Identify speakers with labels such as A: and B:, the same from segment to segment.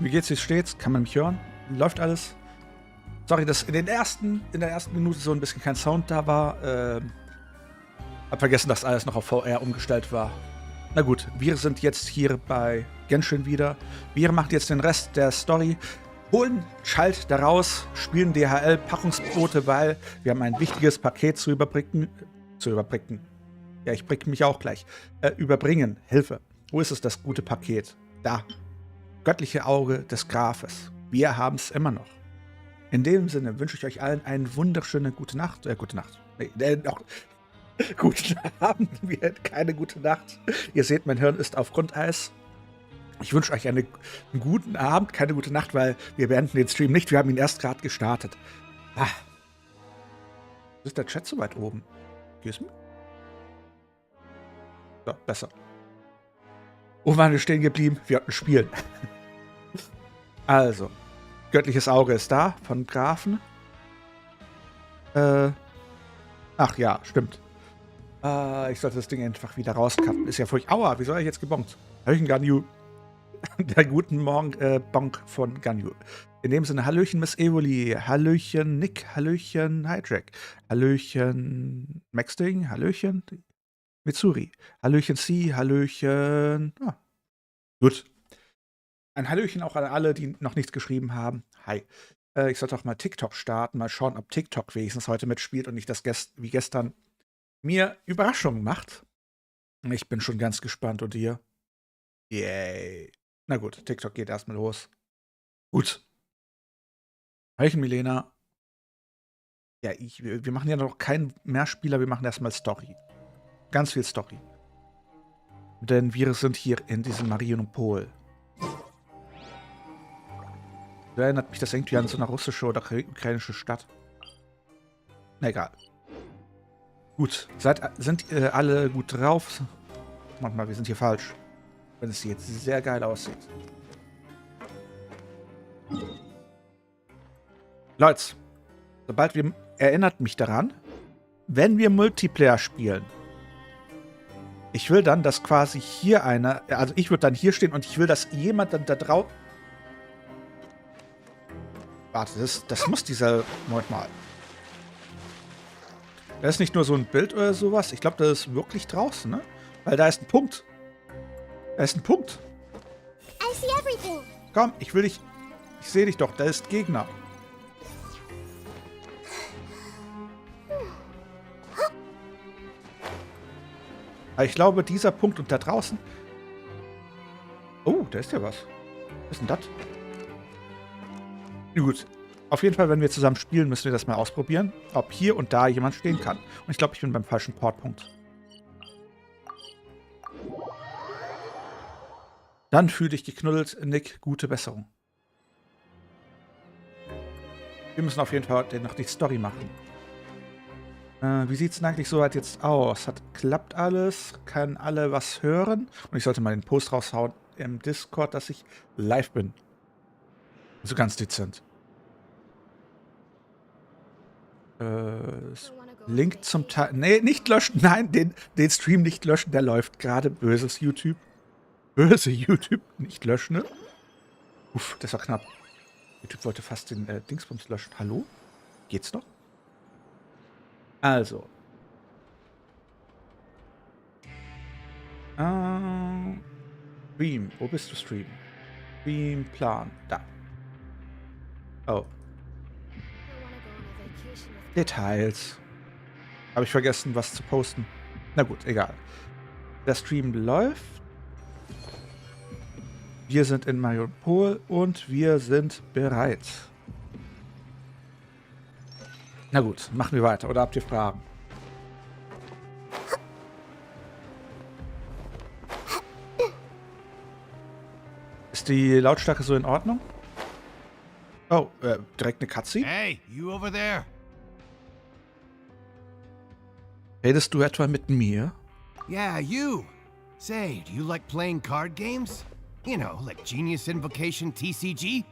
A: Wie geht's, wie steht's? Kann man mich hören? Läuft alles? Sorry, dass in der ersten Minute so ein bisschen kein Sound da war. Hab vergessen, dass alles noch auf VR umgestellt war. Na gut, wir sind jetzt hier bei Genshin wieder. Wir machen jetzt den Rest der Story. Holen Schalt daraus, spielen DHL-Packungsboote, weil wir haben ein wichtiges Paket zu überbringen. Ja, ich bringe mich auch gleich. Überbringen. Hilfe. Wo ist es, das gute Paket? Da. Göttliche Auge des Grafes. Wir haben es immer noch. In dem Sinne wünsche ich euch allen eine wunderschöne gute Nacht. Gute Nacht. Nee, noch. Guten Abend. Keine gute Nacht. Ihr seht, mein Hirn ist auf Grundeis. Ich wünsche euch einen guten Abend, keine gute Nacht, weil wir beenden den Stream nicht. Wir haben ihn erst gerade gestartet. Ist der Chat so weit oben? Excuse me? So, besser. Wo waren wir stehen geblieben? Wir hatten spielen. Also, göttliches Auge ist da, von Grafen. Ach ja, stimmt. Ich sollte das Ding einfach wieder rauskappen. Ist ja furchtbar. Aua, wie soll ich jetzt gebonkt? Hallöchen, Ganyu. Der guten Morgen, Bonk von Ganyu. In dem Sinne, Hallöchen, Miss Evoli. Hallöchen, Nick. Hallöchen, Hijack. Hallöchen, Maxding. Hallöchen, Mitsuri. Hallöchen, C. Hallöchen. Gut. Ein Hallöchen auch an alle, die noch nichts geschrieben haben. Hi. Ich sollte auch mal TikTok starten. Mal schauen, ob TikTok wenigstens heute mitspielt und nicht das wie gestern mir Überraschungen macht. Ich bin schon ganz gespannt. Und ihr? Yay. Na gut, TikTok geht erstmal los. Gut. Hallöchen, Milena. Ja, wir machen ja noch keinen Mehrspieler, wir machen erstmal Story. Ganz viel Story. Denn wir sind hier in diesem Marienopol. Da erinnert mich das irgendwie an so eine russische oder ukrainische Stadt. Na egal. Gut, sind alle gut drauf? Manchmal, wir sind hier falsch. Wenn es jetzt sehr geil aussieht. Leute, erinnert mich daran, wenn wir Multiplayer spielen, ich will dann, dass quasi hier also ich würde dann hier stehen und ich will, dass jemand dann da drauf... Warte, das muss dieser... Moment mal. Das ist nicht nur so ein Bild oder sowas. Ich glaube, das ist wirklich draußen, ne? Weil da ist ein Punkt. Da ist ein Punkt. Komm, ich will dich... Ich sehe dich doch, da ist Gegner. Aber ich glaube, dieser Punkt und da draußen... Oh, da ist ja was. Was ist denn das? Gut. Auf jeden Fall, wenn wir zusammen spielen, müssen wir das mal ausprobieren, ob hier und da jemand stehen kann. Und ich glaube, ich bin beim falschen Portpunkt. Dann fühl dich geknuddelt, Nick. Gute Besserung. Wir müssen auf jeden Fall noch die Story machen. Wie sieht es denn eigentlich soweit jetzt aus? Klappt alles? Können alle was hören? Und ich sollte mal den Post raushauen im Discord, dass ich live bin. So ganz dezent. Link zum Teil. Nee, nicht löschen. Nein, den Stream nicht löschen. Der läuft gerade. Böses YouTube. Böse YouTube. Nicht löschen, ne? Uff, das war knapp. YouTube wollte fast den Dingsbums löschen. Hallo? Geht's noch? Also. Stream. Wo bist du, Stream? Streamplan. Da. Oh. Details. Habe ich vergessen, was zu posten. Na gut, egal. Der Stream läuft. Wir sind in Mariupol und wir sind bereit. Na gut, machen wir weiter. Oder habt ihr Fragen? Ist die Lautstärke so in Ordnung? Oh, direkt eine Cutscene?
B: Hey, you over there?
A: Redest du etwa mit mir?
B: Yeah, you. Say, do you like playing card games? You know, like Genius Invocation TCG?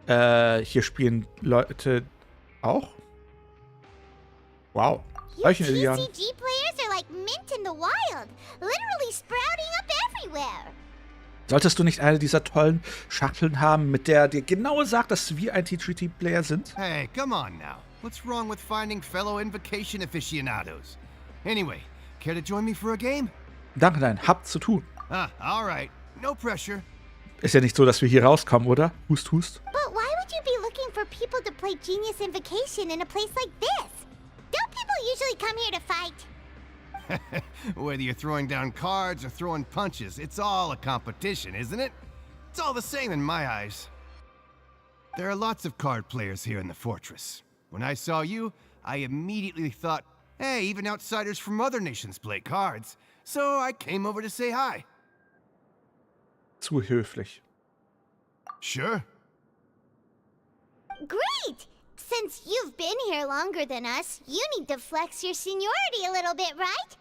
A: Hier spielen Leute auch? Wow. Solche Ideen.
C: TCG players are like mint in the wild, literally sprouting up everywhere.
A: Solltest du nicht eine dieser tollen Schachteln haben, mit der dir genau sagt, dass wir ein TGT-Player sind?
B: Hey, come on now. What's wrong with finding fellow invocation aficionados? Anyway, care to join me for a game?
A: Danke, nein, habt zu tun.
B: All right. No pressure.
A: Ist ja nicht so, dass wir hier rauskommen, oder? Hust, hust.
C: But why would you be looking for people to play Genius Invocation in a place like this? Don't people usually come here to fight?
B: Whether you're throwing down cards or throwing punches, it's all a competition, isn't it? It's all the same in my eyes. There are lots of card players here in the fortress. When I saw you, I immediately thought, hey, even outsiders from other nations play cards. So I came over to say hi.
A: Zu höflich.
B: Sure.
C: Great! Since you've been here longer than us, you need to flex your seniority a little bit, right?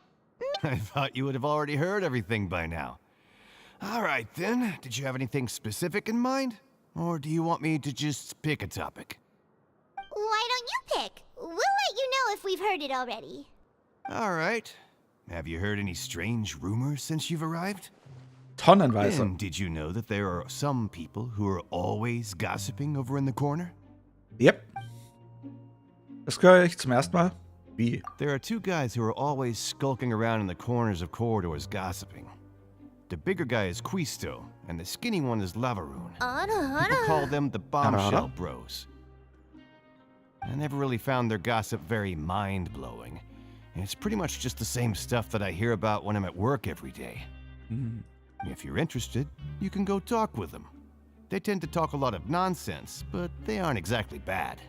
B: I thought you would have already heard everything by now. All right, then. Did you have anything specific in mind? Or do you want me to just pick a topic?
C: Why don't you pick? We'll let you know if we've heard it already.
B: All right. Have you heard any strange rumors since you've arrived?
A: Tonnenweise.
B: And did you know that there are some people who are always gossiping over in the corner?
A: Yep. Das höre ich zum ersten Mal. Wie?
B: There are two guys who are always skulking around in the corners of corridors gossiping. The bigger guy is Quisto, and the skinny one is Lavaroon. People call them the Bombshell Bros. I never really found their gossip very mind-blowing. And it's pretty much just the same stuff that I hear about when I'm at work every day. If you're interested, you can go talk with them. They tend to talk a lot of nonsense, but they aren't exactly bad.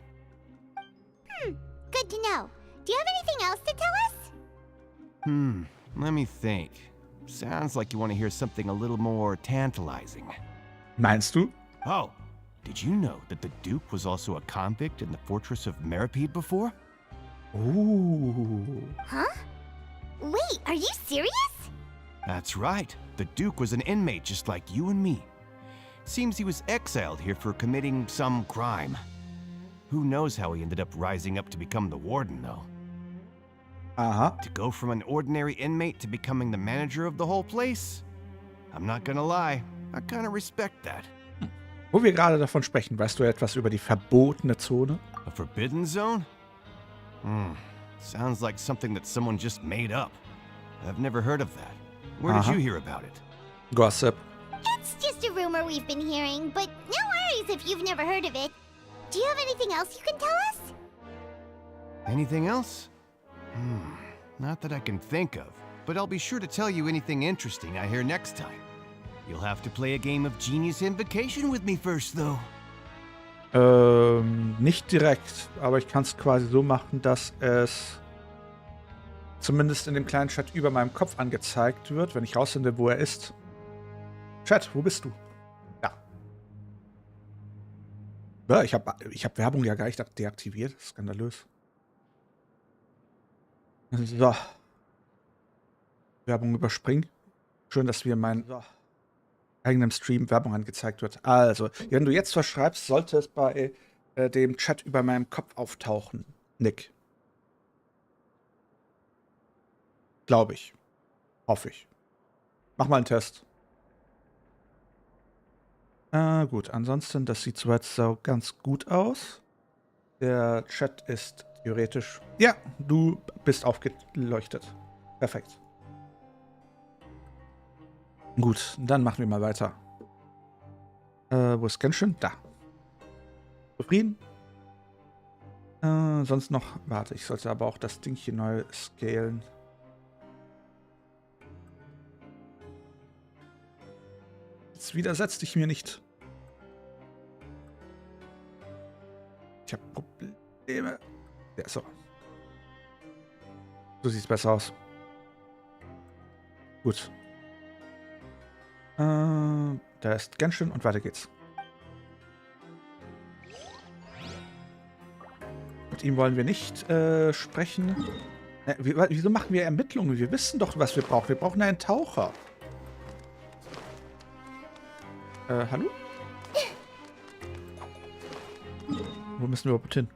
C: Good to know. Do you have anything else to tell us?
B: Let me think. Sounds like you want to hear something a little more tantalizing.
A: Meinst du?
B: Oh, did you know that the Duke was also a convict in the fortress of Meripede before?
A: Ooh.
C: Huh? Wait, are you serious?
B: That's right. The Duke was an inmate just like you and me. Seems he was exiled here for committing some crime. Who knows how he ended up rising up to become the warden, though.
A: Aha.
B: To go from an ordinary inmate to becoming the manager of the whole place? I'm not gonna lie, I kinda respect that.
A: Wo wir gerade davon sprechen, weißt du etwas über die verbotene Zone?
B: A forbidden zone? Sounds like something that someone just made up. I've never heard of that. Where did you hear about it?
A: Gossip.
C: It's just a rumor we've been hearing, but no worries if you've never heard of it. Do you have anything else you can tell us?
B: Anything else? Not that I can think of, but I'll be sure to tell you anything interesting I hear next time. You'll have to play a game of Genius Invocation with me first, though.
A: Nicht direkt, aber ich kann es quasi so machen, dass es zumindest in dem kleinen Chat über meinem Kopf angezeigt wird, wenn ich rausfinde, wo er ist. Chat, wo bist du? Ja. Ja, ich hab Werbung ja gar nicht deaktiviert. Skandalös. So. Werbung überspringen. Schön, dass wir in meinem eigenen Stream Werbung angezeigt wird. Also, wenn du jetzt was schreibst, sollte es bei dem Chat über meinem Kopf auftauchen. Nick. Glaube ich. Hoffe ich. Mach mal einen Test. Gut, ansonsten, das sieht soweit so ganz gut aus. Der Chat ist theoretisch... Ja, du bist aufgeleuchtet. Perfekt. Gut, dann machen wir mal weiter. Wo ist Genshin? Da. Zufrieden? Sonst noch... Warte, ich sollte aber auch das Ding hier neu scalen. Jetzt widersetzt dich mir nicht. Ich habe Probleme. Ja, so. So sieht's besser aus. Gut. Da ist Genshin und weiter geht's. Mit ihm wollen wir nicht sprechen. Wieso machen wir Ermittlungen? Wir wissen doch, was wir brauchen. Wir brauchen einen Taucher. Hallo? Wo müssen wir überhaupt hin?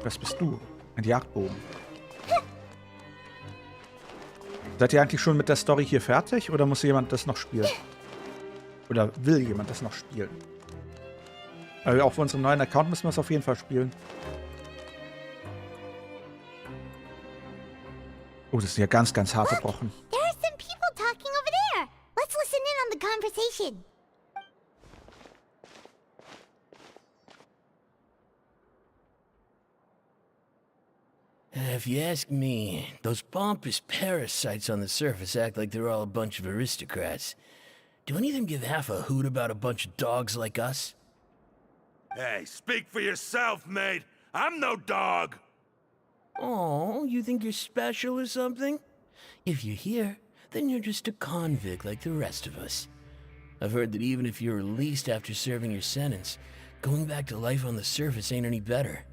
A: Was bist du? Ein Jagdbogen. Seid ihr eigentlich schon mit der Story hier fertig? Oder muss jemand das noch spielen? Oder will jemand das noch spielen? Weil auf unserem neuen Account müssen wir es auf jeden Fall spielen. Oh, das sind ja ganz, ganz harte Brocken.
C: There are some people talking over there. Let's listen in on the conversation.
D: If you ask me, those pompous parasites on the surface act like they're all a bunch of aristocrats. Do any of them give half a hoot about a bunch of dogs like us?
E: Hey, speak for yourself, mate. I'm no dog.
D: Oh, you think you're special or something? If you're here, then you're just a convict like the rest of us. I've heard that even if you're released after serving your sentence, going back to life on the surface ain't any better.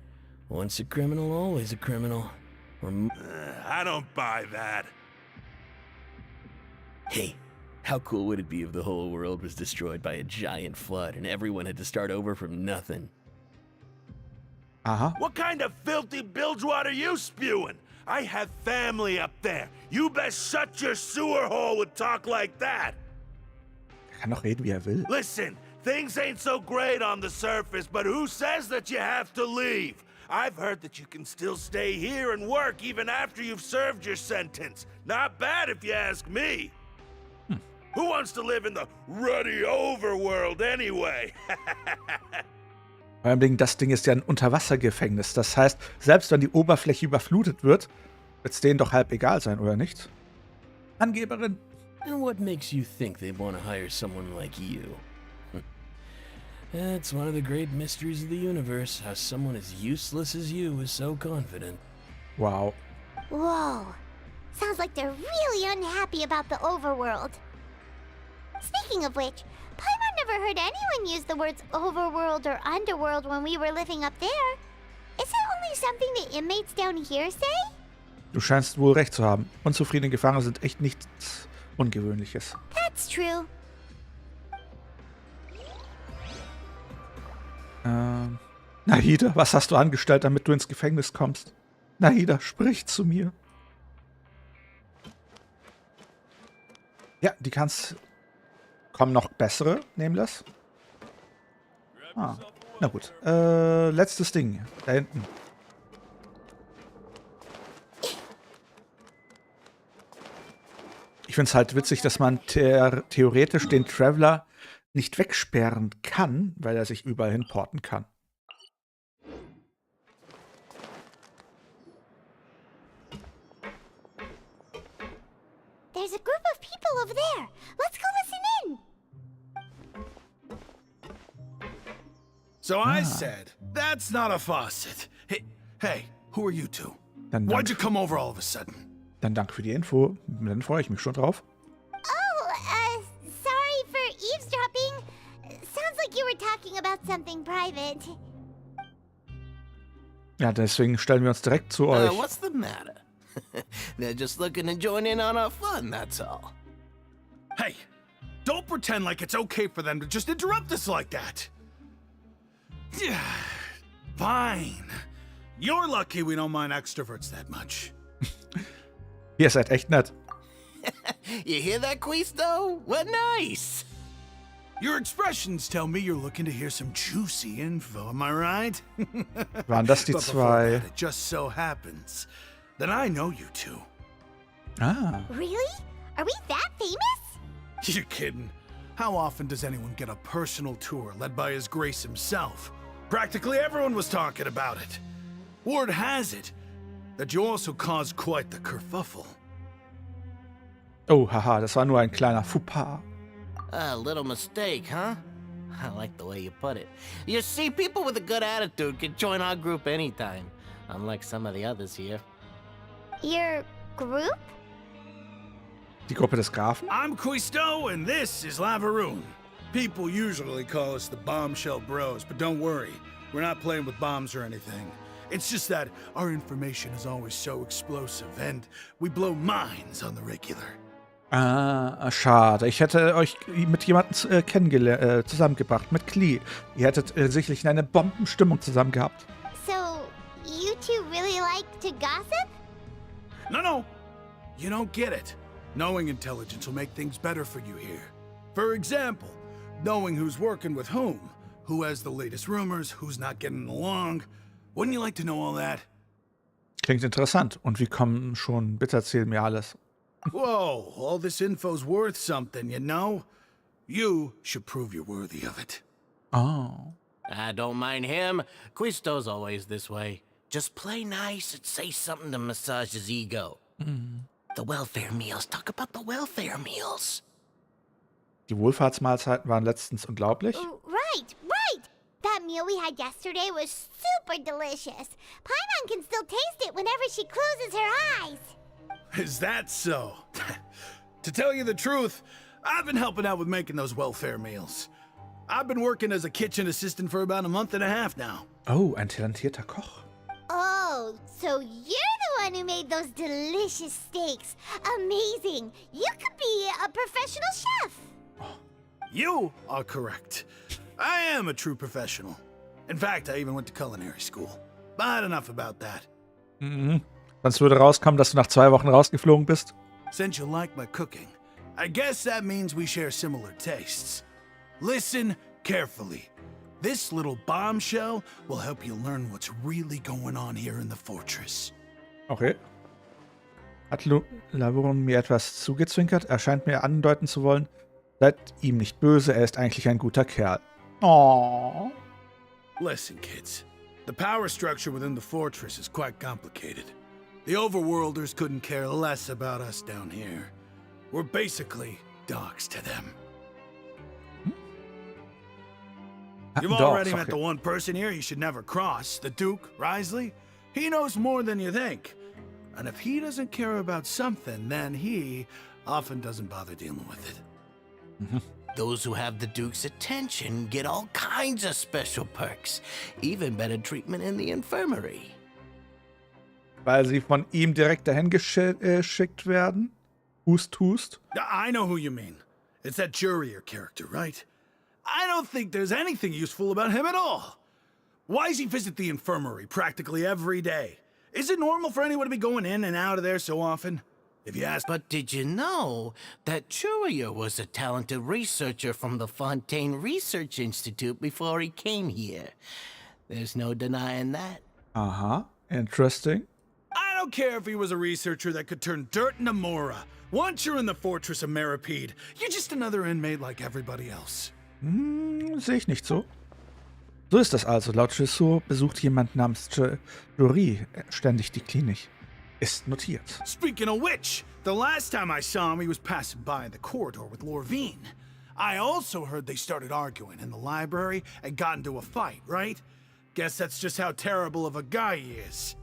D: Once a criminal, always a criminal.
E: I don't buy that.
D: Hey, how cool would it be if the whole world was destroyed by a giant flood and everyone had to start over from nothing?
A: Aha.
E: What kind of filthy bilgewater are you spewing? I have family up there. You best shut your sewer hole with talk like that.
A: Er kann doch reden, wie er will.
E: Listen, things ain't so great on the surface, but who says that you have to leave? I've heard that you can still stay here and work even after you've served your sentence. Not bad if you ask me. Who wants to live in the ruddy overworld anyway?
A: Vor allem, das Ding ist ja ein Unterwassergefängnis. Das heißt, selbst wenn die Oberfläche überflutet wird, wird es denen doch halb egal sein, oder nicht? Angeberin.
D: And what makes you think they want to hire someone like you? It's one of the great mysteries of the universe, how someone as useless as you is so confident.
A: Wow.
C: Whoa. Sounds like they're really unhappy about the overworld. Speaking of which, Paimon never heard anyone use the words overworld or underworld when we were living up there. Is it only something the inmates down here say?
A: Du scheinst wohl recht zu haben. Unzufriedene Gefangene sind echt nichts Ungewöhnliches.
C: That's true.
A: Nahida, was hast du angestellt, damit du ins Gefängnis kommst? Nahida, sprich zu mir. Ja, die kann's. Kommen noch bessere, nehmen das. Ah, na gut. Letztes Ding. Da hinten. Ich find's halt witzig, dass man theoretisch den Traveler nicht wegsperren kann, weil er sich überall hinporten kann.
C: There's a group of people over there. Let's go listen in.
F: So I said, that's not a faucet. Hey, who are you two? Why'd you come over all of a sudden?
A: Dann danke für die Info. Dann freue ich mich schon drauf.
C: Oh, sorry for eavesdropping. Sounds like you were talking about something private.
A: Ja, deswegen stellen wir uns direkt zu euch.
D: What's the matter? They're just looking to join in on our fun, that's all.
F: Hey, don't pretend like it's okay for them to just interrupt us like that. Fine. You're lucky we don't mind extroverts that much.
A: Ihr seid echt nett.
D: You hear that, Quisto? What nice!
F: Your expressions tell me you're looking to hear some juicy info, am I right?
A: Waren das die
F: But before
A: zwei?
F: that, it just so happens that I know you two.
A: Ah.
C: Really? Are we that famous?
F: You're kidding. How often does anyone get a personal tour led by His Grace himself? Practically everyone was talking about it. Word has it that you also caused quite the kerfuffle.
A: Oh, haha, das war nur ein kleiner Fauxpas.
G: A little mistake, huh? I like the way you put it. You see, people with a good attitude can join our group anytime, unlike some of the others here.
C: Your group?
A: Die Gruppe des Grafen?
F: I'm Quisto, and this is Lavaroon. People usually call us the Bombshell Bros, but don't worry, we're not playing with bombs or anything. It's just that our information is always so explosive, and we blow minds on the regular.
A: Ah, schade. Ich hätte euch mit jemandem zusammengebracht, mit Klee. Ihr hättet sicherlich eine Bombenstimmung zusammen gehabt.
C: So, you two should gossip?
F: No. You don't get it. Knowing intelligence will make things better for you here. For example, knowing who's working with whom, who has the latest rumors, who's not getting along. Wouldn't you like to know all that?
A: Klingt interessant. Und wie kommen schon? Bitte erzähl mir alles.
F: Whoa, all this info's worth something, you know? You should prove you're worthy of it.
A: Oh.
G: I don't mind him. Quisto's always this way. Just play nice and say something to massage his ego. The welfare meals. Talk about the welfare meals.
A: Die Wohlfahrtsmahlzeiten waren letztens unglaublich.
C: Right. That meal we had yesterday was super delicious. Paimon can still taste it whenever she closes her eyes.
F: Is that so? To tell you the truth, I've been helping out with making those welfare meals. I've been working as a kitchen assistant for about a month and a half now.
A: Oh, ein talentierter Koch.
C: Oh, so you're the one who made those delicious steaks. Amazing. You could be a professional chef.
F: You are correct. I am a true professional. In fact, I even went to culinary school. But enough about that.
A: Sonst würde rauskommen, dass du nach 2 Wochen rausgeflogen bist.
F: Since you like my cooking, I guess that means we share similar tastes. Listen carefully. This little bombshell will help you learn what's really going on here in the fortress.
A: Okay. Hat Laveron mir etwas zugezwinkert? Er scheint mir andeuten zu wollen, seid ihm nicht böse, er ist eigentlich ein guter Kerl. Oh.
F: Listen, kids. The power structure within the fortress is quite complicated. The overworlders couldn't care less about us down here. We're basically dogs to them. You've already met the one person here you should never cross, the Duke, Risley. He knows more than you think. And if he doesn't care about something, then he often doesn't bother dealing with it.
G: Those who have the Duke's attention get all kinds of special perks. Even better treatment in the infirmary.
A: Weil sie von ihm direkt dahin geschickt werden? Hust.
F: I know who you mean. It's that Jurier character, right? I don't think there's anything useful about him at all. Why does he visit the infirmary practically every day? Is it normal for anyone to be going in and out of there so often? If you ask...
G: But did you know that Jurier was a talented researcher from the Fontaine Research Institute before he came here? There's no denying that.
A: Aha, interesting.
F: I don't care if he was a researcher that could turn dirt into Mora. Once you're in the fortress of Meripede, you're just another inmate like everybody else.
A: Sehe ich nicht so. So ist das also. Laut Chessur besucht jemand namens Jory ständig die Klinik. Ist notiert.
F: Speaking of which, the last time I saw him, he was passing by in the corridor with Lorvine. I also heard they started arguing in the library and got into a fight, right? Guess that's just how terrible of a guy he is.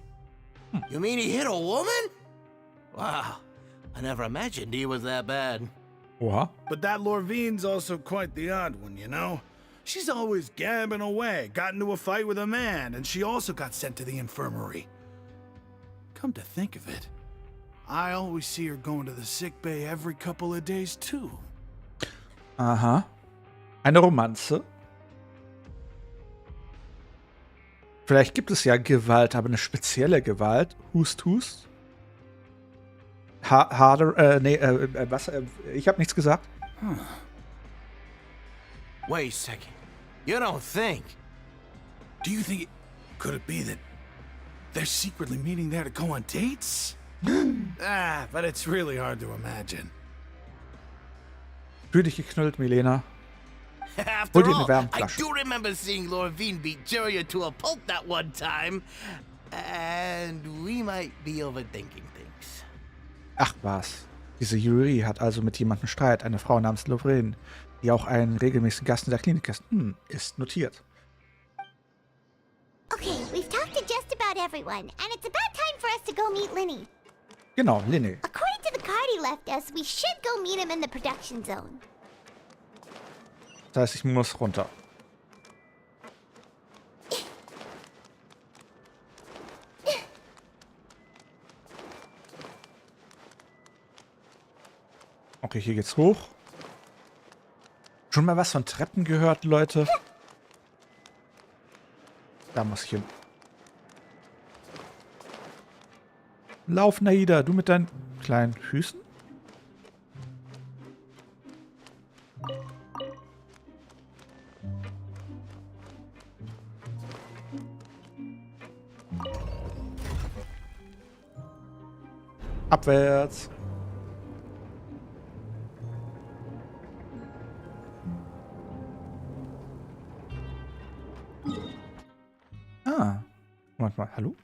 G: You mean he hit a woman? Wow, I never imagined he was that bad.
A: Oha.
F: But that Lorvine's also quite the odd one, you know? She's always gabbing away, got into a fight with a man, and she also got sent to the infirmary. Come to think of it, I always see her going to the sick bay every couple of days, too.
A: Aha. Eine Romanze. Vielleicht gibt es ja Gewalt, aber eine spezielle Gewalt. Hust. Was? Ich habe nichts gesagt.
G: Wait a second. You don't think?
F: Do you think could it be that they're secretly meeting there to go on dates? But it's really hard to imagine.
A: Fühl dich geknüllt, Milena.
G: After
A: Hol dir eine
G: all, I
A: Wärmflasche.
G: do remember seeing Lorvine beat Jurier to a pulp that one time. And we might be overthinking things.
A: Ach was. Diese Jury hat also mit jemandem Streit. Eine Frau namens Lorvine, die auch ein regelmäßiger Gast in der Klinik ist. Ist notiert.
C: Okay, we've talked to just about everyone, and it's about time for us to go meet Linny.
A: Genau, Linne.
C: According to the card he left us, we should go meet him in the production zone.
A: Das heißt, ich muss runter. Okay, hier geht's hoch. Schon mal was von Treppen gehört, Leute? Da muss ich hin. Lauf, Naida, du mit deinen kleinen Füßen. Abwärts. Ah. Moment mal, hallo?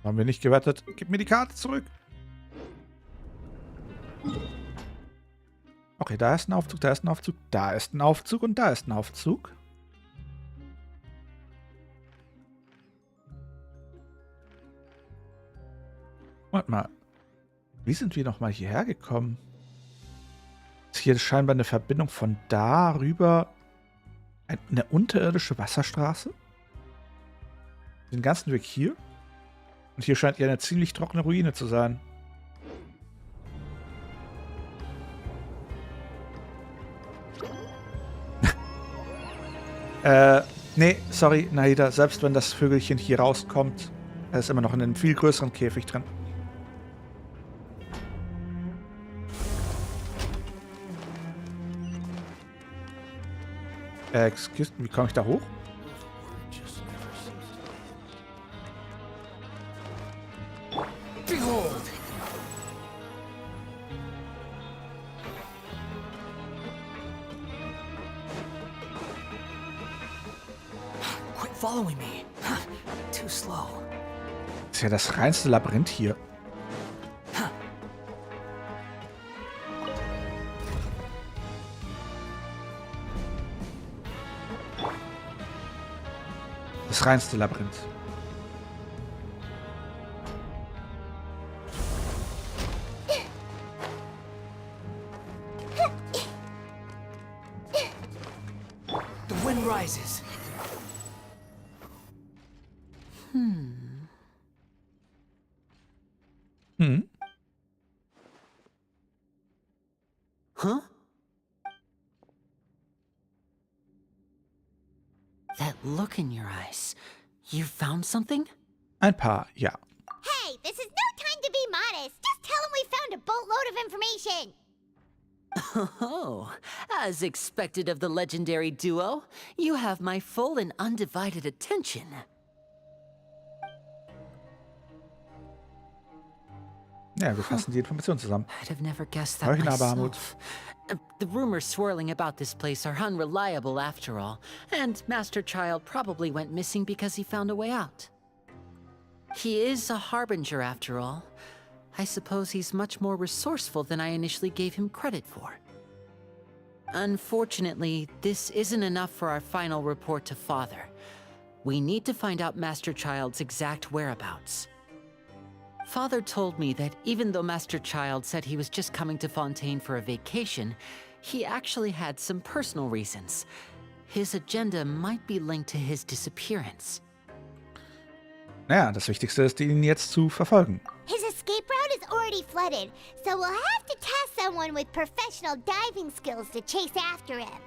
A: Haben wir nicht gewertet? Gib mir die Karte zurück. Okay, da ist ein Aufzug, da ist ein Aufzug, da ist ein Aufzug und da ist ein Aufzug. Warte mal. Wie sind wir nochmal hierher gekommen? Ist hier scheinbar eine Verbindung von da rüber. Eine unterirdische Wasserstraße? Den ganzen Weg hier? Und hier scheint ja eine ziemlich trockene Ruine zu sein. Nee, sorry, Naida. Selbst wenn das Vögelchen hier rauskommt, er ist immer noch in einem viel größeren Käfig drin. Excuse, wie komme ich da hoch?
H: Quit following me. Too slow.
A: Das ist ja das reinste Labyrinth hier. Das reinste Labyrinth.
H: The wind rises.
I: Huh? That look in your eyes. You found something?
A: Ein paar, ja.
C: Hey, this is no time to be modest. Just tell him we found a boatload of information.
I: Oh, as expected of the legendary duo, you have my full and undivided attention.
A: Ja, wir fassen die Informationen zusammen.
I: I'd have never guessed that
A: Heuchen aber, Hamut.
I: myself. The rumors swirling about this place are unreliable after all, and Master Child probably went missing because he found a way out. He is a harbinger after all. I suppose he's much more resourceful than I initially gave him credit for. Unfortunately, this isn't enough for our final report to Father. We need to find out Master Child's exact whereabouts. Father told me that even though Master Child said he was just coming to Fontaine for a vacation, he actually had some personal reasons. His agenda might be linked to his disappearance.
A: Naja, das Wichtigste ist, ihn jetzt zu verfolgen.
C: His escape route is already flooded, so we'll have to task someone with professional diving skills to chase after him.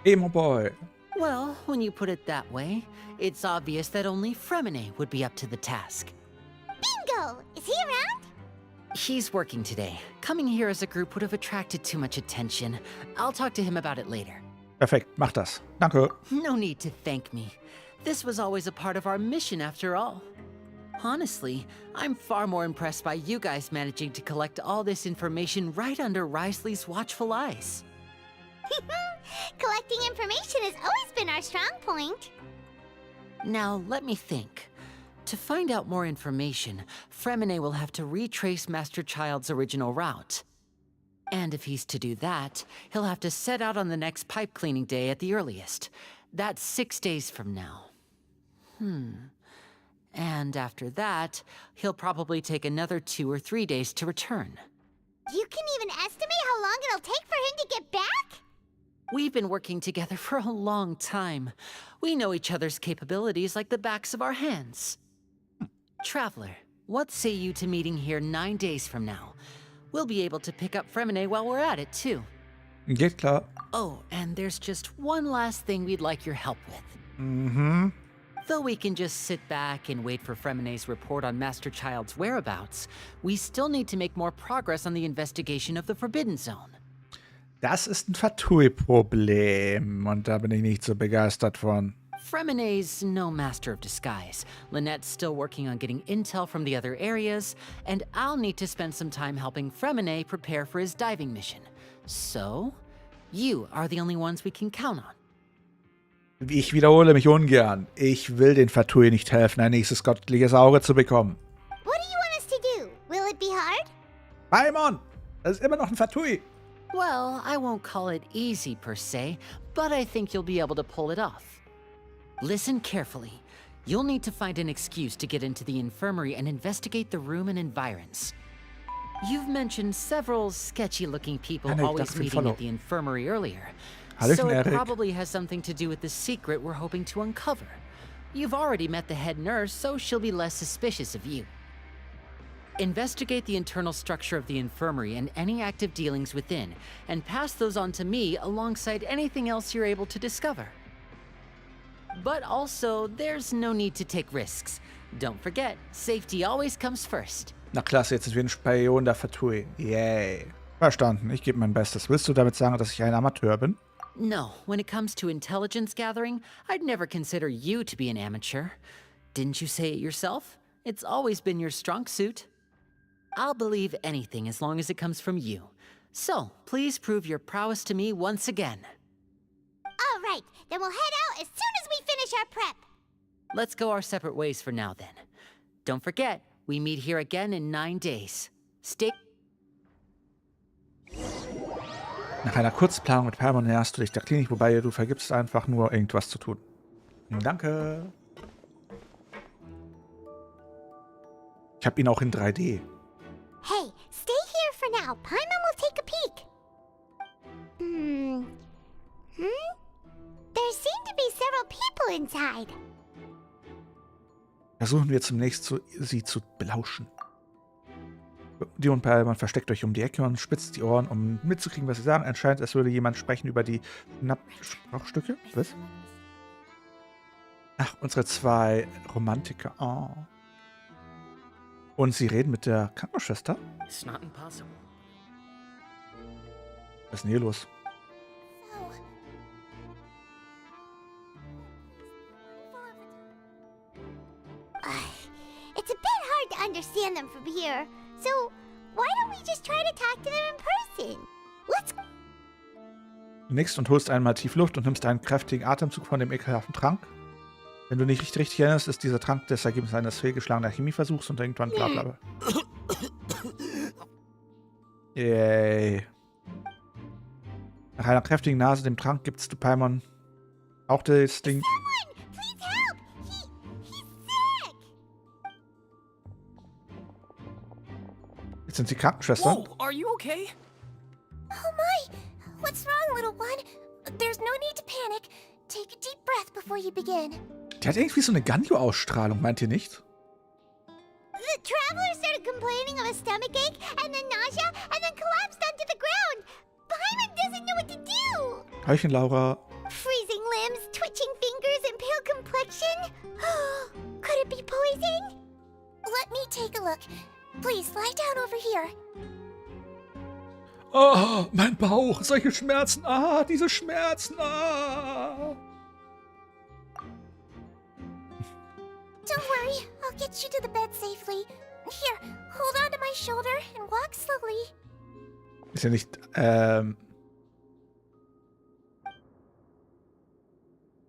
A: Hey, my boy.
I: Well, when you put it that way, it's obvious that only Fremine would be up to the task.
C: Bingo! Is he around?
I: He's working today. Coming here as a group would have attracted too much attention. I'll talk to him about it later.
A: Perfekt, mach das. Danke.
I: No need to thank me. This was always a part of our mission after all. Honestly, I'm far more impressed by you guys managing to collect all this information right under Risley's watchful eyes.
C: Collecting information has always been our strong point.
I: Now, let me think. To find out more information, Fremine will have to retrace Master Child's original route. And if he's to do that, he'll have to set out on the next pipe cleaning day at the earliest. That's 6 days from now. And after that, he'll probably take another 2 or 3 days to return.
C: You can even estimate how long it'll take for him to get back?
I: We've been working together for a long time. We know each other's capabilities like the backs of our hands. Traveler, what say you to meeting here 9 days from now? We'll be able to pick up Fremine while we're at it, too.
A: Geht klar.
I: Oh, and there's just one last thing we'd like your help with. Though we can just sit back and wait for Fremene's report on Master Child's whereabouts, we still need to make more progress on the investigation of the Forbidden Zone.
A: Das ist ein Fatui-Problem und da bin ich nicht so begeistert von.
I: Fremene's no master of disguise. Lynette's still working on getting intel from the other areas, and I'll need to spend some time helping Fremene prepare for his diving mission. So, you are the only ones we can count on.
A: Ich wiederhole mich ungern. Ich will den Fatui nicht helfen, ein nächstes göttliches Auge zu bekommen.
C: What do you want us to do? Will it be hard?
A: Paimon! Das ist immer noch ein Fatui.
I: Well, I won't call it easy per se, but I think you'll be able to pull it off. Listen carefully. You'll need to find an excuse to get into the infirmary and investigate the room and environs. You've mentioned several sketchy-looking people always meeting at the infirmary earlier, so it probably has something to do with the secret we're hoping to uncover. You've already met the head nurse, so she'll be less suspicious of you. Investigate the internal structure of the infirmary and any active dealings within, and pass those on to me alongside anything else you're able to discover. But also, there's no need to take risks. Don't forget, safety always comes first.
A: Na klasse, jetzt sind wir ein Spion der Fatui. Yay. Verstanden, ich gebe mein Bestes. Willst du damit sagen, dass ich ein Amateur bin?
I: No, when it comes to intelligence gathering, I'd never consider you to be an amateur. Didn't you say it yourself? It's always been your strong suit. I'll believe anything as long as it comes from you. So, please prove your prowess to me once again.
C: All right, then we'll head out as soon as we finish our prep.
I: Let's go our separate ways for now then. Don't forget, we meet here again in 9 days. Stay...
A: Nach einer Kurzplanung mit Paimon näherst du dich der Klinik, wobei du vergibst einfach nur irgendwas zu tun. Danke. Ich habe ihn auch in 3D.
C: Hey, stay here for now. Paimon will take a peek. There seem to be several people inside.
A: Versuchen wir zunächst, sie zu belauschen. Die und Paimon versteckt euch um die Ecke und spitzt die Ohren, um mitzukriegen, was sie sagen. Anscheinend, es würde jemand sprechen über die Sprachstücke. Was? Ach, unsere 2 Romantiker. Oh. Und sie reden mit der Krankenschwester?
H: It's not impossible.
A: Was ist denn hier los?
C: It's a bit hard to understand them from here. So, why don't we just try to talk to them in person? Let's...
A: Du nickst und holst einmal tief Luft und nimmst einen kräftigen Atemzug von dem ekelhaften Trank. Wenn du nicht richtig erinnerst, ist dieser Trank das Ergebnis eines fehlgeschlagenen Chemieversuchs und irgendwann blablabla. Yay. Nach einer kräftigen Nase dem Trank gibst du Paimon auch das Ding.
C: Please help! He's sick!
A: Jetzt sind sie Krankenschwestern.
H: Whoa, are you okay?
C: Oh my! What's wrong, little one? There's no need to panic. Take a deep breath before you begin.
A: Die hat irgendwie so eine Ganyu-Ausstrahlung, meint ihr nicht?
C: The traveler started complaining of a stomachache, and then nausea, and then collapsed onto the ground. Paimon doesn't know what to do.
A: Hallöchen, Laura.
C: Freezing limbs, twitching fingers, and pale complexion? Could it be poison? Let me take a look. Please, lie down over here.
A: Oh, mein Bauch, solche Schmerzen. Ah, diese Schmerzen. Ah.
C: Don't worry, I'll get you to the bed safely. Here, hold on to my shoulder and walk slowly.
A: Ist ja nicht,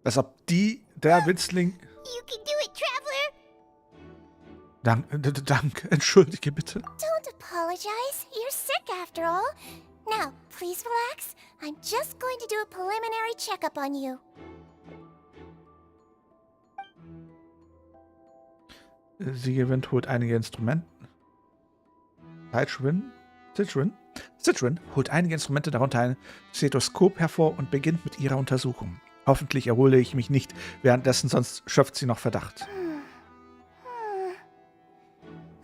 A: als ob der Witzling...
C: You can do it, traveler!
A: Danke, entschuldige bitte.
C: Don't apologize. You're sick after all. Now, please relax. I'm just going to do a preliminary checkup on you.
A: Sie gewinnt, holt einige Instrumente. Citrin holt einige Instrumente, darunter ein Stethoskop hervor und beginnt mit ihrer Untersuchung. Hoffentlich erhole ich mich nicht währenddessen, sonst schöpft sie noch Verdacht.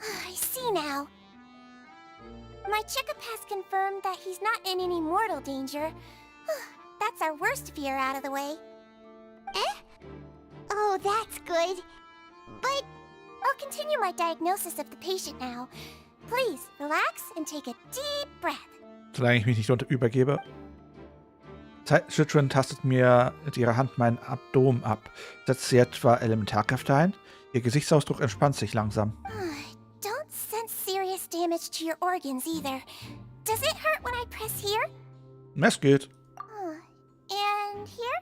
C: I see now. My checkup has confirmed that he's not in any mortal danger. That's our worst fear out of the way. Eh? Oh, that's good. But I'll continue my diagnosis of the patient now. Please, relax and take a deep breath.
A: Solange ich mich nicht übergebe. Sichuan tastet mir mit ihrer Hand mein Abdomen ab. Setzt sie etwa Elementarkräfte ein? Ihr Gesichtsausdruck entspannt sich langsam.
C: Don't sense serious damage to your organs either. Does it hurt when I press here?
A: Es geht.
C: And here?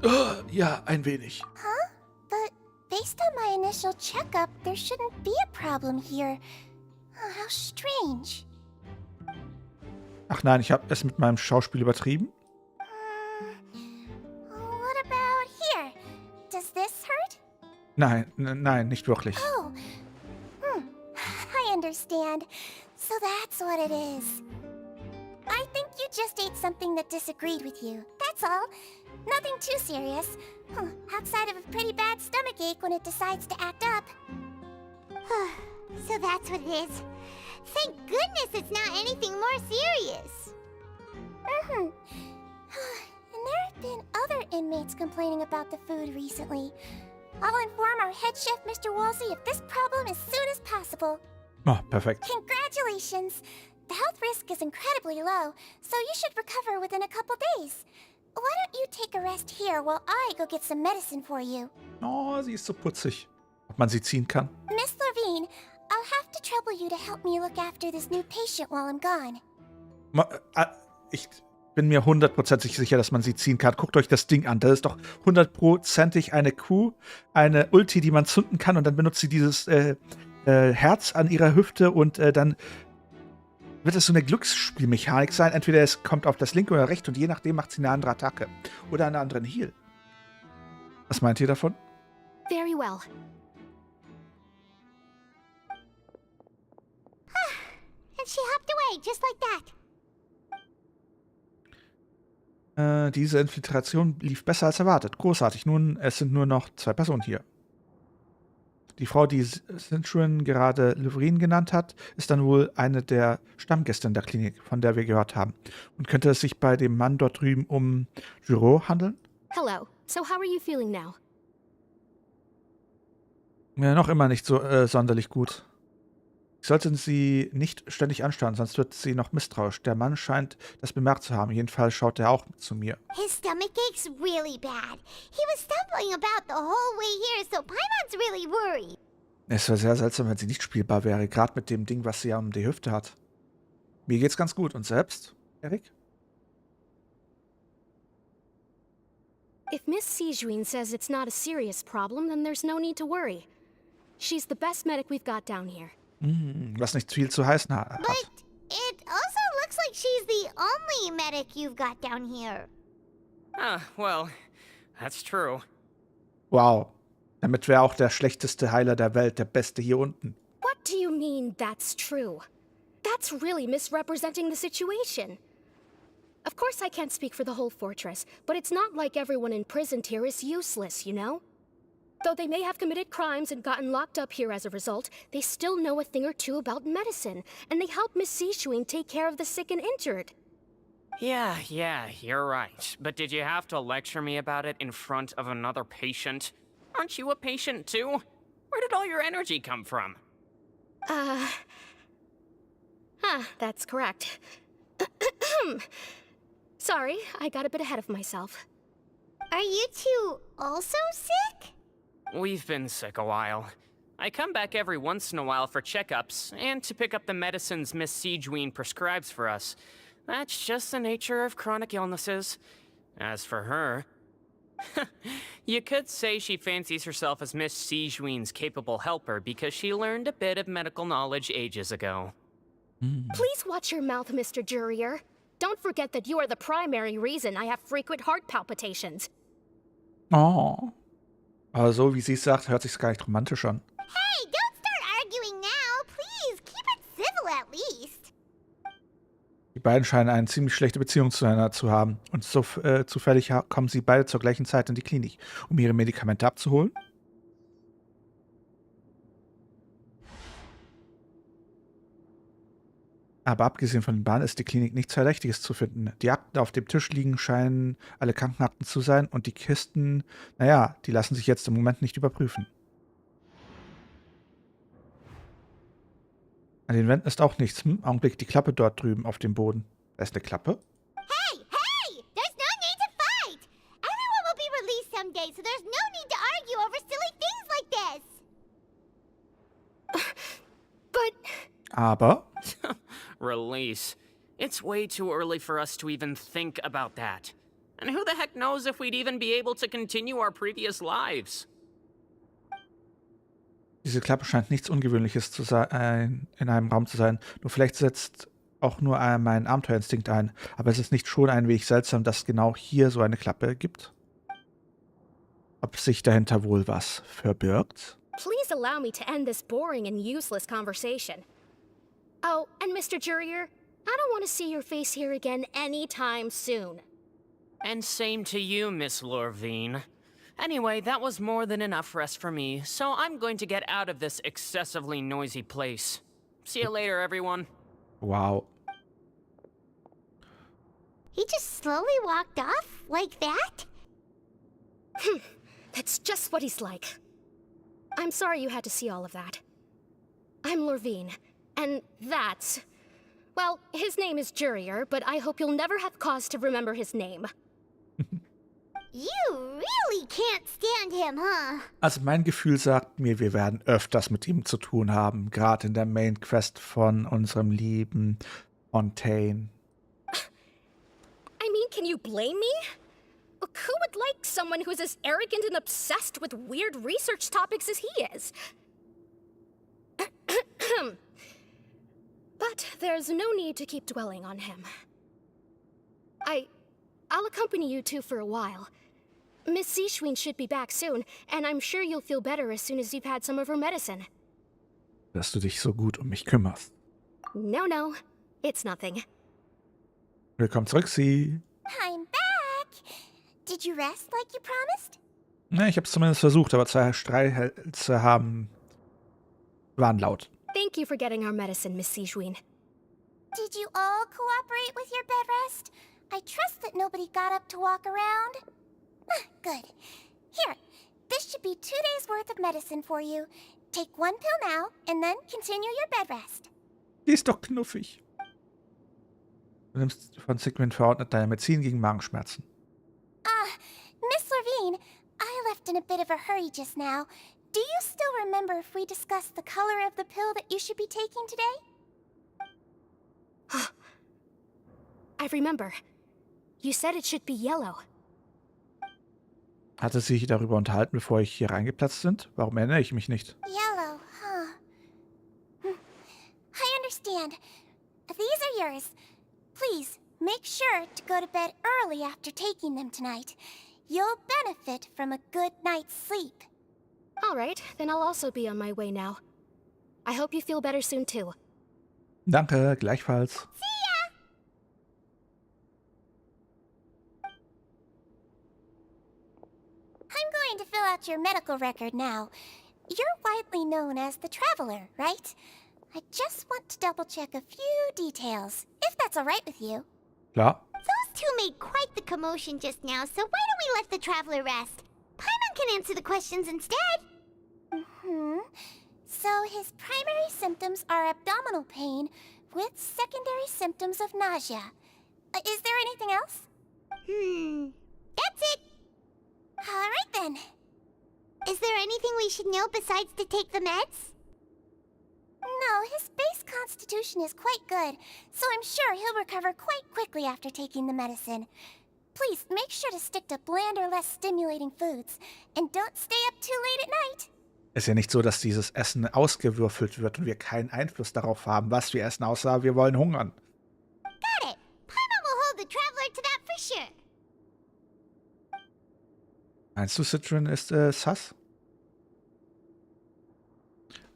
A: Oh, ja, ein wenig.
C: Huh? But based on my initial checkup, there shouldn't be a problem here. Oh, how strange.
A: Ach nein, ich habe es mit meinem Schauspiel übertrieben.
C: What about here? Does this hurt?
A: Nein, nicht wirklich.
C: Oh. I understand. So that's what it is. I think you just ate something that disagreed with you. That's all. Nothing too serious. Outside of a pretty bad stomachache when it decides to act up. So that's what it is. Thank goodness it's not anything more serious. And there have been other inmates complaining about the food recently. I'll inform our head chef, Mr. Wolsey, of this problem as soon as possible.
A: Oh, perfekt.
C: Congratulations! The health risk is incredibly low, so you should recover within a couple days. Why don't you take a rest here while I go get some medicine for you?
A: Oh, sie ist so putzig. Ob man sie ziehen kann?
C: Miss Levine, I'll have to trouble you to help me look after this new patient while I'm gone.
A: Ich bin mir 100%ig sicher, dass man sie ziehen kann. Guckt euch das Ding an. Das ist doch 100%ig eine Kuh, eine Ulti, die man zünden kann und dann benutzt sie dieses Herz an ihrer Hüfte und dann wird es so eine Glücksspielmechanik sein. Entweder es kommt auf das linke oder rechte und je nachdem macht sie eine andere Attacke. Oder einen anderen Heal. Was meint ihr davon?
J: Very well.
C: And she hopped away, just like that.
A: Diese Infiltration lief besser als erwartet. Großartig. Nun, es sind nur noch 2 Personen hier. Die Frau, die Sichuan gerade Leverine genannt hat, ist dann wohl eine der Stammgäste in der Klinik, von der wir gehört haben. Und könnte es sich bei dem Mann dort drüben um Giraud handeln?
J: Hello. So how are you feeling now?
A: Ja, noch immer nicht so sonderlich gut. Ich sollte sie nicht ständig anstarren, sonst wird sie noch misstrauisch. Der Mann scheint das bemerkt zu haben. Jedenfalls schaut er auch zu mir.
C: His stomachache's really bad. He was stumbling about the whole way here, so Paimon's really worried.
A: Es wäre sehr seltsam, wenn sie nicht spielbar wäre, gerade mit dem Ding, was sie um die Hüfte hat. Mir geht's ganz gut. Und selbst, Erik?
J: If Miss Sijuin says it's not a serious problem, then there's no need to worry. She's the best medic we've got down here.
A: Was nicht viel zu heißen hat.
C: But it also looks like she's the only medic you've got down here.
H: Well, that's true.
A: Wow. Damit wäre auch der schlechteste Heiler der Welt der Beste hier unten.
J: What do you mean, that's true? That's really misrepresenting the situation. Of course I can't speak for the whole fortress, but it's not like everyone imprisoned here is useless, you know? Though they may have committed crimes and gotten locked up here as a result, they still know a thing or two about medicine, and they help Miss Sichuan take care of the sick and injured.
H: Yeah, you're right. But did you have to lecture me about it in front of another patient? Aren't you a patient too? Where did all your energy come from?
J: That's correct. Sorry, I got a bit ahead of myself.
C: Are you two also sick?
H: We've been sick a while. I come back every once in a while for checkups, and to pick up the medicines Miss Sijuin prescribes for us. That's just the nature of chronic illnesses. As for her... you could say she fancies herself as Miss Sijuin's capable helper because she learned a bit of medical knowledge ages ago.
J: Please watch your mouth, Mr. Jurier. Don't forget that you are the primary reason I have frequent heart palpitations.
A: Oh. Aber so wie sie es sagt, hört sich's gar nicht romantisch an.
C: Hey, don't start arguing now. Please, keep it civil at least.
A: Die beiden scheinen eine ziemlich schlechte Beziehung zueinander zu haben. Und so zufällig kommen sie beide zur gleichen Zeit in die Klinik, um ihre Medikamente abzuholen. Aber abgesehen von den Bahnen ist die Klinik nichts Verdächtiges zu finden. Die Akten auf dem Tisch liegen scheinen alle Krankenakten zu sein und die Kisten, naja, die lassen sich jetzt im Moment nicht überprüfen. An den Wänden ist auch nichts. Augenblick, die Klappe dort drüben auf dem Boden. Da ist eine Klappe.
C: Hey, hey! There's no need to fight! Everyone will be released someday, so there's no need to argue over silly things like this!
J: But...
A: Aber
H: Release. It's way too early for us to even think about that. And who the heck knows if we'd even be able to continue our previous lives?
A: diese Klappe scheint nichts Ungewöhnliches zu sein, in einem Raum zu sein. Nur vielleicht setzt auch nur mein Abenteuerinstinkt ein. Aber es ist nicht schon ein wenig seltsam, dass genau hier so eine Klappe gibt? Ob sich dahinter wohl was verbirgt?
J: Please allow me to end this boring and useless conversation. Oh, and Mr. Jurier, I don't want to see your face here again anytime soon.
H: And same to you, Miss Lorvine. Anyway, that was more than enough rest for me, so I'm going to get out of this excessively noisy place. See you later, everyone.
A: Wow.
C: He just slowly walked off like that?
J: That's just what he's like. I'm sorry you had to see all of that. I'm Lorvine, and that's... Well, his name is Jurier, but I hope you'll never have cause to remember his name.
C: You really can't stand him, huh?
A: Also mein Gefühl sagt mir, wir werden öfters mit ihm zu tun haben. Gerade in der Main Quest von unserem lieben Fontaine.
J: I mean, can you blame me? Who would like someone who's as arrogant and obsessed with weird research topics as he is? But there's no need to keep dwelling on him. I'll accompany you two for a while. Miss Seishween should be back soon, and I'm sure you'll feel better as soon as you've had some of her medicine.
A: Dass du dich so gut um mich kümmerst.
J: No, it's nothing.
A: Willkommen zurück, Sie.
C: I'm back! Did you rest like you promised?
A: Na, ich habe es zumindest versucht, aber 2 Streichhölzer waren laut.
J: Thank you for getting our medicine, Miss Seishween.
C: Did you all cooperate with your bed rest? I trust that nobody got up to walk around. Good. Here, this should be 2 days' worth of medicine for you. Take 1 pill now, and then continue your bed rest.
A: Die ist doch knuffig. Du nimmst von Sigmund verordnet deine Medizin gegen Magenschmerzen.
C: Miss Levine, I left in a bit of a hurry just now. Do you still remember if we discussed the color of the pill that you should be taking today?
J: I remember. You said it should be yellow.
A: Hatte sie sich darüber unterhalten, bevor ich hier reingeplatzt sind? Warum erinnere ich mich nicht?
C: Yellow, huh? I understand. These are yours. Please, make sure to go to bed early after taking them tonight. You'll benefit from a good night's sleep.
J: All right, then I'll also be on my way now. I hope you feel better soon too.
A: Danke, gleichfalls.
C: See ya! I'm going to fill out your medical record now. You're widely known as the Traveler, right? I just want to double-check a few details, if that's all right with you.
A: Klar.
C: Those two made quite the commotion just now, so why don't we let the Traveler rest? Paimon can answer the questions instead. So his primary symptoms are abdominal pain with secondary symptoms of nausea. Is there anything else? That's it. All right then. Is there anything we should know besides to take the meds? No, his base constitution is quite good, so I'm sure he'll recover quite quickly after taking the medicine. Please make sure to stick to bland or less stimulating foods, and don't stay up too late at night.
A: Ist ja nicht so, dass dieses Essen ausgewürfelt wird und wir keinen Einfluss darauf haben, was wir essen, außer wir wollen hungern.
C: Got it. Paimon will hold the Traveler to that for sure.
A: Meinst du, Citrin ist sass?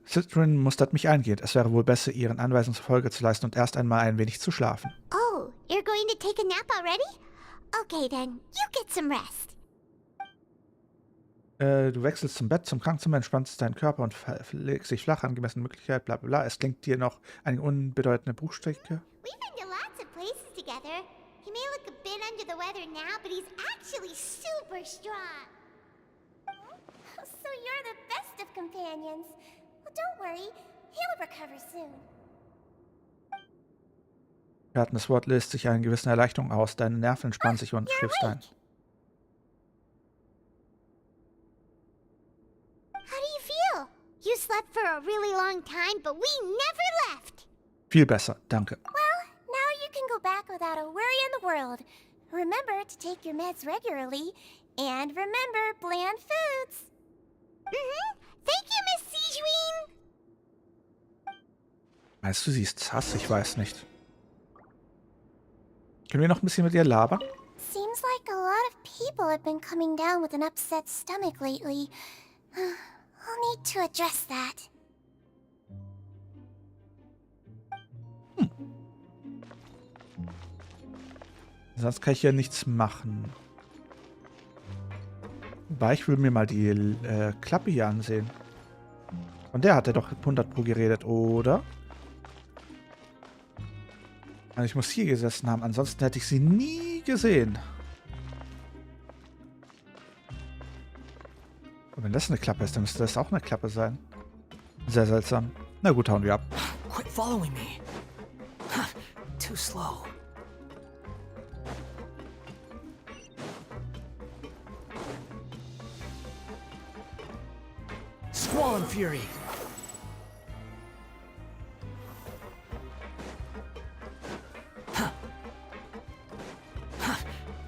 A: Citrin mustert mich eingehend. Es wäre wohl besser, ihren Anweisungen Folge zu leisten und erst einmal ein wenig zu schlafen.
C: Oh, you're going to take a nap already? Okay then, you get some rest.
A: Du wechselst zum Bett, zum Krankenzimmer, entspannst deinen Körper und legst dich flach, angemessene Möglichkeit, bla bla bla. Es klingt dir noch eine unbedeutende Bruchstrecke.
C: We've been to lots of places together. He may look a bit under the weather now, but he's actually super strong. So you're the best of companions. Well, don't worry. He'll recover soon.
A: Das Wort löst sich eine gewisse Erleichterung aus. Deine Nerven entspannen sich und schläfst ein.
C: How do you feel? You slept for a really long time, but we never left.
A: Viel besser, danke.
C: Well, now you can go back without a worry in the world. Remember to take your meds regularly, and remember bland foods. Thank you, Miss Sijuin.
A: Weißt du, sie ist Hass? Ich weiß nicht. Können wir noch ein bisschen mit ihr labern?
C: Seems like a lot of people have been coming down with an upset stomach lately. I'll need to address that.
A: Sonst kann ich hier nichts machen. Wobei, ich will mir mal die Klappe hier ansehen. Von der hat er doch 100 Pro geredet, oder? Also ich muss hier gesessen haben, ansonsten hätte ich sie nie gesehen. Und wenn das eine Klappe ist, dann müsste das auch eine Klappe sein. Sehr seltsam. Na gut, hauen wir ab.
G: Quit following me. Too slow. Squall and Fury.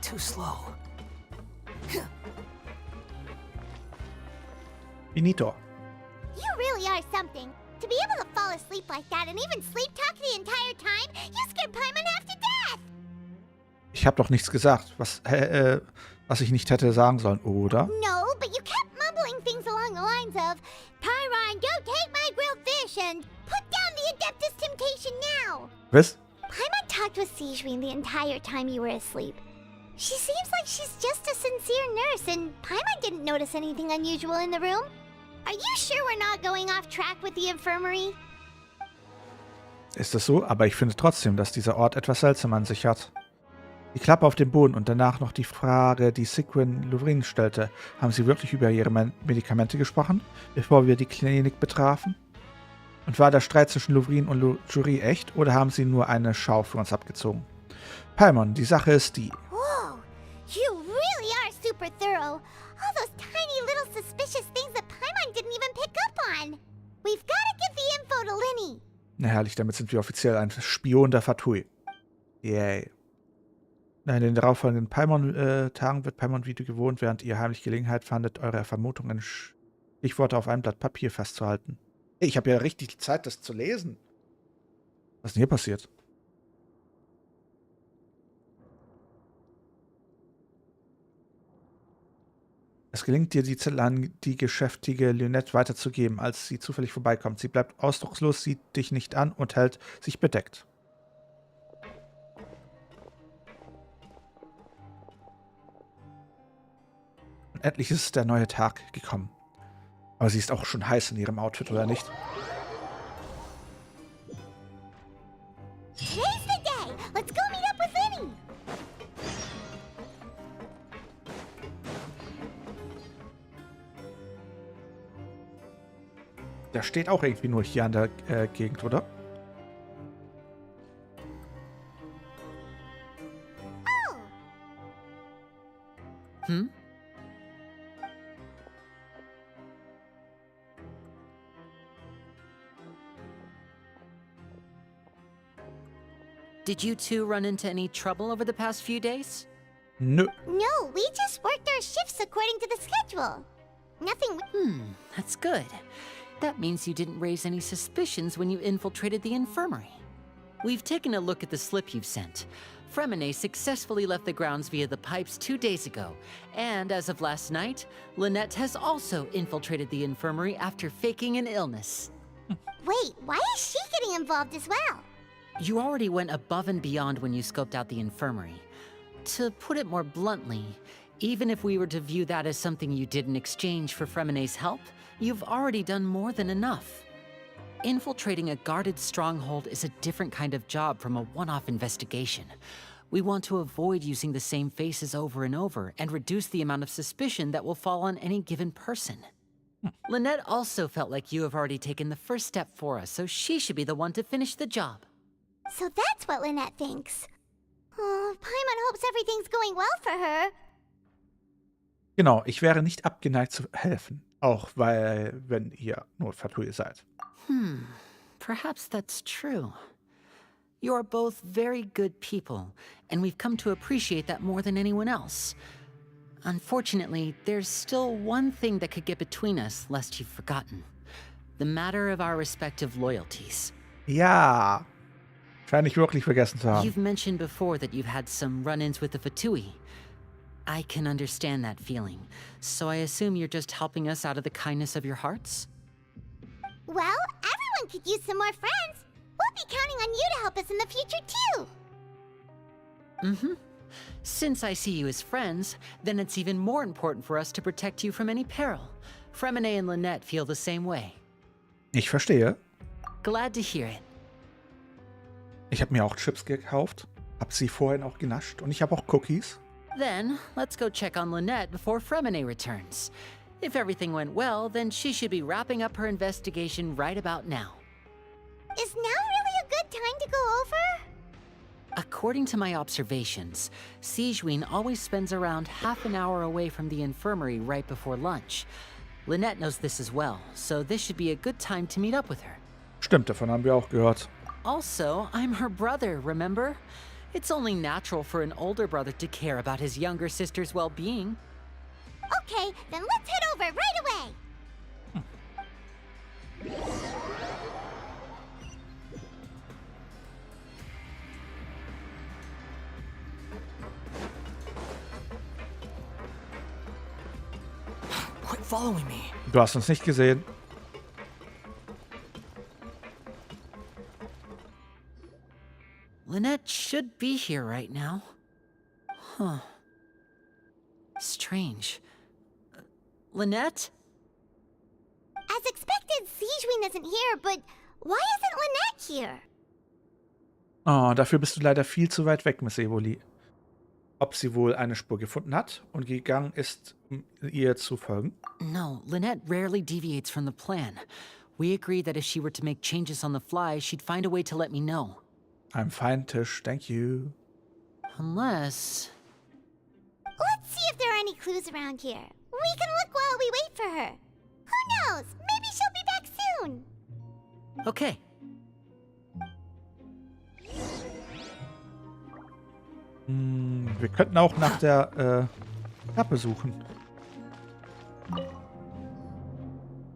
G: Too slow.
A: Finito.
C: You really are something. To be able to fall asleep like that and even sleep talk the entire time, you scared Paimon half to death.
A: Ich habe doch nichts gesagt, was ich nicht hätte sagen sollen, oder?
C: No, but you kept mumbling things along the lines of, Pyron, don't take my grilled fish and put down the Adeptus Temptation now.
A: Was?
C: Paimon talked with Sijuin the entire time you were asleep. She seems like she's just a sincere nurse, and Paimon didn't notice anything unusual in the room. Are you sure we're not going off track with the infirmary?
A: Ist es so? Aber ich finde trotzdem, dass dieser Ort etwas seltsam an sich hat. Die Klappe auf dem Boden und danach noch die Frage, die Sigwin Louvrine stellte. Haben Sie wirklich über Ihre Medikamente gesprochen, bevor wir die Klinik betrafen? Und war der Streit zwischen Louvrine und Jury echt, oder haben Sie nur eine Schau für uns abgezogen? Paimon, die Sache ist die.
C: Whoa, you really are super thorough. All those tiny little suspicious things that Paimon didn't even pick up on. We've got to give the info to Linny.
A: Na herrlich, damit sind wir offiziell ein Spion der Fatui. Yay. In den darauffolgenden Paimon-Tagen wird Paimon wie gewohnt, während ihr heimlich Gelegenheit fandet, eure Vermutungen Stichworte auf einem Blatt Papier festzuhalten. Hey, ich habe ja richtig Zeit, das zu lesen. Was ist denn hier passiert? Es gelingt dir, die Zettel an die geschäftige Lynette weiterzugeben, als sie zufällig vorbeikommt. Sie bleibt ausdruckslos, sieht dich nicht an und hält sich bedeckt. Und endlich ist der neue Tag gekommen. Aber sie ist auch schon heiß in ihrem Outfit, oder nicht?
C: Today's the day. Let's go meet up with Linny.
A: Der steht auch irgendwie nur hier an der Gegend, oder?
I: Hm? Did you two run into any trouble over the past few days?
A: Nö.
C: No, we just worked our shifts according to the schedule. Nothing.
I: That's good. That means you didn't raise any suspicions when you infiltrated the infirmary. We've taken a look at the slip you've sent. Fremine successfully left the grounds via the pipes 2 days ago, and as of last night, Lynette has also infiltrated the infirmary after faking an illness.
C: Wait, why is she getting involved as well?
I: You already went above and beyond when you scoped out the infirmary. To put it more bluntly, Even if we were to view that as something you did in exchange for Fremenne's help, you've already done more than enough. Infiltrating a guarded stronghold is a different kind of job from a one-off investigation. We want to avoid using the same faces over and over and reduce the amount of suspicion that will fall on any given person. Lynette also felt like you have already taken the first step for us, so she should be the one to finish the job.
C: So that's what Lynette thinks. Oh, Paimon hopes everything's going well for her.
A: Genau, ich wäre nicht abgeneigt zu helfen. Auch wenn ihr Notfalltruhe seid.
I: Perhaps that's true. You are both very good people, and we've come to appreciate that more than anyone else. Unfortunately, there's still one thing that could get between us, lest you've forgotten. The matter of our respective loyalties.
A: Ja, scheine ich wirklich vergessen zu haben.
I: You've mentioned before that you've had some run-ins with the Fatui. I can understand that feeling, so I assume you're just helping us out of the kindness of your hearts?
C: Well, everyone could use some more friends. We'll be counting on you to help us in the future, too.
I: Since I see you as friends, then it's even more important for us to protect you from any peril. Fremenne and Lynette feel the same way.
A: Ich verstehe.
I: Glad to hear it.
A: Ich habe mir auch Chips gekauft, habe sie vorhin auch genascht und ich habe auch Cookies.
I: Then, let's go check on Lynette before Fremenne returns. If everything went well, then she should be wrapping up her investigation right about now.
C: Is now really a good time to go over?
I: According to my observations, Sigewinne always spends around half an hour away from the infirmary right before lunch. Lynette knows this as well, so this should be a good time to meet up with her.
A: Stimmt, davon haben wir auch gehört.
I: Also, I'm her brother, remember? It's only natural for an older brother to care about his younger sister's well-being.
C: Okay, then let's head over right away.
G: Quit following me.
A: Du hast uns nicht gesehen.
I: Lynette should be here right now. Huh. Strange. Lynette?
C: As expected, Sigewinne isn't here, but why isn't Lynette here?
A: Oh, dafür bist du leider viel zu weit weg, Miss Evoli. Ob sie wohl eine Spur gefunden hat und gegangen ist, um ihr zu folgen?
I: No, Lynette rarely deviates from the plan. We agreed that if she were to make changes on the fly, she'd find a way to let me know.
A: I'm fine, Tisch, thank you.
I: Unless...
C: Let's see if there are any clues around here. We can look while we wait for her. Who knows? Maybe she'll be back soon.
I: Okay.
A: Wir könnten auch nach der Kappe suchen.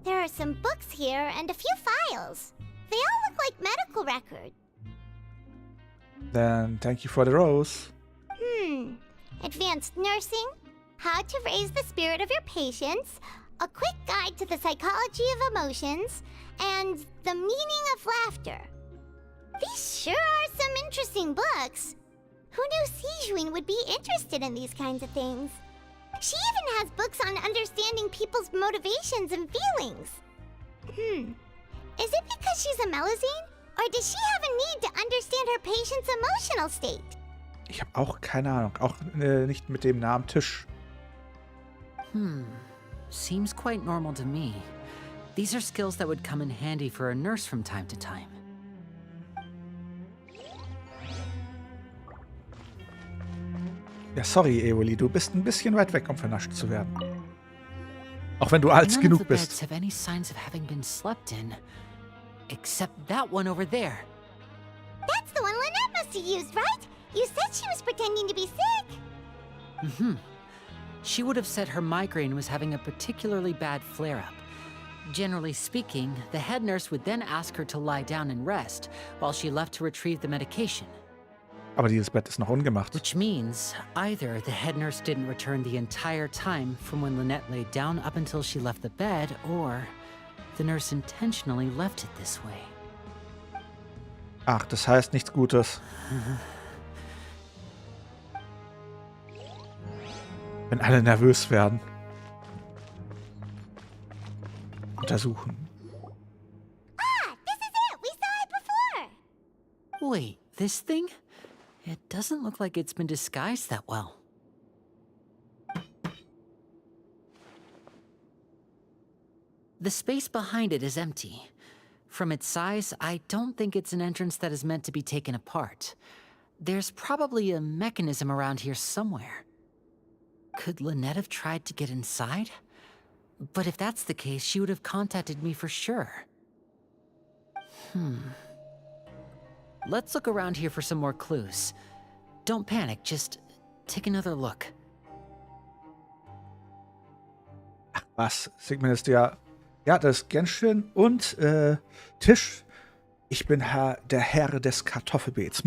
C: There are some books here and a few files. They all look like medical records.
A: Then thank you for the rose.
C: Advanced nursing, how to raise the spirit of your patients, a quick guide to the psychology of emotions, and the meaning of laughter. These sure are some interesting books. Who knew Sigewinne would be interested in these kinds of things? She even has books on understanding people's motivations and feelings. Is it because she's a Melusine? Or does she have a need to understand her patient's emotional state?
A: Ich habe auch keine Ahnung. Auch nicht mit dem Namen Tisch.
I: Seems quite normal to me. These are skills that would come in handy for a nurse from time to time.
A: Ja, sorry, Evoli, du bist ein bisschen weit weg, um vernascht zu werden. Auch wenn du alt
I: None
A: genug
I: of the beds
A: bist.
I: have any signs of having been slept in. Except that one over there.
C: That's the one Lynette must have used, right? You said she was pretending to be sick.
I: She would have said her migraine was having a particularly bad flare-up. Generally speaking, the head nurse would then ask her to lie down and rest, while she left to retrieve the medication.
A: Aber dieses Bett ist noch ungemacht.
I: Which means, either the head nurse didn't return the entire time from when Lynette laid down up until she left the bed, or the nurse intentionally left it this way.
A: Ach, das heißt nichts Gutes. Wenn alle nervös werden. Untersuchen.
C: Ah, this is it! We saw it before!
I: Wait, this thing? It doesn't look like it's been disguised that well. The space behind it is empty. From its size, I don't think it's an entrance that is meant to be taken apart. There's probably a mechanism around here somewhere. Could Lynette have tried to get inside? But if that's the case, she would have contacted me for sure. Let's look around here for some more clues. Don't panic, just take another look.
A: Ach was, Sigmund ist ja das Genhin und Tisch. Ich bin der Herr des Kartoffelbeets.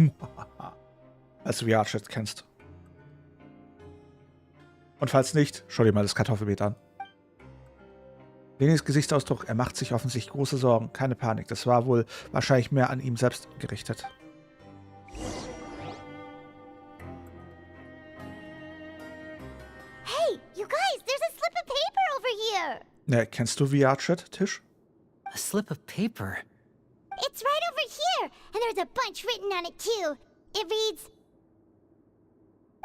A: Als du Viachet kennst. Und falls nicht, schau dir mal das Kartoffelbeet an. Lenis Gesichtsausdruck, er macht sich offensichtlich große Sorgen. Keine Panik, das war wohl wahrscheinlich mehr an ihm selbst gerichtet.
C: Hey, you guys, there's a slip of paper over here!
A: Ne, kennst du Viachet, Tisch?
I: A slip of paper.
C: It's right over here, and there's a bunch written on it too. It reads,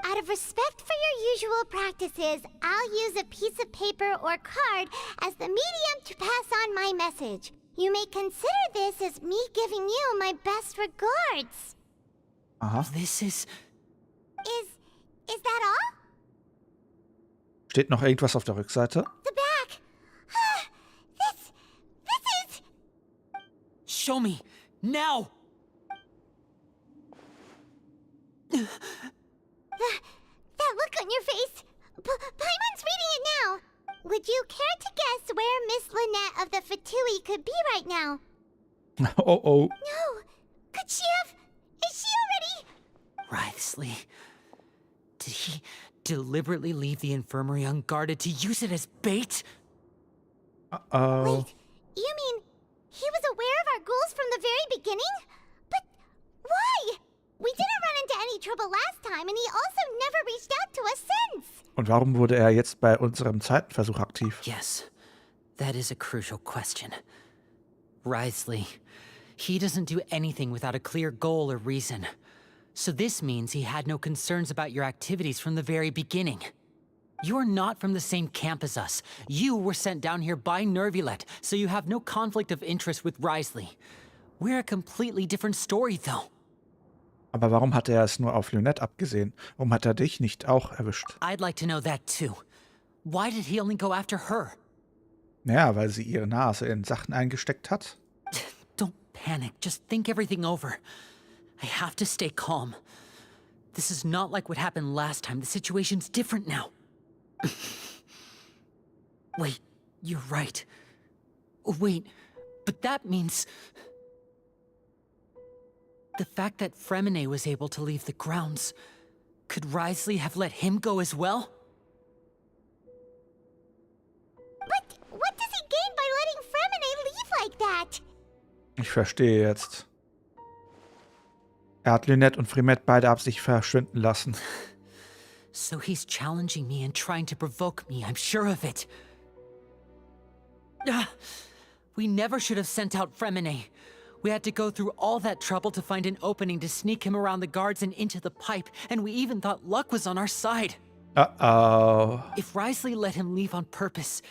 C: out of respect for your usual practices, I'll use a piece of paper or card as the medium to pass on my message. You may consider this as me giving you my best regards.
A: Aha.
I: This is...
C: Is that all?
A: Steht noch irgendwas auf der Rückseite?
C: The back. This is...
I: Show me! Now!
C: That look on your face. Paimon's reading it now. Would you care to guess where Miss Lynette of the Fatui could be right now?
A: Oh.
C: No. Could she have... Is she already...
I: Writhsley. Did he deliberately leave the infirmary unguarded to use it as bait?
A: Uh-oh.
C: Wait, you mean he was aware of our goals from the very beginning? But why? We didn't run into any trouble last time, and he also never reached out to us since.
A: Und warum wurde er jetzt bei unserem zweiten Versuch aktiv?
I: Yes, that is a crucial question. Writhsley, he doesn't do anything without a clear goal or reason. So this means he had no concerns about your activities from the very beginning. You're not from the same camp as us. You were sent down here by Neuvillette, so you have no conflict of interest with Writhsley. We're a completely different story, though.
A: Aber warum hat er es nur auf Lynette abgesehen? Warum hat er dich nicht auch erwischt?
I: I'd like to know that too. Why did he only go after her?
A: Naja, weil sie ihre Nase in Sachen eingesteckt hat.
I: Don't panic. Just think everything over. I have to stay calm. This is not like what happened last time. The situation's different now. Wait, you're right. Wait, but that means... The fact that Fremine was able to leave the grounds, could Writhsley have let him go as well?
C: But what does he gain by letting Fremine leave like that?
A: Ich verstehe jetzt. Er hat Lynette und Fremette beide absichtlich verschwinden lassen.
I: So he's challenging me and trying to provoke me, I'm sure of it. We never should have sent out Fremine. We had to go through all that trouble to find an opening to sneak him around the guards and into the pipe, and we even thought luck was on our side.
A: Uh-oh.
I: If Writhsley let him leave on purpose,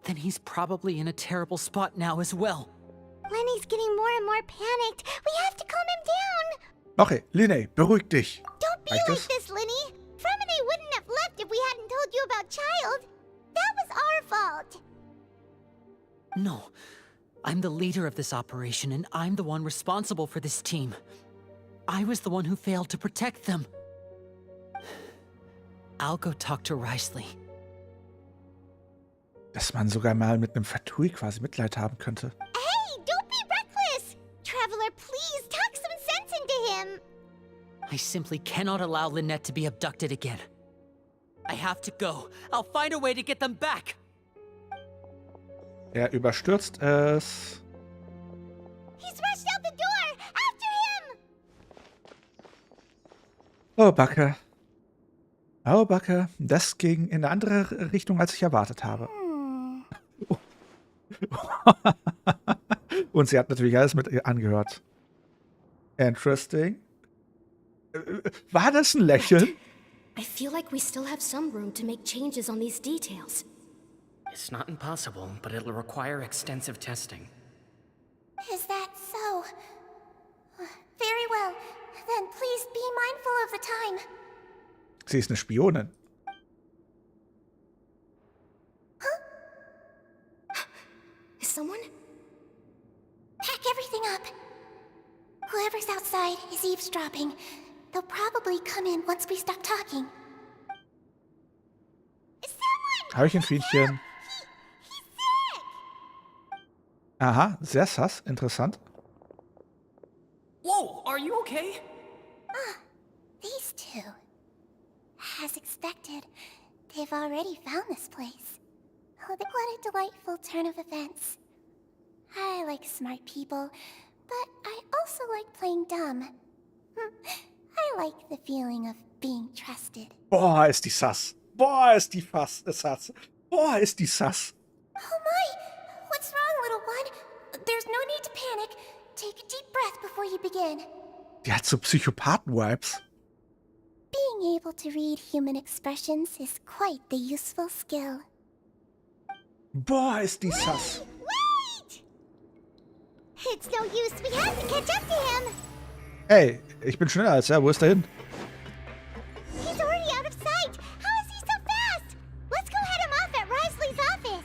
I: then he's probably in a terrible spot now as well.
C: Lenny's getting more and more panicked. We have to calm him down.
A: Okay, Linné, beruhig dich.
C: Don't be like this, Lenny. Fremine wouldn't have left if we hadn't told you about Child. That was our fault.
I: No. I'm the leader of this operation, and I'm the one responsible for this team. I was the one who failed to protect them. I'll go talk to Writhsley.
A: Dass man sogar mal mit einem Fatui quasi Mitleid haben könnte.
C: Hey, don't be reckless! Traveler, please, talk some sense into him!
I: I simply cannot allow Lynette to be abducted again. I have to go. I'll find a way to get them back!
A: Er überstürzt es.
C: He's rushed out the door! After him!
A: Oh, Backe. Oh, Backe, das ging in eine andere Richtung, als ich erwartet habe. Und sie hat natürlich alles mit angehört. Interesting. War das ein Lächeln?
J: I feel like we still have some room to make changes on these details.
H: It's not impossible, but it'll require extensive testing.
C: Is that so? Very well. Then please be mindful of the time.
A: Sie ist eine Spionin.
J: Is someone?
C: Pack everything up. Whoever's outside is eavesdropping. They'll probably come in once we stop talking.
A: Hallöchen, Aha, sehr sass. Interessant.
H: Whoa, are you okay?
C: These two. As expected, they've already found this place. Oh, what a delightful turn of events. I like smart people, but I also like playing dumb. I like the feeling of being trusted.
A: Boah, ist die sass. Boah, ist die sass. Boah, ist die sass.
C: Oh my! What's wrong, little one? There's no need to panic. Take a deep breath before you begin.
A: Die hat so Psychopathen-Vibes.
C: Being able to read human expressions is quite the useful skill.
A: Boah, ist die sass.
C: Wait! It's no use. We have to catch up to him.
A: Ey, ich bin schneller als er. Wo ist er hin?
C: He's already out of sight. How is he so fast? Let's go head him off at Risley's office.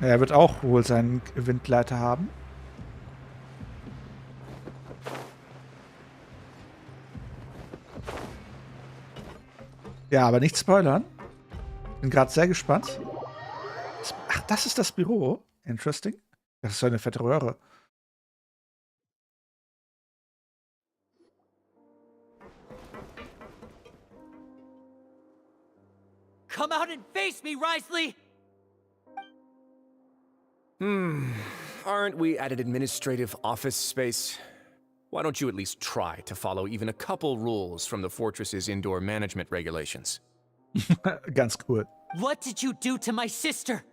A: Er wird auch wohl seinen Windleiter haben. Ja, aber nicht spoilern. Bin gerade sehr gespannt. Ach, das ist das Büro. Interesting. Das ist so eine fette Röhre.
I: Come out and face me, Risley!
K: Aren't we at an administrative office space? Why don't you at least try to follow even a couple rules from the fortress's indoor management regulations?
A: Ganz cool.
I: What did you do to my sister?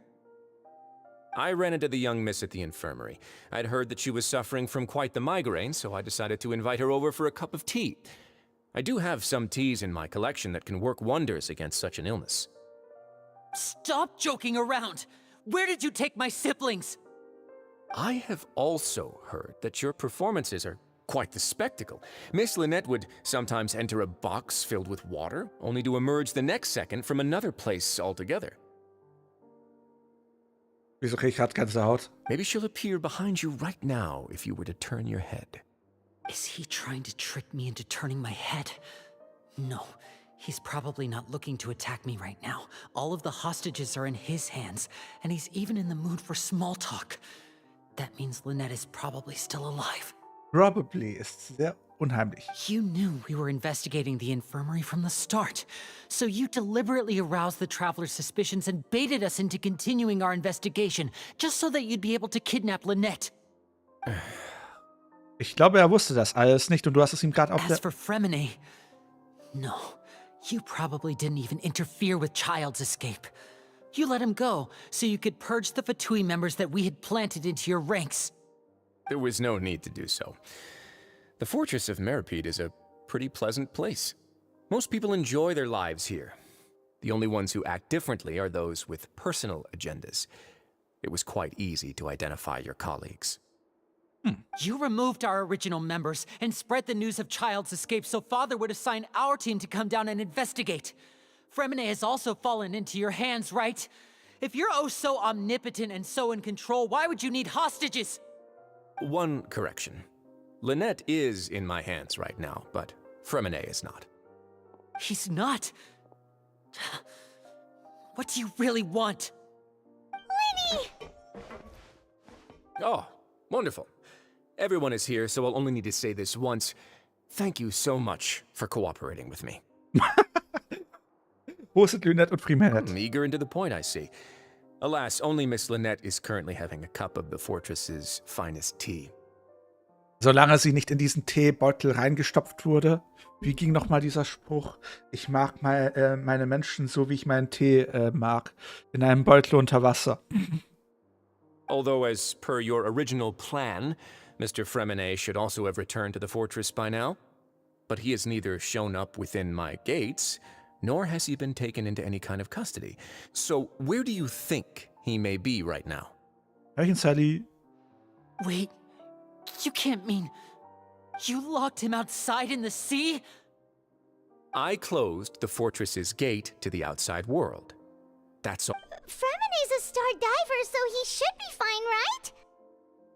K: I ran into the young miss at the infirmary. I'd heard that she was suffering from quite the migraine, so I decided to invite her over for a cup of tea. I do have some teas in my collection that can work wonders against such an illness.
I: Stop joking around! Where did you take my siblings?
K: I have also heard that your performances are quite the spectacle. Miss Lynette would sometimes enter a box filled with water, only to emerge the next second from another place altogether.
A: Wieso krieg ich grad ganze Haut?
K: Maybe she'll appear behind you right now if you were to turn your head.
I: Is he trying to trick me into turning my head? No, he's probably not looking to attack me right now. All of the hostages are in his hands, and he's even in the mood for small talk. That means Lynette is probably still alive.
A: Probably ist sehr unheimlich.
I: You knew we were investigating the infirmary from the start, so you deliberately aroused the traveler's suspicions and baited us into continuing our investigation, just so that you'd be able to kidnap Lynette.
A: Ich glaube, er wusste das alles nicht und du hast es ihm gerade auf
I: As for Fremine, no, you probably didn't even interfere with Child's escape. You let him go, so you could purge the Fatui members that we had planted into your ranks.
K: There was no need to do so. The Fortress of Meripede is a pretty pleasant place. Most people enjoy their lives here. The only ones who act differently are those with personal agendas. It was quite easy to identify your colleagues.
I: You removed our original members and spread the news of Child's escape so Father would assign our team to come down and investigate. Fremine has also fallen into your hands, right? If you're oh so omnipotent and so in control, why would you need hostages?
K: One correction. Lynette is in my hands right now, but Fremine is not.
I: He's not. What do you really want?
C: Winnie!
K: Oh, wonderful. Everyone is here, so I'll only need to say this once. Thank you so much for cooperating with me.
A: Wo sind Lynette und Fremine?
K: Eager and to the point, I see. Alas, only Miss Lynette is currently having a cup of the fortress's finest tea.
A: Solange sie nicht in diesen Teebeutel reingestopft wurde. Wie ging nochmal dieser Spruch? Ich mag meine Menschen so, wie ich meinen Tee mag. In einem Beutel unter Wasser.
K: Although, as per your original plan, Mr. Fremenet should also have returned to the fortress by now. But he has neither shown up within my gates, nor has he been taken into any kind of custody. So, where do you think he may be right now?
A: Hörchen, Sally.
I: Wait, you can't mean you locked him outside in the sea?
K: I closed the fortress's gate to the outside world. That's all.
C: Fremenet's a star diver, so he should be fine, right?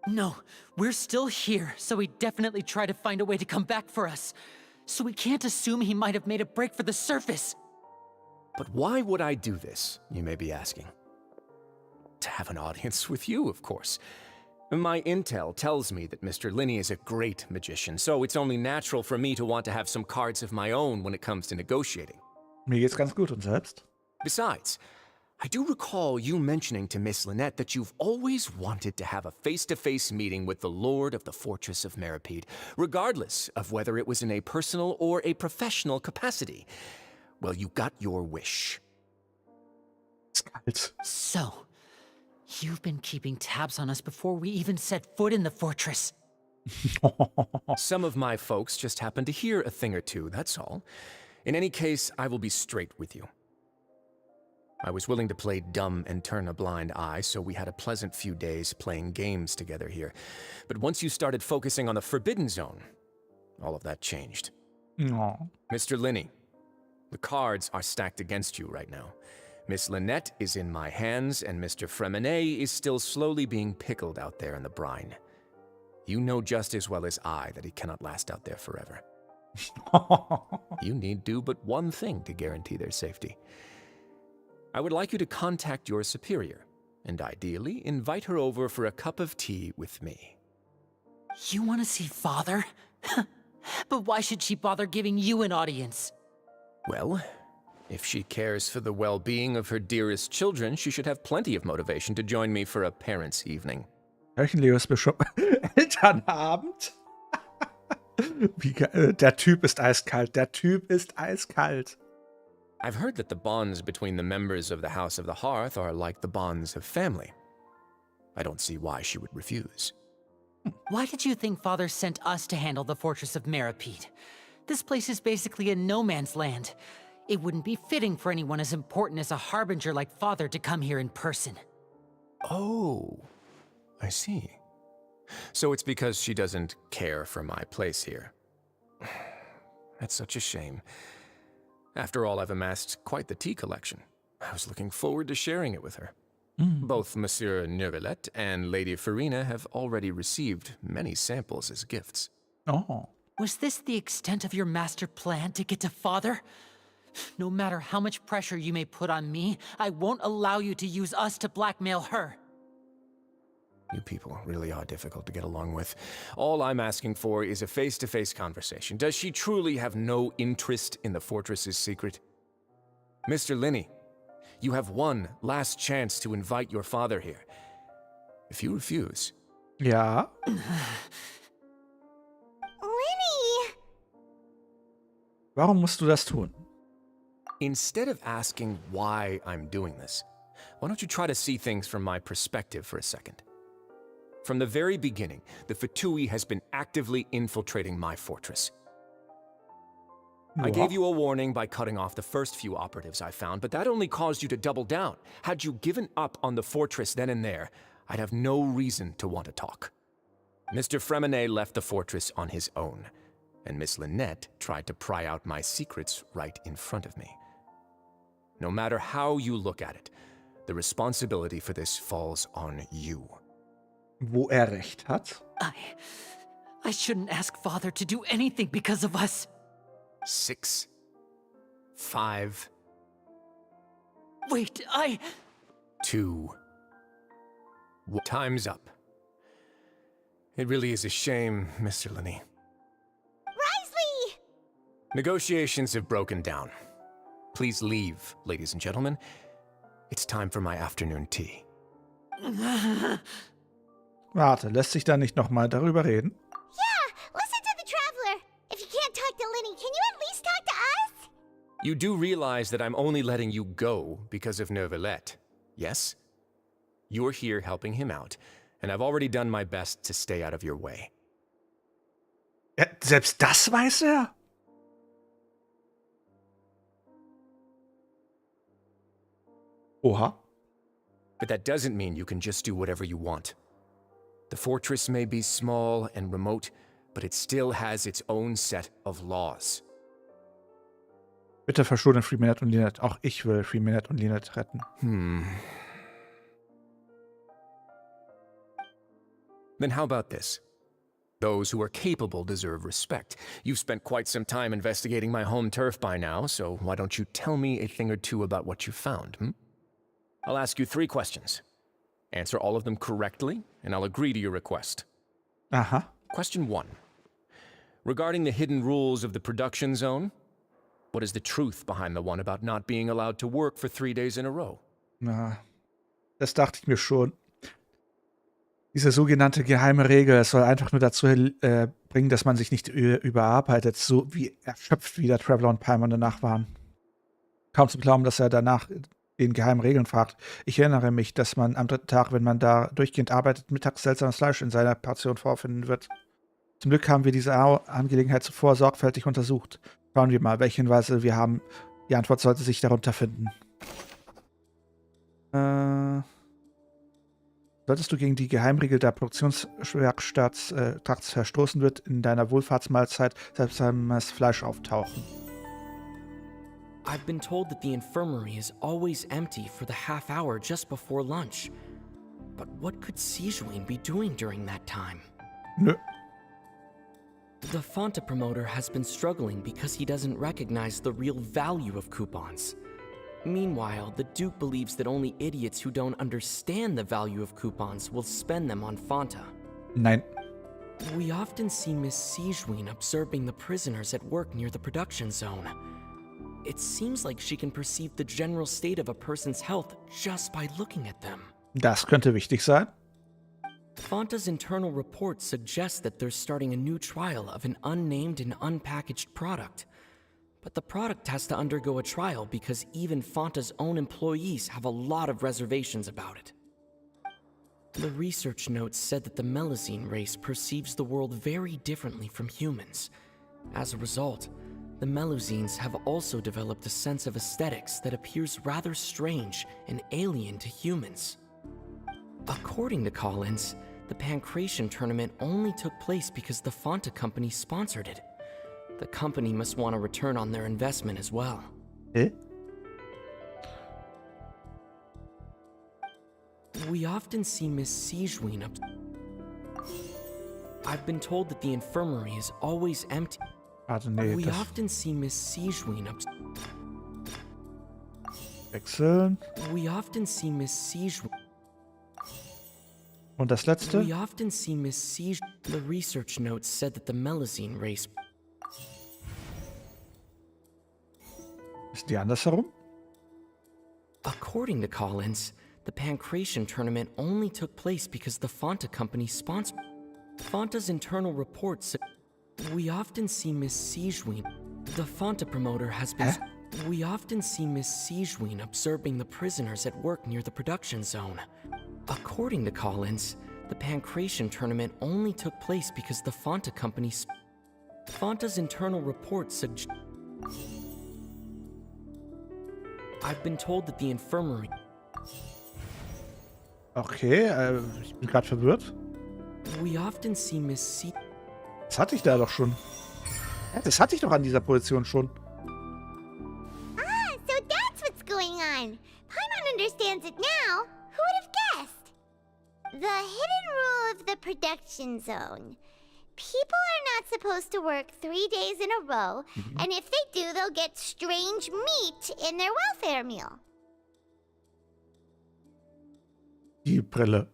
I: No, we're still here, so he definitely tried to find a way to come back for us. So we can't assume he might have made a break for the surface.
K: But why would I do this, you may be asking? To have an audience with you, of course. My intel tells me that Mr. Linney is a great magician, so it's only natural for me to want to have some cards of my own when it comes to negotiating.
A: Mir geht's ganz gut und selbst?
K: Besides, I do recall you mentioning to Miss Lynette that you've always wanted to have a face-to-face meeting with the Lord of the Fortress of Meripede, regardless of whether it was in a personal or a professional capacity. Well, you got your wish.
A: Ist kalt.
I: So, you've been keeping tabs on us before we even set foot in the fortress.
K: Some of my folks just happened to hear a thing or two, that's all. In any case, I will be straight with you. I was willing to play dumb and turn a blind eye, so we had a pleasant few days playing games together here. But once you started focusing on the Forbidden Zone, all of that changed.
A: Oh.
K: Mr. Linney, the cards are stacked against you right now. Miss Lynette is in my hands, and Mr. Fremenet is still slowly being pickled out there in the brine. You know just as well as I that he cannot last out there forever. You need do but one thing to guarantee their safety. I would like you to contact your superior, and ideally invite her over for a cup of tea with me.
I: You want to see Father? But why should she bother giving you an audience?
K: Well, if she cares for the well-being of her dearest children, she should have plenty of motivation to join me for a parents' evening.
A: Hörchen, Leos Bischof. Elternabend? Der Typ ist eiskalt. Der Typ ist eiskalt.
K: I've heard that the bonds between the members of the House of the Hearth are like the bonds of family. I don't see why she would refuse.
I: Why did you think Father sent us to handle the Fortress of Meripede? This place is basically a no-man's land. It wouldn't be fitting for anyone as important as a harbinger like Father to come here in person.
K: Oh, I see. So it's because she doesn't care for my place here. That's such a shame. After all, I've amassed quite the tea collection. I was looking forward to sharing it with her. Both Monsieur Neuvillette and Lady Farina have already received many samples as gifts.
A: Oh.
I: Was this the extent of your master plan to get to Father? No matter how much pressure you may put on me, I won't allow you to use us to blackmail her.
K: You people really are difficult to get along with. All I'm asking for is a face-to-face conversation. Does she truly have no interest in the fortress's secret? Mr. Linney, you have one last chance to invite your father here. If you refuse...
A: Ja?
C: Linney!
A: Warum musst du das tun?
K: Instead of asking why I'm doing this, why don't you try to see things from my perspective for a second? From the very beginning, the Fatui has been actively infiltrating my fortress. I gave you a warning by cutting off the first few operatives I found, but that only caused you to double down. Had you given up on the fortress then and there, I'd have no reason to want to talk. Mr. Fremenet left the fortress on his own, and Miss Lynette tried to pry out my secrets right in front of me. No matter how you look at it, the responsibility for this falls on you.
A: Wo recht hat?
I: I shouldn't ask Father to do anything because of us.
K: 6, 5...
I: Wait,
K: 2... Time's up. It really is a shame, Mr. Linney.
C: Risley!
K: Negotiations have broken down. Please leave, ladies and gentlemen. It's time for my afternoon tea.
A: Warte, lässt sich da nicht nochmal darüber reden?
C: Yeah, Kenny, can you at least talk to us?
K: You do realize that I'm only letting you go because of Neuvillette, yes? You're here helping him out, and I've already done my best to stay out of your way.
A: Ja, selbst das weiß er? Oha.
K: But that doesn't mean you can just do whatever you want. The fortress may be small and remote, but it still has its own set of laws.
A: Bitte verschone Freeminette und Linette. Auch ich will Freeminette und Linette retten.
K: Then how about this? Those who are capable deserve respect. You've spent quite some time investigating my home turf by now, so why don't you tell me a thing or two about what you found, I'll ask you 3 questions. Answer all of them correctly, and I'll agree to your request.
A: Aha.
K: Question 1. Regarding the hidden rules of the production zone, what is the truth behind the one about not being allowed to work for 3 days in a row?
A: Na, das dachte ich mir schon. Diese sogenannte geheime Regel, es soll einfach nur dazu bringen, dass man sich nicht überarbeitet, so wie erschöpft wie der Traveler und Palmer danach waren. Kaum zu glauben, dass er danach den geheimen Regeln fragt. Ich erinnere mich, dass man am 3. Tag, wenn man da durchgehend arbeitet, mittags seltsames Fleisch in seiner Portion vorfinden wird. Zum Glück haben wir diese Angelegenheit zuvor sorgfältig untersucht. Schauen wir mal, welche Hinweise wir haben. Die Antwort sollte sich darunter finden. Solltest du gegen die Geheimregel der Produktionswerkstattstrakts verstoßen, wird in deiner Wohlfahrtsmahlzeit seltsames Fleisch auftauchen.
L: I've been told that the infirmary is always empty for the half hour just before lunch. But what could Sijuin be doing during that time?
A: Nö.
L: The Fanta promoter has been struggling because he doesn't recognize the real value of coupons. Meanwhile, the Duke believes that only idiots who don't understand the value of coupons will spend them on Fanta.
A: Nein.
L: We often see Miss Sijuin observing the prisoners at work near the production zone. It seems like she can perceive the general state of a person's health just by looking at them.
A: Das könnte wichtig sein.
L: Fanta's internal report suggests that they're starting a new trial of an unnamed and unpackaged product. But the product has to undergo a trial because even Fanta's own employees have a lot of reservations about it. The research notes said that the Melazine race perceives the world very differently from humans. As a result, the Melazines have also developed a sense of aesthetics that appears rather strange and alien to humans. According to Collins, the Pancration tournament only took place because the Fanta company sponsored it. The company must want a return on their investment as well.
A: Eh?
L: We often see Miss Sijuin I've been told that the infirmary is always empty.
A: Warte, nee,
L: We
A: das
L: often see Miss Sijuin
A: wechseln.
L: We often see Miss Sijuin.
A: Und das letzte?
L: We often see Miss Sijuin. The research notes said that the Melazine race.
A: Ist die andersherum?
L: According to Collins, the Pancration tournament only took place because the Fanta company sponsored. Fanta's internal reports. We often see Miss Sijuin. The Fanta promoter has been. We often see Miss Sijuin observing the prisoners at work near the production zone. According to Collins, the Pancration tournament only took place because the Fanta company. Fanta's internal reports suggest. I've been told that the infirmary.
A: Okay, ich bin gerade verwirrt.
L: We often see Miss C.
A: Das hatte ich da doch schon. Ja, das hatte ich doch an dieser Position schon.
C: Ah, so that's what's going on. Paimon understands it now. Who would have guessed? The hidden rule of the production zone. People are not supposed to work 3 days in a row, and if they do, they'll get strange meat in their welfare meal.
A: Die Brille.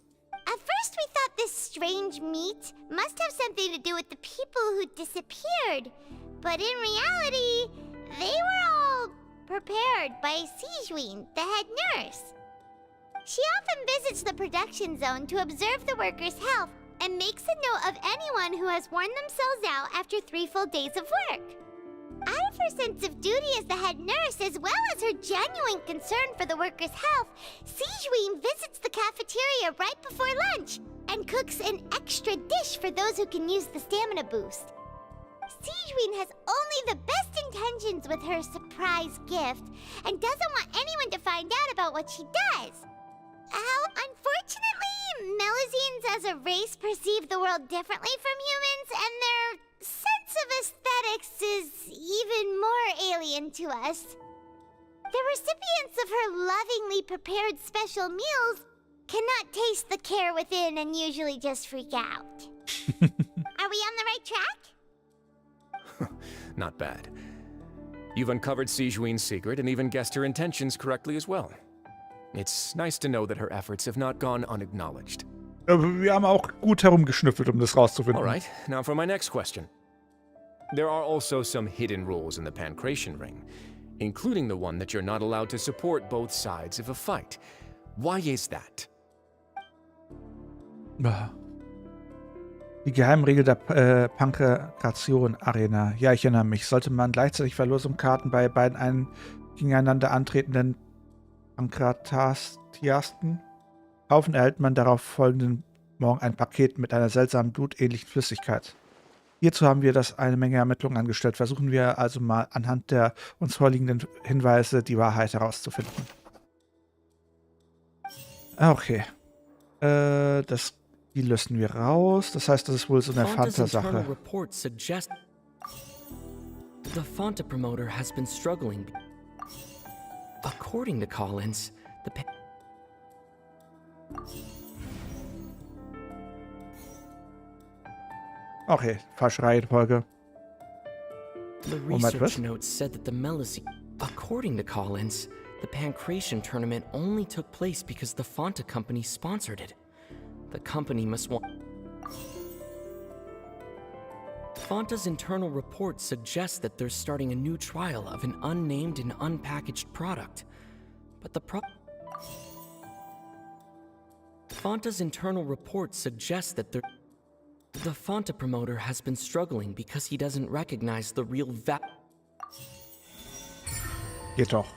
C: At first we thought this strange meat must have something to do with the people who disappeared, but in reality, they were all prepared by Sijuin, the head nurse. She often visits the production zone to observe the workers' health and makes a note of anyone who has worn themselves out after 3 full days of work. sense of duty as the head nurse, as well as her genuine concern for the workers' health, Sigewinne visits the cafeteria right before lunch and cooks an extra dish for those who can use the stamina boost. Sigewinne has only the best intentions with her surprise gift and doesn't want anyone to find out about what she does. Unfortunately, Melusines as a race perceive the world differently from humans, and their sense of aesthetics is even more alien to us. The recipients of her lovingly prepared special meals cannot taste the care within and usually just freak out. Are we on the right track?
K: Not bad. You've uncovered Sigewinne's secret and even guessed her intentions correctly as well. It's nice to know that her efforts have not gone unacknowledged.
A: Wir haben auch gut herumgeschnüffelt, um das rauszufinden.
K: All right, now for my next question. There are also some hidden rules in the Pancration Ring, including the one that you're not allowed to support both sides of a fight. Why is that?
A: Die Geheimregel der Pankration Arena. Ja, ich erinnere mich. Sollte man gleichzeitig Verlosungskarten bei beiden gegeneinander antretenden Pankratiasten kaufen, erhält man darauf folgenden Morgen ein Paket mit einer seltsamen blutähnlichen Flüssigkeit. Hierzu haben wir eine Menge Ermittlungen angestellt. Versuchen wir also mal anhand der uns vorliegenden Hinweise die Wahrheit herauszufinden. Okay. Die lösen wir raus. Das heißt, das ist wohl so eine Fanta-Sache.
L: The Fanta promoter has been struggling. According to Collins,
A: Okay, falsche Reihenfolge.
L: The research notes said that the Melusine. According to Collins, the Pancration tournament only took place because the Fanta company sponsored it. The company must want. Fanta's internal report suggests that they're starting a new trial of an unnamed and unpackaged product. But Fanta's internal report suggests that the Fanta promoter has been struggling because he doesn't recognize the real
A: Geht doch.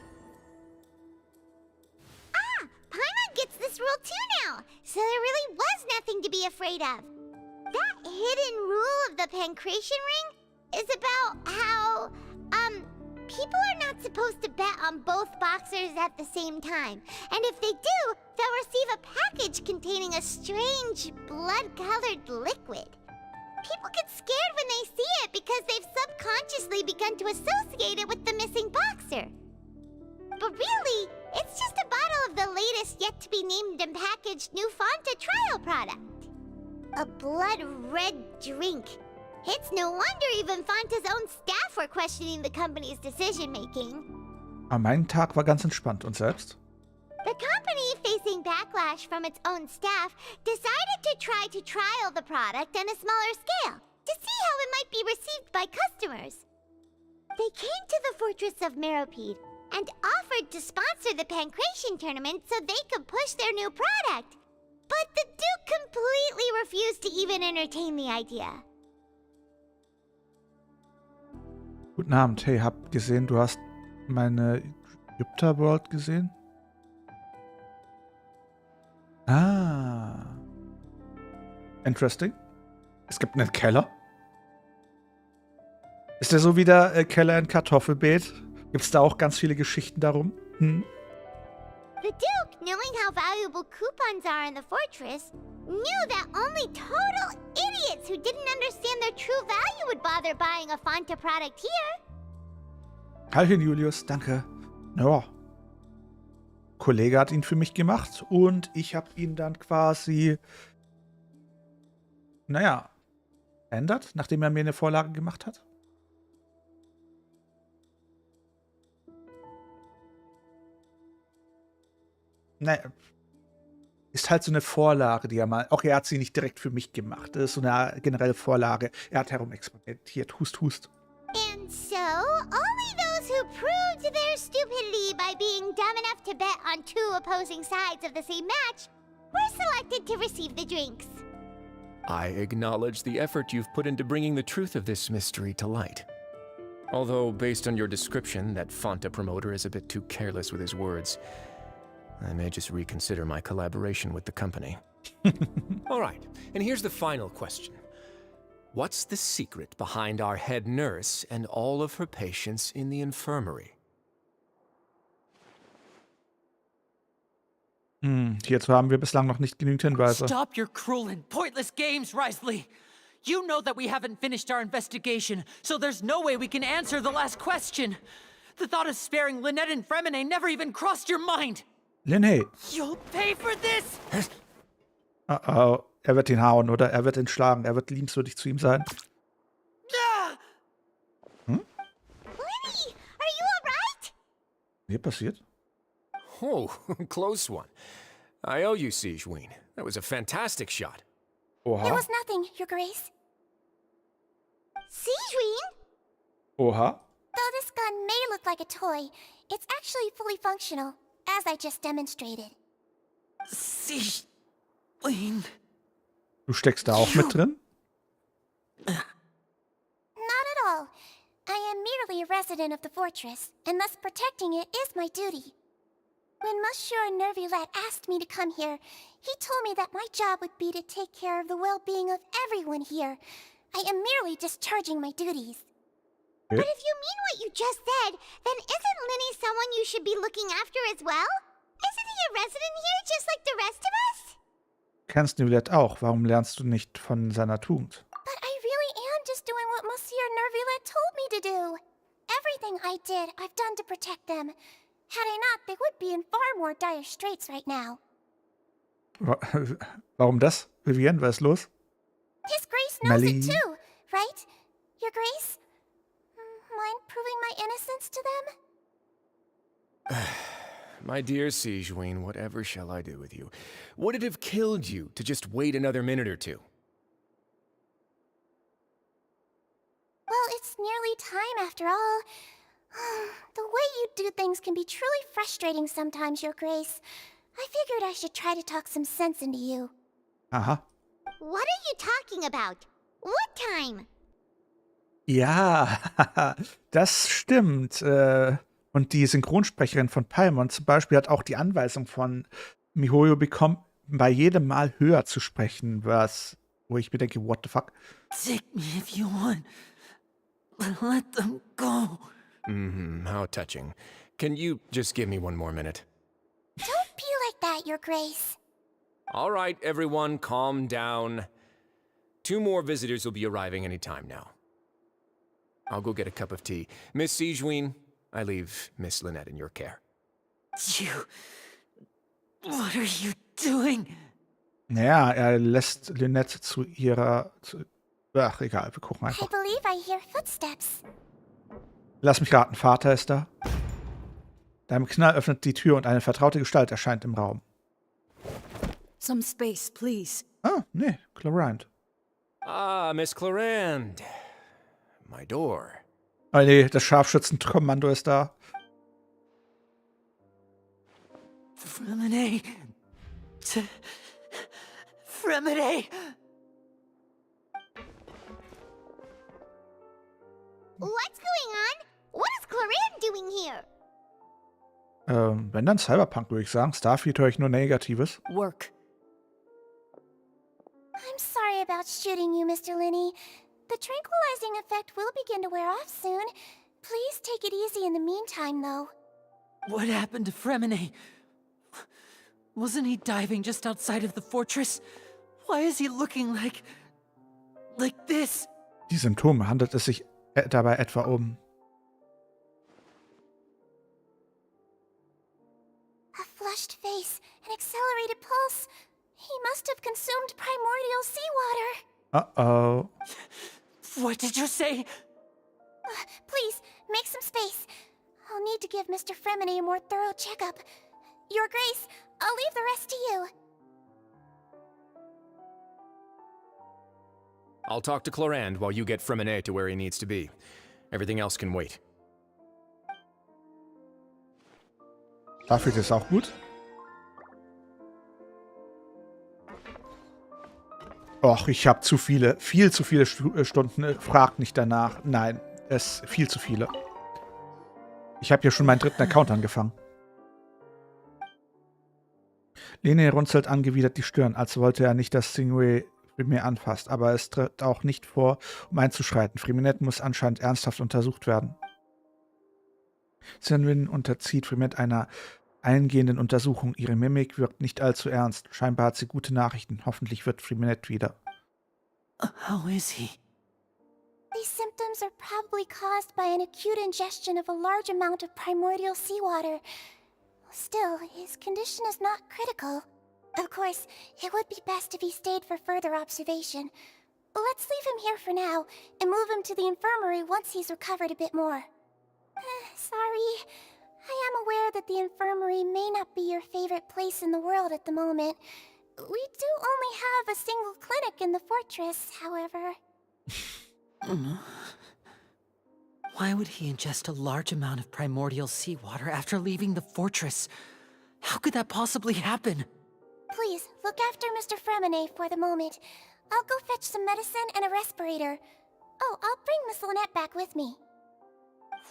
C: Paimon gets this rule too now, so there really was nothing to be afraid of. That hidden rule of the Pancration Ring is about how, people are not supposed to bet on both boxers at the same time. And if they do, they'll receive a package containing a strange, blood-colored liquid. People get scared when they see it because they've subconsciously begun to associate it with the missing boxer. But really, it's just a bottle of the latest yet-to-be-named and packaged new Fanta trial product. A blood-red drink. It's no wonder even Fanta's own staff were questioning the company's decision-making.
A: Aber mein Tag war ganz entspannt. Und selbst?
C: The company, facing backlash from its own staff, decided to try to trial the product on a smaller scale to see how it might be received by customers. They came to the fortress of Meropide and offered to sponsor the Pancration tournament so they could push their new product. But the Duke completely refused to even entertain the idea.
A: Guten Abend. Hey, hab gesehen, du hast meine Jupiter World gesehen? Ah. Interesting. Es gibt einen Keller. Ist der so wie der Keller in Kartoffelbeet? Gibt's da auch ganz viele Geschichten darum?
C: The Duke, knowing how valuable coupons are in the fortress, knew that only total idiots who didn't understand their true value would bother buying a Fanta product here.
A: Hallöchen, Julius, danke. Ja. Kollege hat ihn für mich gemacht und ich habe ihn dann quasi, ändert, nachdem er mir eine Vorlage gemacht hat. Naja, ist halt so eine Vorlage, die er mal, auch er hat sie nicht direkt für mich gemacht. Das ist so eine generelle Vorlage. Er hat herumexperimentiert. Hust, hust.
C: And so, only those who proved their stupidity by being dumb enough to bet on two opposing sides of the same match were selected to receive the drinks.
K: I acknowledge the effort you've put into bringing the truth of this mystery to light. Although, based on your description, that Fanta promoter is a bit too careless with his words. I may just reconsider my collaboration with the company. All right, and here's the final question. What's the secret behind our head nurse and all of her patients in the infirmary?
A: Hierzu haben wir bislang noch nicht genügend Hinweise.
I: Stop your cruel and pointless games, Risley! You know that we haven't finished our investigation, so there's no way we can answer the last question. The thought of sparing Lynette and Fremine never even crossed your mind.
A: Linné.
I: You'll pay for this!
A: Oh, er wird ihn hauen, oder? Er wird ihn schlagen. Er wird liebenswürdig zu ihm sein.
C: Lenny, are you alright?
A: Hier passiert?
K: Oh, close one. I owe you, Sigewinne. That was a fantastic shot.
A: Oha.
C: It was nothing, Your Grace. Sigewinne?
A: Oha.
C: Though this gun may look like a toy, it's actually fully functional, as I just demonstrated.
I: Sigewinne.
A: Du steckst da auch mit drin?
C: Not at all. I am merely a resident of the fortress, and thus protecting it is my duty. When Monsieur Neuvillette asked me to come here, he told me that my job would be to take care of the well-being of everyone here. I am merely discharging my duties.
A: Okay.
C: But if you mean what you just said, then isn't Linny someone you should be looking after as well? Isn't he a resident here just like the rest of us?
A: Kennst Neuvillette auch. Warum lernst du nicht von seiner Tugend?
C: But I really am just doing what Monsieur Neuvillette told me to do. Everything I did, I've done to protect them. Had I not, they would be in far more dire straits right now.
A: Warum das? Vivienne, was ist los?
C: His Grace knows
A: Melly.
C: it too, right? Your Grace? Mind proving my innocence to them?
K: My dear Sigewinne, whatever shall I do with you? Would it have killed you to just wait another minute or two?
C: Well, it's nearly time after all. The way you do things can be truly frustrating sometimes, Your Grace. I figured I should try to talk some sense into you.
A: Aha.
C: What are you talking about? What time?
A: Ja, das stimmt. Und die Synchronsprecherin von Paimon zum Beispiel hat auch die Anweisung von MiHoYo bekommen, bei jedem Mal höher zu sprechen, wo ich mir denke, what the fuck?
I: Take me if you want. Let them go.
K: How touching. Can you just give me one more minute?
C: Don't be like that, Your Grace.
K: All right, everyone, calm down. 2 more visitors will be arriving any time now. I'll go get a cup of tea. Miss Sigewinne, I leave Miss Lynette in your care.
I: What are you doing?
A: Naja, er lässt Lynette zu ihrer... ach, egal, wir gucken
C: I
A: einfach.
C: believe I hear footsteps.
A: Lass mich raten, Vater ist da. Deinem Knall öffnet die Tür und eine vertraute Gestalt erscheint im Raum.
M: Some space, please.
A: Ah, nee, Clarant.
K: Ah, Miss Clarand. My door.
A: Oh nee, das Scharfschützenkommando ist da.
I: Fremine. Fremine.
C: What's going on? What is Clarand doing here?
A: Wenn dann Cyberpunk, würde ich sagen. Starfield höre ich nur Negatives.
M: Work.
C: I'm sorry about shooting you, Mr. Linney. The tranquilizing effect will begin to wear off soon. Please take it easy in the meantime, though.
I: What happened to Fremine? Wasn't he diving just outside of the fortress? Why is he looking like this?
A: Die Symptome, handelt es sich dabei etwa um
C: A flushed face, an accelerated pulse. He must have consumed primordial seawater.
A: Uh-oh.
I: What did you say?
C: Please, make some space. I'll need to give Mr. Fremine a more thorough checkup. Your Grace, I'll leave the rest to you.
K: I'll talk to Clarand while you get Fremine to where he needs to be. Everything else can wait.
A: Starfield ist auch gut. Och, ich habe viel zu viele Stunden. Fragt nicht danach. Nein, es viel zu viele. Ich habe hier schon meinen 3. Account angefangen. Lene runzelt angewidert die Stirn, als wollte er nicht, dass Stingray Freminet anfasst, aber es tritt auch nicht vor, um einzuschreiten. Freminet muss anscheinend ernsthaft untersucht werden. Genhin unterzieht Freminet einer eingehenden Untersuchung. Ihre Mimik wirkt nicht allzu ernst. Scheinbar hat sie gute Nachrichten. Hoffentlich wird Freminet wieder.
I: How is he?
C: These symptoms are probably caused by an acute ingestion of a large amount of primordial seawater. Still, his condition is not critical. Of course, it would be best if he stayed for further observation. Let's leave him here for now, and move him to the infirmary once he's recovered a bit more. Sorry. I am aware that the infirmary may not be your favorite place in the world at the moment. We do only have a single clinic in the fortress, however.
I: Why would he ingest a large amount of primordial seawater after leaving the fortress? How could that possibly happen?
C: Please, look after Mr. Freminet for the moment. I'll go fetch some medicine and a respirator. Oh, I'll bring Miss Lynette back with me.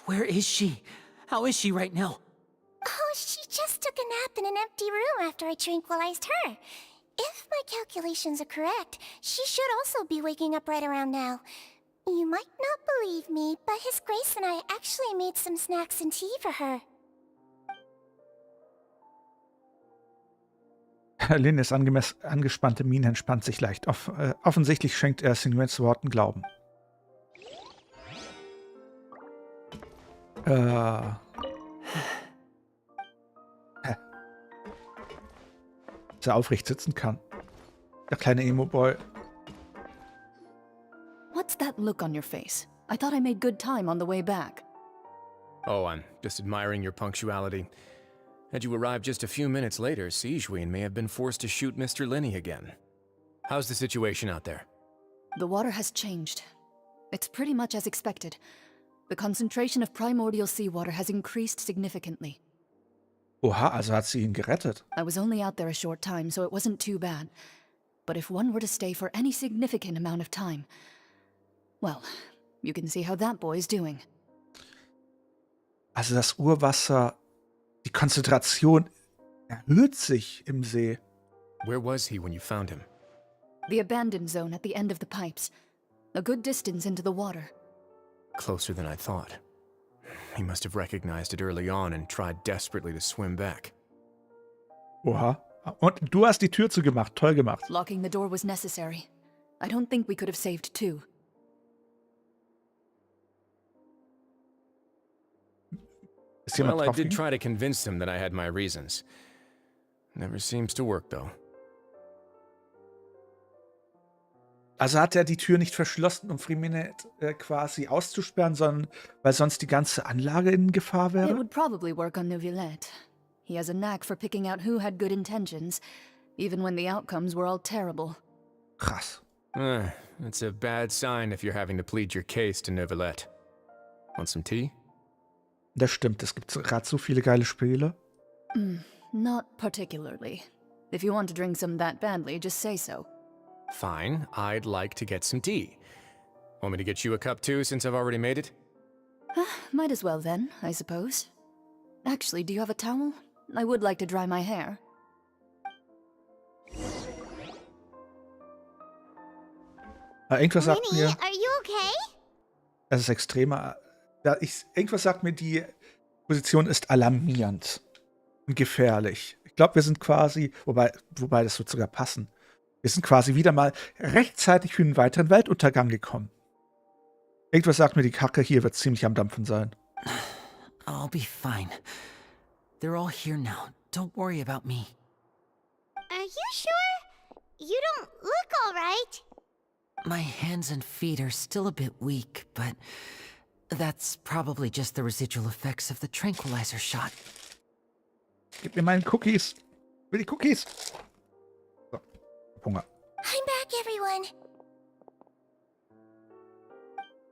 I: Where is she? How is she right now?
C: Oh, she just took a nap in an empty room after I tranquilized her. If my calculations are correct, she should also be waking up right around now. You might not believe me, but His Grace and I actually made some snacks and tea for her.
A: Lynnes angespannte Miene entspannt sich leicht. Offensichtlich schenkt er Sinuets Worten Glauben. Dass er aufrecht sitzen kann. Der kleine Emo-Boy.
M: What's that look on your face? I thought I made good time on the way back.
K: Oh, I'm just admiring your punctuality. Had you arrived just a few minutes later, Sigewinne may have been forced to shoot Mr. Linney again. How's the situation out there?
M: The water has changed. It's pretty much as expected. The concentration of primordial seawater has increased significantly.
A: Oha, also hat sie ihn gerettet.
M: I was only out there a short time, so it wasn't too bad. But if one were to stay for any significant amount of time, well, you can see how that boy's doing.
A: Also das Urwasser, die Konzentration erhöht sich im See.
K: Where was he when you found him?
M: The abandoned zone at the end of the pipes. A good distance into the water.
K: Closer than I thought. He must have recognized it early on and tried desperately to swim back.
A: Oha. Und du hast die Tür zugemacht. Toll gemacht.
M: Locking the door was necessary. I don't think we could have saved two.
A: Ist jemand
K: Well, I did
A: draufgegangen?
K: try to convince him that I had my reasons. Never seems to work, though.
A: Also hat er die Tür nicht verschlossen, um Freminet quasi auszusperren, sondern weil sonst die ganze Anlage in Gefahr
J: It
A: wäre?
J: would probably work on Neuvillette. He has a knack for picking out who had good intentions, even when the outcomes were all terrible.
A: Krass.
K: It's a bad sign if you're having to plead your case to Neuvillette. Want some tea?
A: Das stimmt, es gibt gerade so viele geile Spiele.
J: Not particularly. If you want to drink some that badly, just say so.
K: Fine, I'd like to get some tea. Want me to get you a cup too, since I've already made it?
J: Might as well then, I suppose. Actually, do you have a towel? I would like to dry my hair.
A: Irgendwas sagt
C: Minnie,
A: mir,
C: are you okay?
A: es ist extremer. Ja, irgendwas sagt mir, die Position ist alarmierend und gefährlich. Ich glaube, wir sind quasi, wobei das wird sogar passen. Wir sind quasi wieder mal rechtzeitig für einen weiteren Weltuntergang gekommen. Irgendwas sagt mir, die Kacke hier wird ziemlich am Dampfen sein.
I: I'll be fine. They're all here now. Don't worry about me.
C: Are you sure? You don't look all right.
I: My hands and feet are still a bit weak, but that's probably just the residual effects of the tranquilizer shot.
A: Gib mir meine Cookies. Ich will die Cookies. So, Hunger.
C: I'm back, everyone.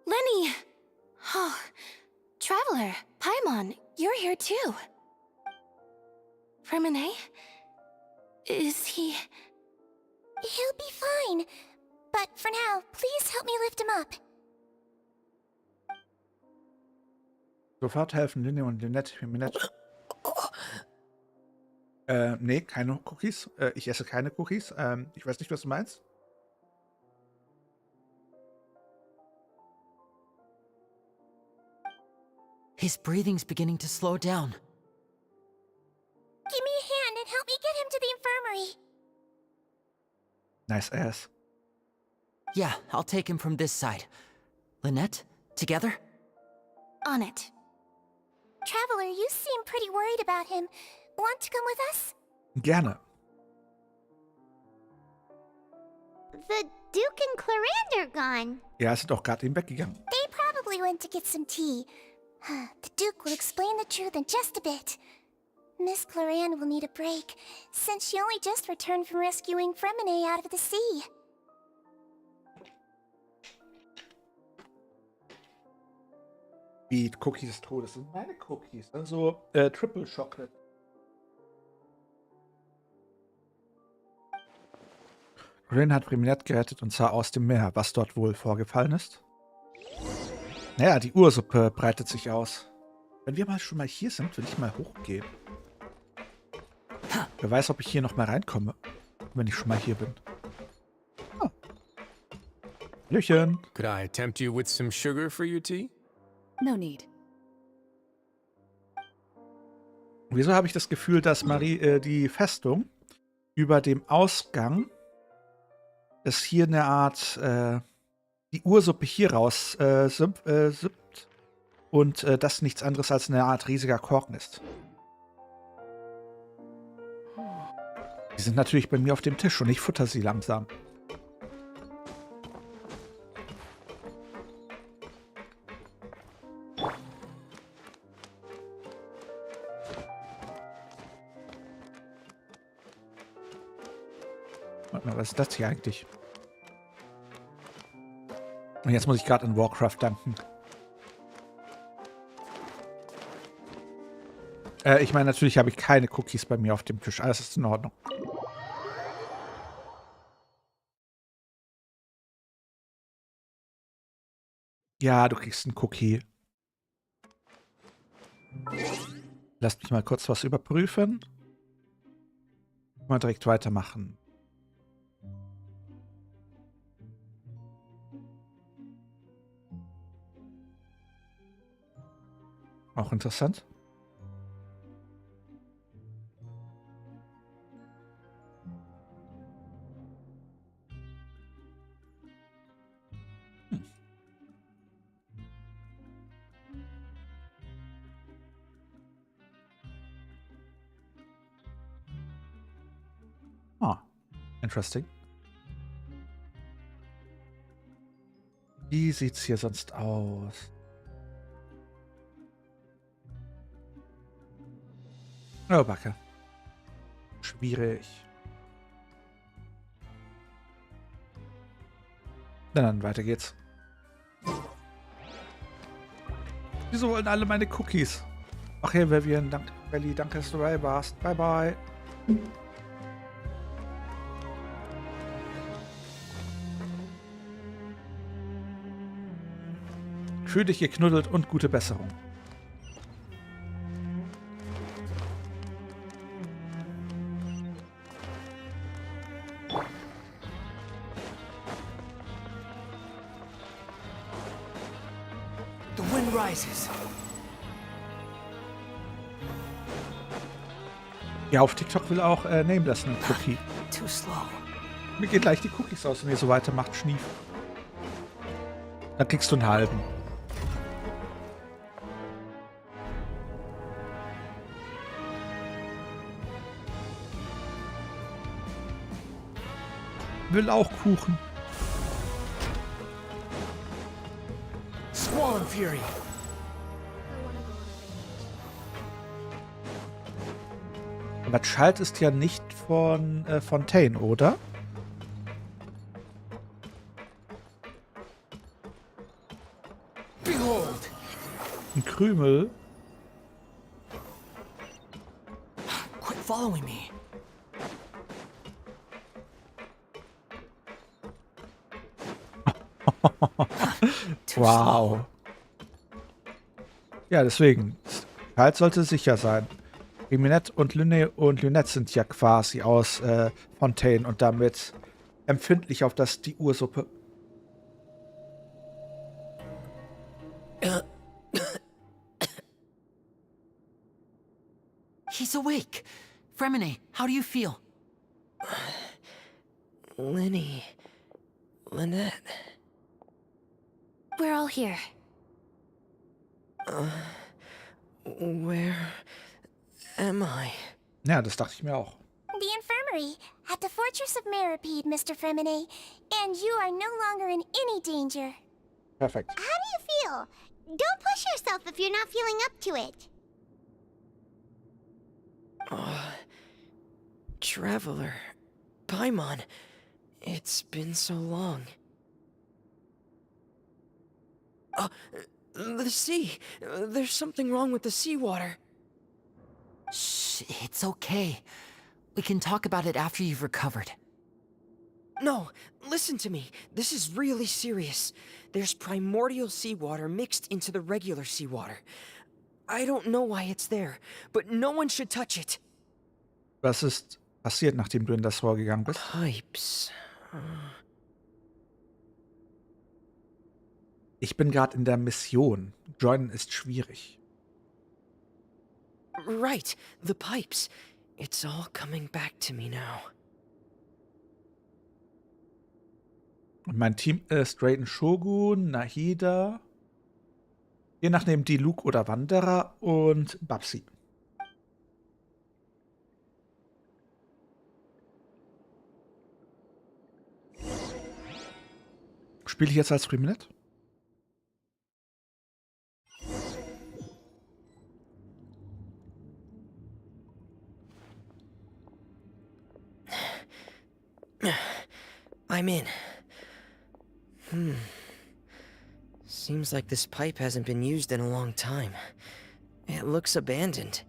J: Lenny! Oh, Traveler, Paimon, you're here too. Freminet? Is he...
C: He'll be fine. But for now, please help me lift him up.
A: Sofort helfen, Linne und Lynette. Nee, keine Cookies. Ich esse keine Cookies. Ich weiß nicht, was du meinst.
I: His breathing's beginning to slow down.
C: Give me a hand and help me get him to the infirmary.
A: Nice ass.
I: Yeah, I'll take him from this side. Lynette, together?
C: On it. Traveler, you seem pretty worried about him. Want to come with us?
A: Gerne.
C: The Duke and Clarander gone.
A: Ja, sind auch gerade eben weggegangen.
C: They probably went to get some tea. The Duke will explain the truth in just a bit. Miss Clarande will need a break, since she only just returned from rescuing Fremine out of the sea.
A: Wie Cookies des Todes sind meine Cookies. Also Triple Chocolate. Rin hat Priminette gerettet und sah aus dem Meer, was dort wohl vorgefallen ist. Naja, die Ursuppe breitet sich aus. Wenn wir schon mal hier sind, will ich mal hochgehen. Wer weiß, ob ich hier noch mal reinkomme, wenn ich schon mal hier bin. Oh. Hallöchen.
K: Could I tempt you with some sugar for your tea?
M: No need.
A: Wieso habe ich das Gefühl, dass Marie die Festung über dem Ausgang ist hier eine Art die Ursuppe hier raus sippt und das nichts anderes als eine Art riesiger Korken ist. Die sind natürlich bei mir auf dem Tisch und ich futter sie langsam. Warte mal, was ist das hier eigentlich? Und jetzt muss ich gerade an Warcraft danken. Ich meine, natürlich habe ich keine Cookies bei mir auf dem Tisch. Alles ist in Ordnung. Ja, du kriegst einen Cookie. Lass mich mal kurz was überprüfen. Mal direkt weitermachen. Auch interessant. Interesting. Wie sieht's hier sonst aus? Oh, Backe. Schwierig. Na dann, weiter geht's. Wieso wollen alle meine Cookies? Ach hey, Vivian, danke, Belly, danke, dass du dabei warst. Bye, bye. Fühl dich geknuddelt und gute Besserung.
D: The wind rises.
A: Ja, auf TikTok will auch Nameless einen Cookie.
D: Too slow.
A: Mir gehen gleich die Cookies aus, wenn ihr so weitermacht, Schnief. Dann kriegst du einen halben. Will auch Kuchen.
D: Squall Fury.
A: Aber Child ist ja nicht von Fontaine, oder?
D: Behold.
A: Ein Krümel.
D: Quit following me.
A: Wow. Ja, deswegen. Halt sollte sicher sein. Minette und Lynette sind ja quasi aus Fontaine und damit empfindlich auf die Ursuppe.
I: He's awake. Fremine, how do you feel?
L: Lynette.
C: We're all here.
L: Where am I?
A: Ja, das dachte ich mir auch.
C: The infirmary, at the Fortress of Meripede, Mr. Fremine. And you are no longer in any danger.
A: Perfekt.
C: How do you feel? Don't push yourself if you're not feeling up to it.
L: Traveler. Paimon. It's been so long. The sea. There's something wrong with the seawater.
I: Shh, it's okay. We can talk about it after you've recovered.
L: No, listen to me. This is really serious. There's primordial seawater mixed into the regular seawater. I don't know why it's there, but no one should touch it.
A: Was ist passiert, nachdem du in das Rohr gegangen bist?
L: Pipes.
A: Ich bin gerade in der Mission. Joinen ist schwierig.
L: Right, the pipes. It's all coming back to me now.
A: Und mein Team ist Raiden Shogun, Nahida, je nachdem die Luke oder Wanderer und Babsi. Spiele ich jetzt als Reminette?
L: I'm in. Seems like this pipe hasn't been used in a long time. It looks abandoned.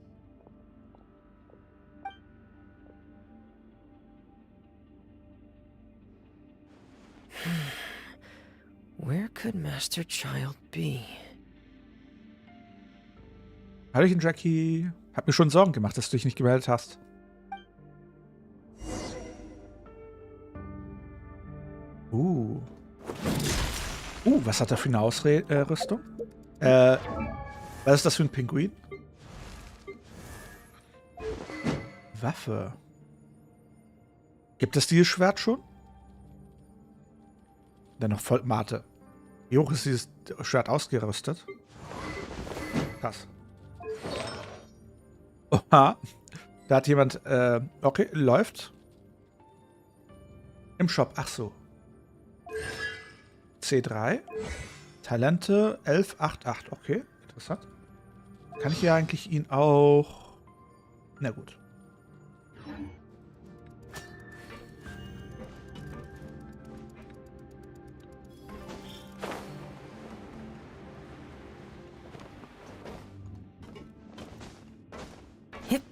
L: Where could Master Child be?
A: Hallöchen, Jackie. Hab mir schon Sorgen gemacht, dass du dich nicht gemeldet hast. Was hat er für eine Ausrüstung? Was ist das für ein Pinguin? Waffe. Gibt es dieses Schwert schon? Dennoch voll Mate. Wie hoch ist dieses Schwert ausgerüstet? Krass. Oha. Da hat jemand, okay, läuft. Im Shop, ach so. C3. Talente 1188. Okay, interessant. Kann ich hier eigentlich ihn auch... Na gut.
L: Hip.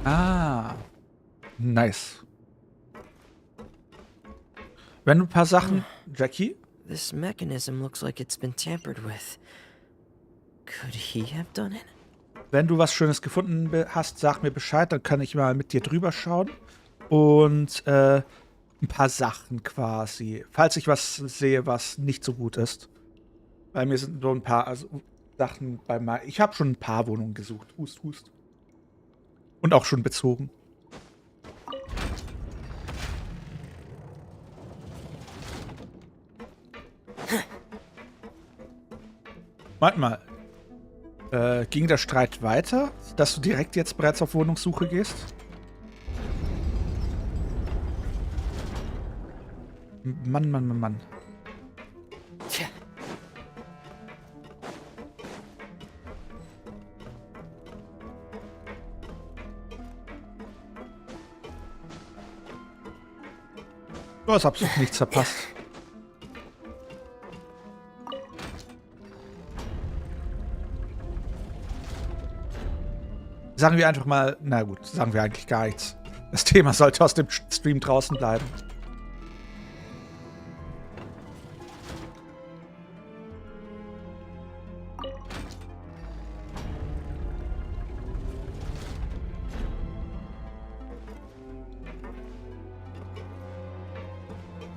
A: Ah. Nice. Wenn du ein paar Sachen... Jackie?
L: This mechanism looks like it's been tampered with. Could he have done it?
A: Wenn du was Schönes gefunden hast, sag mir Bescheid, dann kann ich mal mit dir drüber schauen. Und ein paar Sachen quasi. Falls ich was sehe, was nicht so gut ist. Bei mir sind so ein paar Sachen bei mir. Ich habe schon ein paar Wohnungen gesucht. Hust, hust. Und auch schon bezogen. Warte mal. Ging der Streit weiter, dass du direkt jetzt bereits auf Wohnungssuche gehst? Mann, Mann, Mann, Mann.
L: Tja.
A: Du hast absolut nichts verpasst. Sagen wir einfach mal, na gut, sagen wir eigentlich gar nichts. Das Thema sollte aus dem Stream draußen bleiben.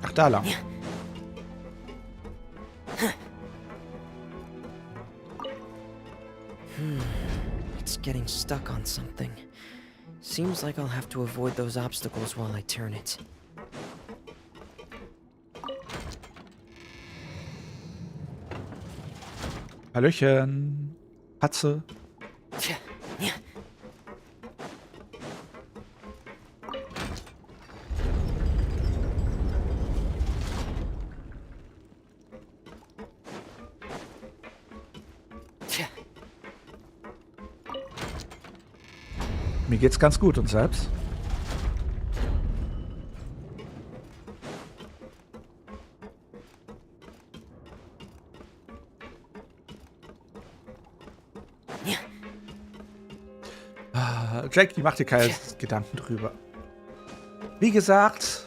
A: Ach, da lang.
L: It's getting stuck on something. Seems like I'll have to avoid those obstacles while I turn it.
A: Hallöchen. Katze. Mir geht's ganz gut und selbst? Jackie, mach dir keine Gedanken drüber. Wie gesagt,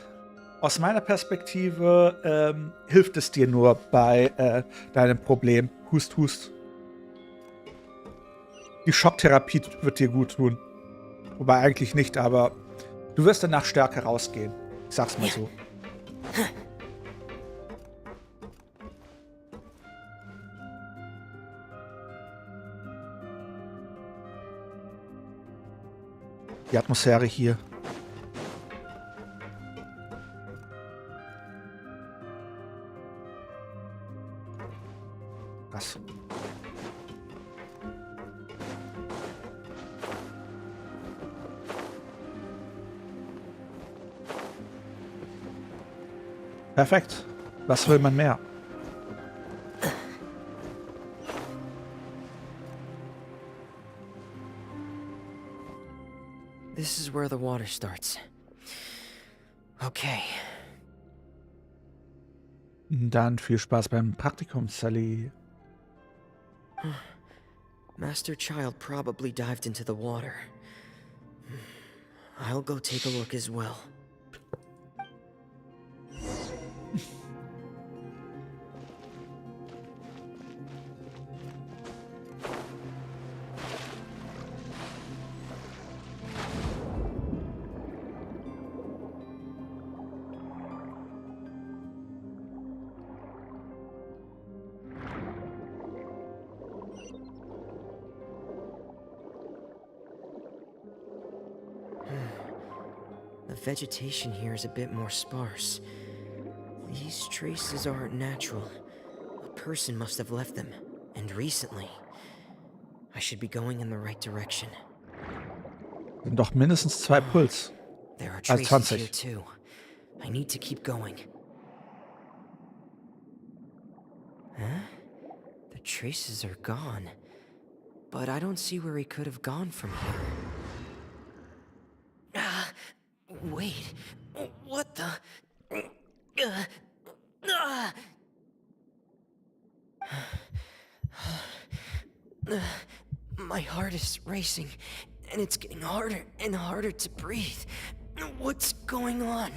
A: aus meiner Perspektive hilft es dir nur bei deinem Problem. Hust, hust. Die Schocktherapie wird dir gut tun. Wobei eigentlich nicht, aber du wirst danach stärker rausgehen. Ich sag's mal so. Die Atmosphäre hier. Krass. Perfekt. Was will man mehr?
L: This is where the water starts. Okay.
A: Dann viel Spaß beim Praktikum, Sally.
L: Master Child probably dived into the water. I'll go take a look as well. The vegetation here is a bit more sparse. These traces aren't natural. A person must have left them, and recently. I should be going in the right direction.
A: Sind doch mindestens 2 Puls.
L: There are
A: Also
L: traces
A: 20.
L: here too. I need to keep going. Huh? The traces are gone. But I don't see where he could have gone from here. Wait, what the? My heart is racing, and it's getting harder and harder to breathe. What's going on?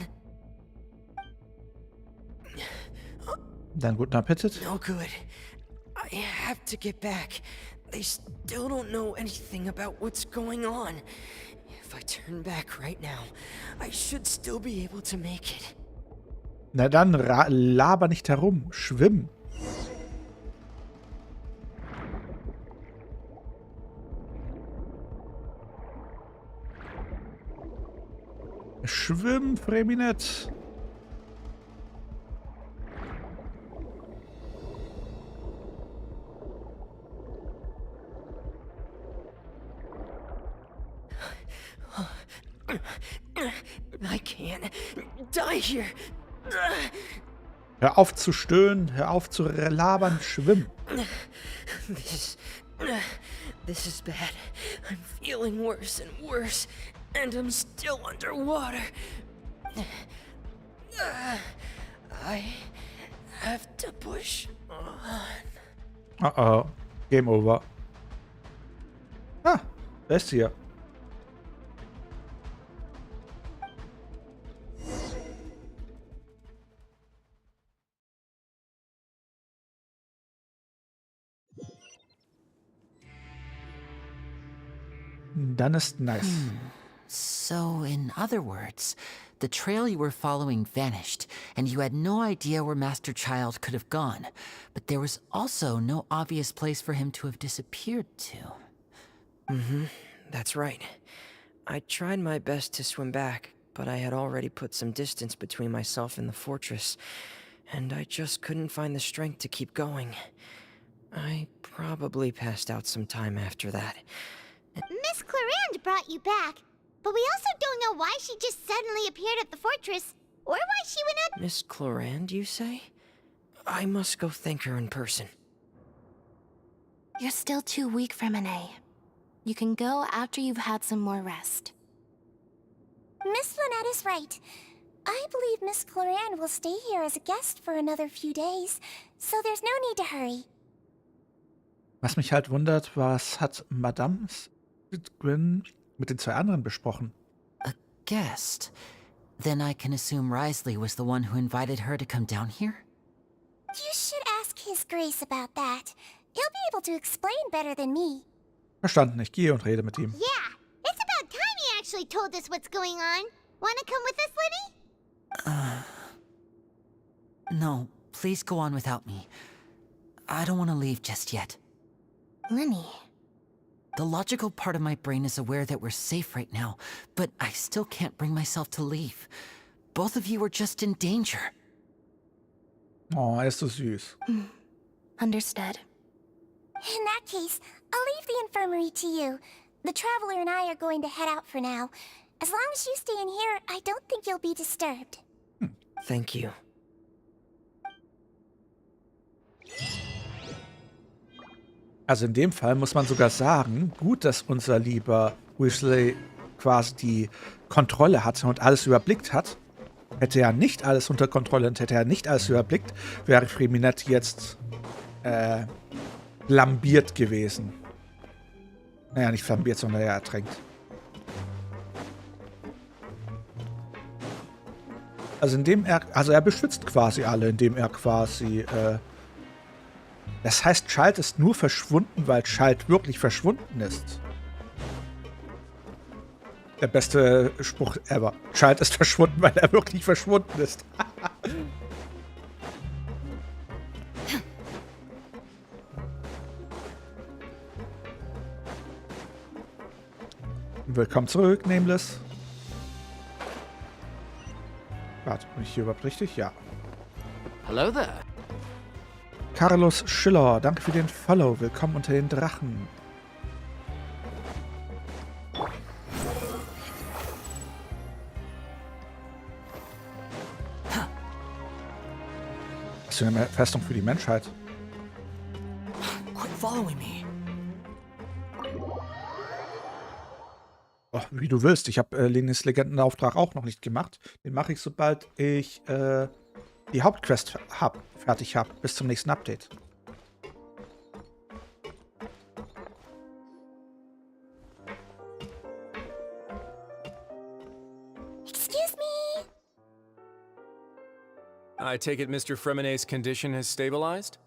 A: Dann guten Appetit.
L: No good. I have to get back. They still don't know anything about what's going on. If I turn back right now, I should still be able to make it.
A: Na dann, laber nicht herum. Schwimm. Schwimm, Freminett.
L: I can't die here.
A: Hör auf zu stöhnen, hör auf zu labern, schwimm.
L: This is bad. I'm feeling worse and worse, and I'm still underwater. I have to push on.
A: Oh, Game over. Ah, wer ist hier? Dann ist nice.
I: So, in other words, the trail you were following vanished, and you had no idea where Master Child could have gone. But there was also no obvious place for him to have disappeared to.
N: That's right. I tried my best to swim back, but I had already put some distance between myself and the fortress, and I just couldn't find the strength to keep going. I probably passed out some time after that.
C: Miss Clarand brought you back, but we also don't know why she just suddenly appeared at the fortress, or why she went out.
N: Miss Clarand, you say? I must go thank her in person.
O: You're still too weak, Fremine. You can go after you've had some more rest.
C: Miss Lynette is right. I believe Miss Clarand will stay here as a guest for another few days, so there's no need to hurry.
A: Was mich halt wundert, was hat Madame Gwyn mit den 2 anderen besprochen?
I: A guest? Then I can assume Risley was the one who invited her to come down here?
C: You should ask His Grace about that. He'll be able to explain better than me.
A: Verstanden, ich gehe und rede mit ihm.
C: Yeah, it's about time he actually told us what's going on. Wanna come with us, Lenny?
I: No, please go on without me. I don't want to leave just yet.
O: Lenny.
I: The logical part of my brain is aware that we're safe right now, but I still can't bring myself to leave. Both of you are just in danger.
A: Oh, er ist so süß.
O: Understood.
C: In that case, I'll leave the infirmary to you. The Traveler and I are going to head out for now. As long as you stay in here, I don't think you'll be disturbed.
N: Thank you.
A: Also in dem Fall muss man sogar sagen, gut, dass unser lieber Weasley quasi die Kontrolle hatte und alles überblickt hat. Hätte er nicht alles unter Kontrolle und hätte er nicht alles überblickt, wäre Fremine jetzt flambiert gewesen. Naja, nicht flambiert, sondern er ertränkt. Also er beschützt quasi alle, indem er quasi, das heißt, Child ist nur verschwunden, weil Child wirklich verschwunden ist. Der beste Spruch ever. Child ist verschwunden, weil er wirklich verschwunden ist. Willkommen zurück, Nameless. Warte, bin ich hier überhaupt richtig? Ja.
G: Hello there.
A: Carlos Schiller, danke für den Follow. Willkommen unter den Drachen. Was für eine Festung für die Menschheit?
N: Quit following me.
A: Oh, wie du willst. Ich habe Lenis Legendenauftrag auch noch nicht gemacht. Den mache ich, sobald ich die Hauptquest fertig habe. Bis zum nächsten Update.
C: Excuse me.
K: I take it Mr. Fremine's condition has stabilized?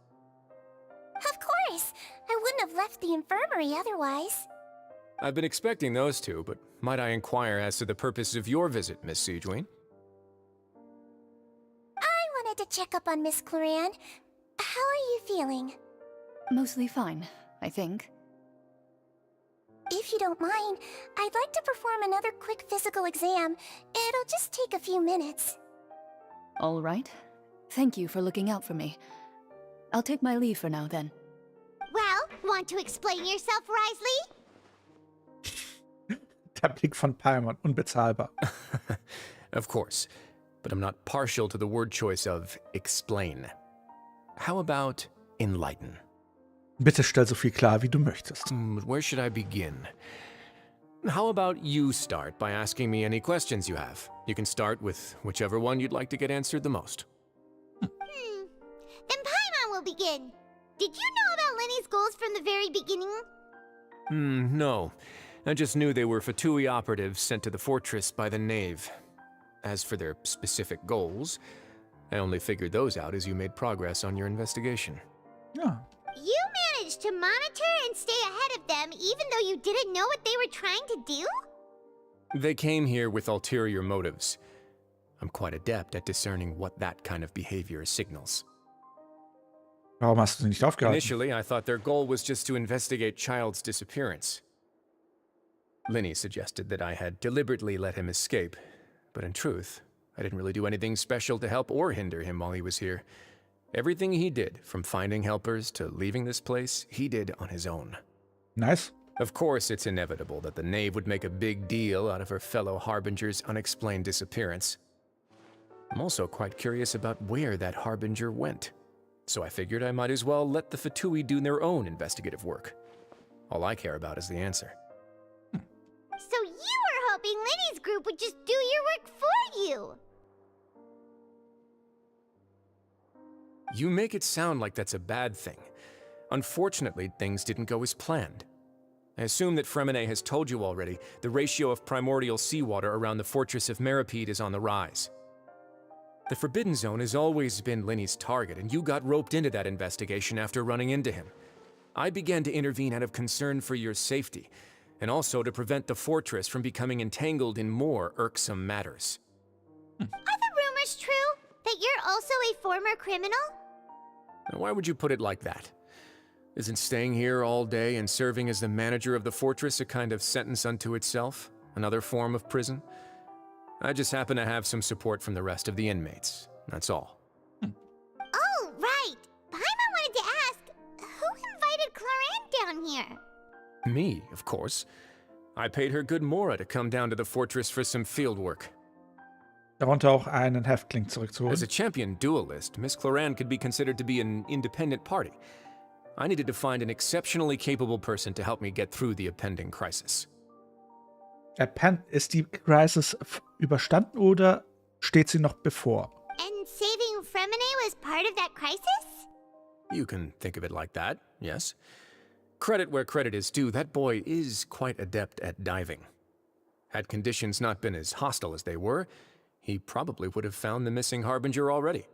C: Of course. I wouldn't have left the infirmary otherwise.
K: I've been expecting those two, but might I inquire as to the purpose of your visit, Miss Sidgeween?
C: I wanted to check up on Miss Clarand. How are you feeling?
M: Mostly fine, I think.
C: If you don't mind, I'd like to perform another quick physical exam. It'll just take a few minutes.
M: All right. Thank you for looking out for me. I'll take my leave for now, then.
C: Well, want to explain yourself, Risley?
A: Der Blick von Paimon, unbezahlbar.
K: Of course, but I'm not partial to the word choice of explain. How about enlighten?
A: Bitte stell so viel klar, wie du möchtest.
K: Where should I begin? How about you start by asking me any questions you have? You can start with whichever one you'd like to get answered the most.
C: Then Paimon will begin. Did you know about Lenny's goals from the very beginning?
K: No. I just knew they were Fatui operatives sent to the fortress by the Knave. As for their specific goals, I only figured those out as you made progress on your investigation.
A: Ja.
C: You managed to monitor and stay ahead of them even though you didn't know what they were trying to do?
K: They came here with ulterior motives. I'm quite adept at discerning what that kind of behavior signals.
A: Warum hast du sie nicht aufgehalten?
K: Initially, I thought their goal was just to investigate Child's disappearance. Linny suggested that I had deliberately let him escape, but in truth, I didn't really do anything special to help or hinder him while he was here. Everything he did, from finding helpers to leaving this place, he did on his own.
A: Nice.
K: Of course, it's inevitable that the Knave would make a big deal out of her fellow Harbinger's unexplained disappearance. I'm also quite curious about where that Harbinger went, so I figured I might as well let the Fatui do their own investigative work. All I care about is the answer.
C: So you were hoping Linny's group would just do your work for you!
K: You make it sound like that's a bad thing. Unfortunately, things didn't go as planned. I assume that Fremine has told you already, the ratio of primordial seawater around the fortress of Meripede is on the rise. The Forbidden Zone has always been Linny's target, and you got roped into that investigation after running into him. I began to intervene out of concern for your safety, and also to prevent the fortress from becoming entangled in more irksome matters.
C: Are the rumors true? That you're also a former criminal?
K: Now, why would you put it like that? Isn't staying here all day and serving as the manager of the fortress a kind of sentence unto itself? Another form of prison? I just happen to have some support from the rest of the inmates. That's all.
C: Oh, right. Paimon wanted to ask, who invited Cloran down here?
K: Me, of course. I paid her good mora to come down to the fortress for some field work.
A: Darunter auch einen Häftling zurückzuholen.
K: As a champion duelist, Miss Cloran could be considered to be an independent party. I needed to find an exceptionally capable person to help me get through the impending crisis.
A: Ist die Crisis überstanden oder steht sie noch bevor?
C: And saving Fremine was part of that crisis?
K: You can think of it like that, yes. Credit where credit is due, that boy is quite adept at diving. Had conditions not been as hostile as they were, he probably would have found the missing Harbinger already.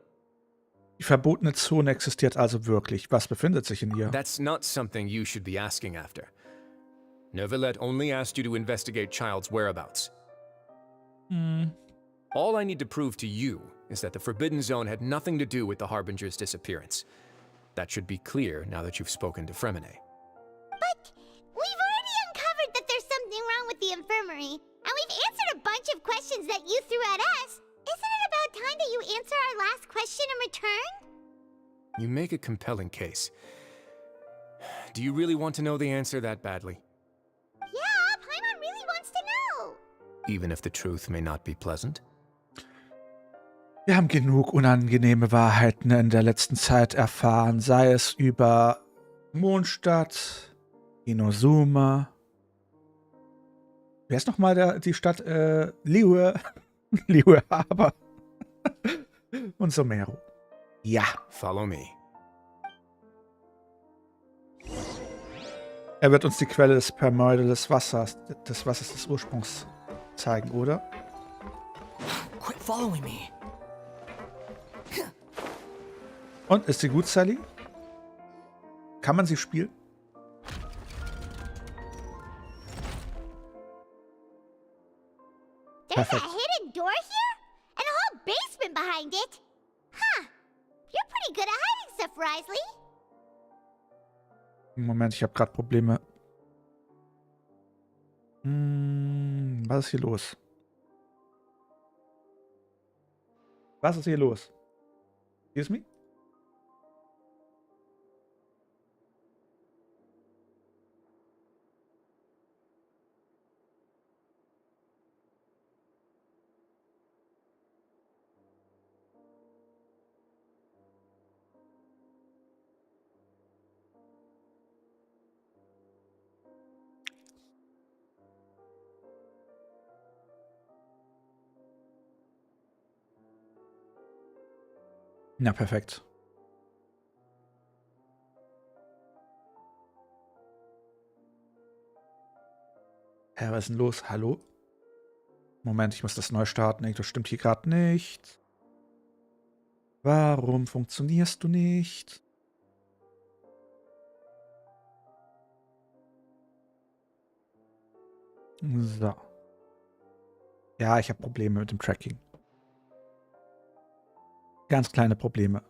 A: Die verbotene Zone existiert also wirklich. Was befindet sich in ihr?
K: That's not something you should be asking after. Neuvillette only asked you to investigate Child's whereabouts. All I need to prove to you is that the Forbidden Zone had nothing to do with the Harbinger's disappearance. That should be clear now that you've spoken to Fremine.
C: But we've already uncovered that there's something wrong with the infirmary, and we've answered a bunch of questions that you threw at us. Isn't it about time that you answer our last question in return?
K: You make a compelling case. Do you really want to know the answer that badly?
C: Yeah, Paimon really wants to know.
K: Even if the truth may not be pleasant?
A: Wir haben genug unangenehme Wahrheiten in der letzten Zeit erfahren, sei es über Mondstadt, Inozuma. Wer ist nochmal die Stadt? Liyue. Liyue Harbor. Und Somero. Ja.
K: Follow me.
A: Er wird uns die Quelle des des Wassers des Ursprungs zeigen, oder?
N: Quit following me.
A: Und, ist sie gut, Sally? Kann man sie spielen?
C: There's a hidden door here? And a whole basement behind it? Huh. You're pretty good at hiding stuff, Risley.
A: Moment, ich habe gerade Probleme. Was ist hier los? Was ist hier los? Excuse me? Na, perfekt. Was ist denn los? Hallo? Moment, ich muss das neu starten. Das stimmt hier gerade nicht. Warum funktionierst du nicht? So. Ja, ich habe Probleme mit dem Tracking. Ganz kleine Probleme.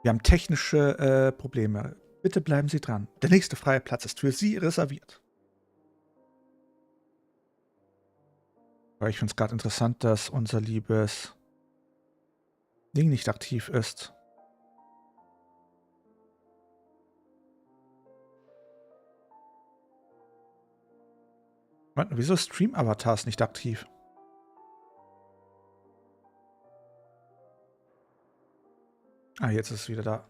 A: Wir haben technische Probleme. Bitte bleiben Sie dran. Der nächste freie Platz ist für Sie reserviert. Aber ich finde es gerade interessant, dass unser liebes Ding nicht aktiv ist. Wieso ist Stream-Avatars nicht aktiv? Ah, jetzt ist es wieder da.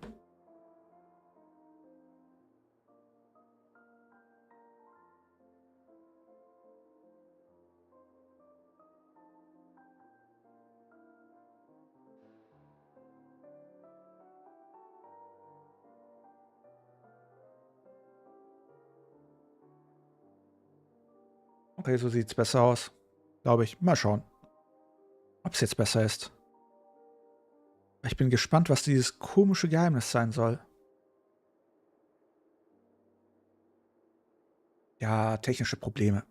A: Okay, so sieht es besser aus. Glaube ich. Mal schauen, ob es jetzt besser ist. Ich bin gespannt, was dieses komische Geheimnis sein soll. Ja, technische Probleme.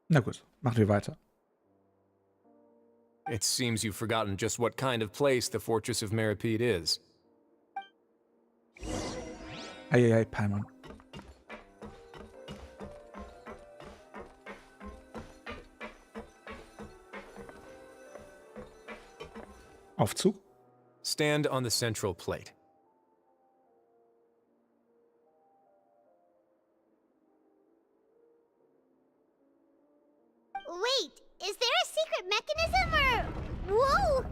A: Na gut, machen wir weiter.
K: It seems you've forgotten just what kind of place the Fortress of Meripede is.
A: Eieiei, Paimon. Aufzug?
K: Stand on the central plate.
C: Wait, is there a secret mechanism or... Whoa!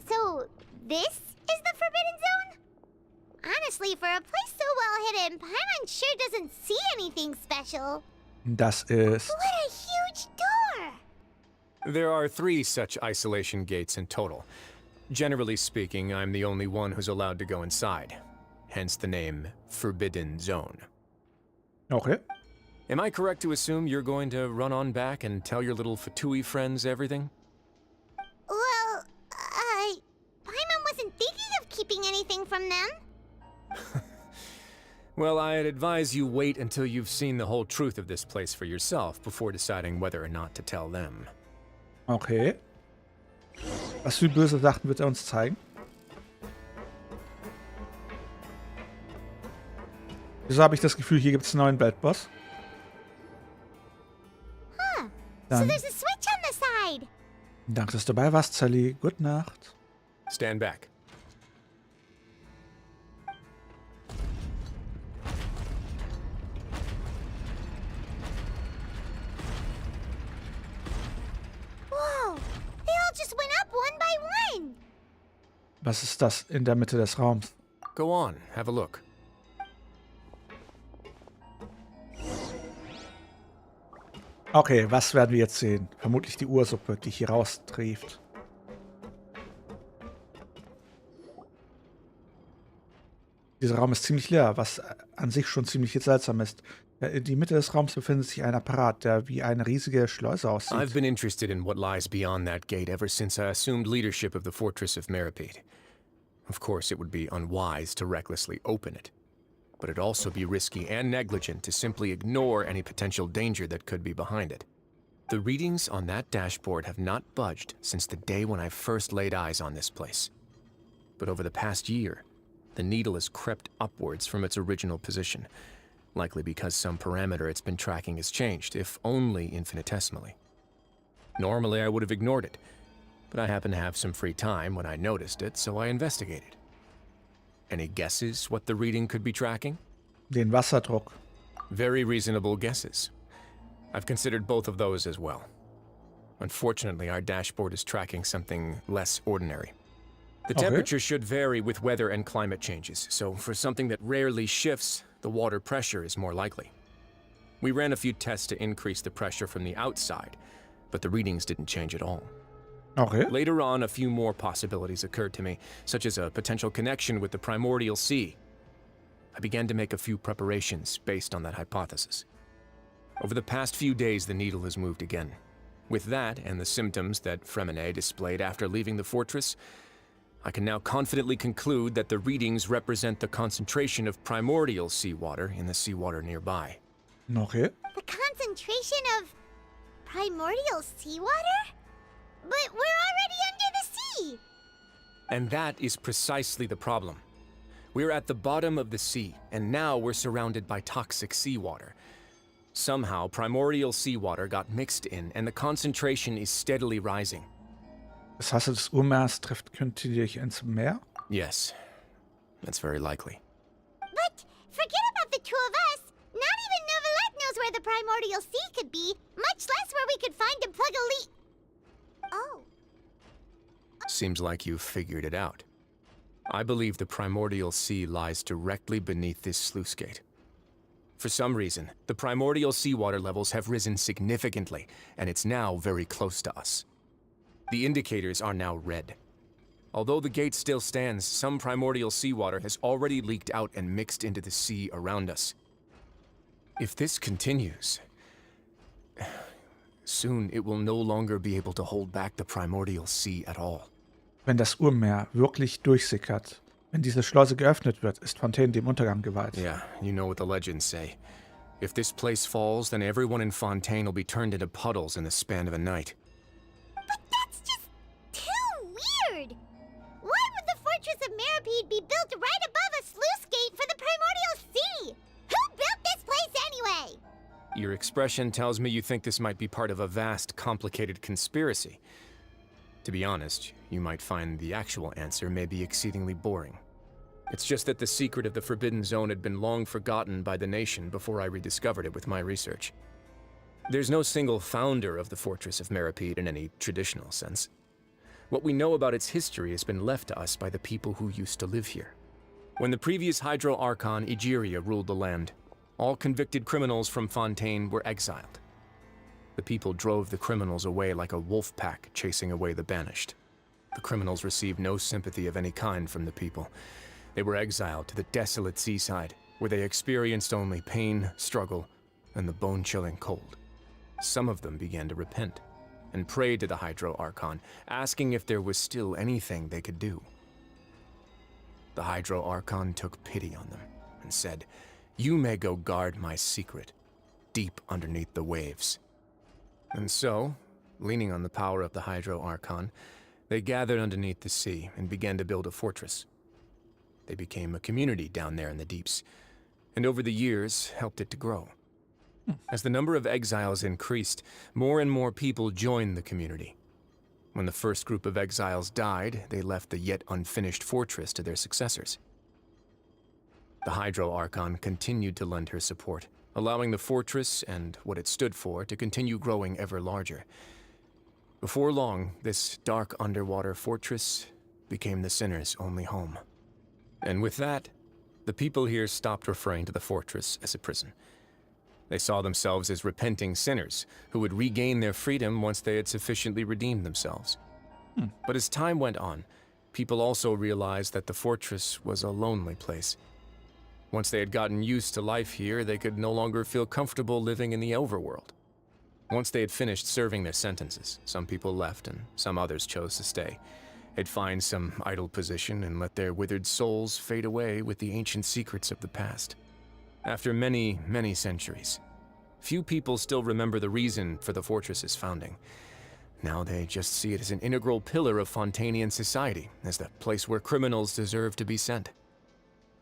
C: So, this is the Forbidden Zone? Honestly, for a place so well hidden, Paimon sure doesn't see anything special.
A: Das ist...
C: What a huge door!
K: There are 3 such isolation gates in total. Generally speaking, I'm the only one who's allowed to go inside. Hence the name Forbidden Zone.
A: Okay.
K: Am I correct to assume you're going to run on back and tell your little Fatui friends everything?
C: Well, Paimon wasn't thinking of keeping anything from them.
K: Well, I'd advise you wait until you've seen the whole truth of this place for yourself before deciding whether or not to tell them.
A: Okay. Was für böse Sachen wird er uns zeigen? Wieso habe ich das Gefühl, hier gibt es einen neuen Weltboss?
C: Huh. So
A: Dann,
C: there's a switch on the side.
A: danke, dass du dabei warst, Sally. Gute Nacht.
K: Stand back.
C: Whoa, they all just went up one by one.
A: Was ist das in der Mitte des Raums?
K: Go on, have a look.
A: Okay, was werden wir jetzt sehen? Vermutlich die Ursuppe, die hier raustrieft. Dieser Raum ist ziemlich leer, was an sich schon ziemlich seltsam ist. In die Mitte des Raums befindet sich ein Apparat, der wie eine riesige Schleuse aussieht.
K: I've been interested in what lies beyond that gate ever since I assumed leadership of the Fortress of Meripede. Of course, it would be unwise to recklessly open it. But it'd also be risky and negligent to simply ignore any potential danger that could be behind it. The readings on that dashboard have not budged since the day when I first laid eyes on this place. But over the past year, the needle has crept upwards from its original position, likely because some parameter it's been tracking has changed, if only infinitesimally. Normally, I would have ignored it, but I happened to have some free time when I noticed it, so I investigated. Any guesses what the reading could be tracking?
A: Den Wasserdruck.
K: Very reasonable guesses. I've considered both of those as well. Unfortunately, our dashboard is tracking something less ordinary. The temperature should vary with weather and climate changes, so for something that rarely shifts, the water pressure is more likely. We ran a few tests to increase the pressure from the outside, but the readings didn't change at all.
A: Okay.
K: Later on, a few more possibilities occurred to me, such as a potential connection with the primordial sea. I began to make a few preparations based on that hypothesis. Over the past few days, the needle has moved again. With that, and the symptoms that Fremine displayed after leaving the fortress, I can now confidently conclude that the readings represent the concentration of primordial seawater in the seawater nearby.
A: Okay.
C: The concentration of primordial seawater? But we're already under the sea!
K: And that is precisely the problem. We're at the bottom of the sea, and now we're surrounded by toxic seawater. Somehow, primordial seawater got mixed in, and the concentration is steadily rising.
A: Das heißt, das Urmeers trifft künstlich ins Meer?
K: Yes, that's very likely.
C: But forget about the two of us. Not even Neuvillette knows where the primordial sea could be, much less where we could find and plug a leak. Oh.
K: Seems like you've figured it out. I believe the primordial sea lies directly beneath this sluice gate. For some reason, the primordial seawater levels have risen significantly, and it's now very close to us. The indicators are now red. Although the gate still stands, some primordial seawater has already leaked out and mixed into the sea around us. If this continues, soon it will no longer be able to hold back the primordial sea at all.
A: Wenn das Urmeer wirklich durchsickert, wenn diese Schleuse geöffnet wird, ist Fontaine dem Untergang geweiht.
K: Yeah, you know what the legends say. If this place falls, then everyone in Fontaine will be turned into puddles in the span of a night.
C: But that's just too weird! Why would the Fortress of Meripede be built right above a sluice gate for the primordial sea? Who built this place anyway?
K: Your expression tells me you think this might be part of a vast, complicated conspiracy. To be honest, you might find the actual answer may be exceedingly boring. It's just that the secret of the Forbidden Zone had been long forgotten by the nation before I rediscovered it with my research. There's no single founder of the Fortress of Meripede in any traditional sense. What we know about its history has been left to us by the people who used to live here. When the previous Hydro Archon Egeria ruled the land, all convicted criminals from Fontaine were exiled. The people drove the criminals away like a wolf pack chasing away the banished. The criminals received no sympathy of any kind from the people. They were exiled to the desolate seaside, where they experienced only pain, struggle, and the bone-chilling cold. Some of them began to repent, and prayed to the Hydro Archon, asking if there was still anything they could do. The Hydro Archon took pity on them, and said, "You may go guard my secret, deep underneath the waves." And so, leaning on the power of the Hydro Archon, they gathered underneath the sea and began to build a fortress. They became a community down there in the deeps, and over the years helped it to grow. As the number of exiles increased, more and more people joined the community. When the first group of exiles died, they left the yet unfinished fortress to their successors. The Hydro Archon continued to lend her support, allowing the fortress and what it stood for to continue growing ever larger. Before long, this dark underwater fortress became the sinner's only home. And with that, the people here stopped referring to the fortress as a prison. They saw themselves as repenting sinners who would regain their freedom once they had sufficiently redeemed themselves. But as time went on, people also realized that the fortress was a lonely place. Once they had gotten used to life here, they could no longer feel comfortable living in the overworld. Once they had finished serving their sentences, some people left and some others chose to stay. They'd find some idle position and let their withered souls fade away with the ancient secrets of the past. After many, many centuries, few people still remember the reason for the fortress's founding. Now they just see it as an integral pillar of Fontainian society, as the place where criminals deserve to be sent.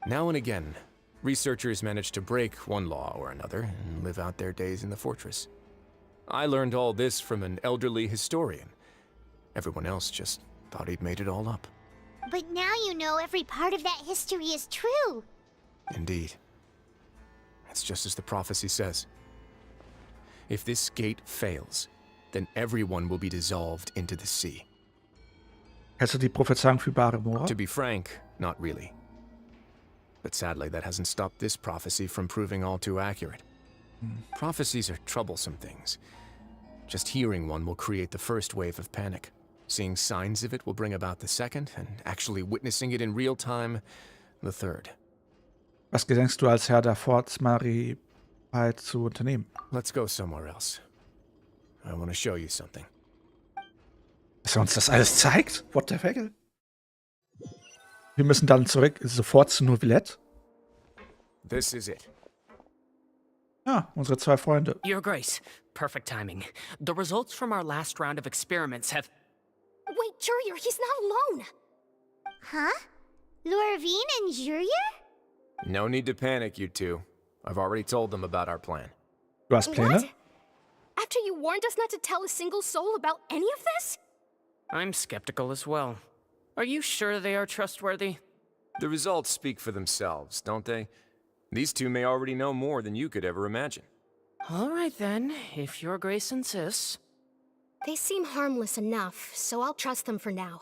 K: Now and again, researchers manage to break one law or another and live out their days in the fortress. I learned all this from an elderly historian. Everyone else just thought he'd made it all up.
C: But now you know every part of that history is true.
K: Indeed. It's just as the prophecy says. If this gate fails, then everyone will be dissolved into the sea.
A: Hältst du die Prophezeiung für bare Moral?
K: To be frank, not really. But sadly, that hasn't stopped this prophecy from proving all too accurate. Prophecies are troublesome things. Just hearing one will create the first wave of panic. Seeing signs of it will bring about the second, and actually witnessing it in real time, the third.
A: Was gedenkst du als Herr der Forts Maripide halt zu unternehmen.
K: Let's go somewhere else. I want to show you something.
A: Dass er uns das alles zeigt? What the fuck? Wir müssen dann sofort zu Neuvillette.
K: This is it.
A: Ja, unsere 2 Freunde.
H: Your Grace, perfect timing. The results from our last round of experiments have...
J: Wait, Jurier, he's not alone!
C: Huh? Lorvine and Jurier?
K: No need to panic, you two. I've already told them about our plan.
A: Du hast Pläne?
J: What? After you warned us not to tell a single soul about any of this?
H: I'm skeptical as well. Are you sure they are trustworthy?
K: The results speak for themselves, don't they? These two may already know more than you could ever imagine.
H: All right then, if Your Grace insists.
J: They seem harmless enough, so I'll trust them for now.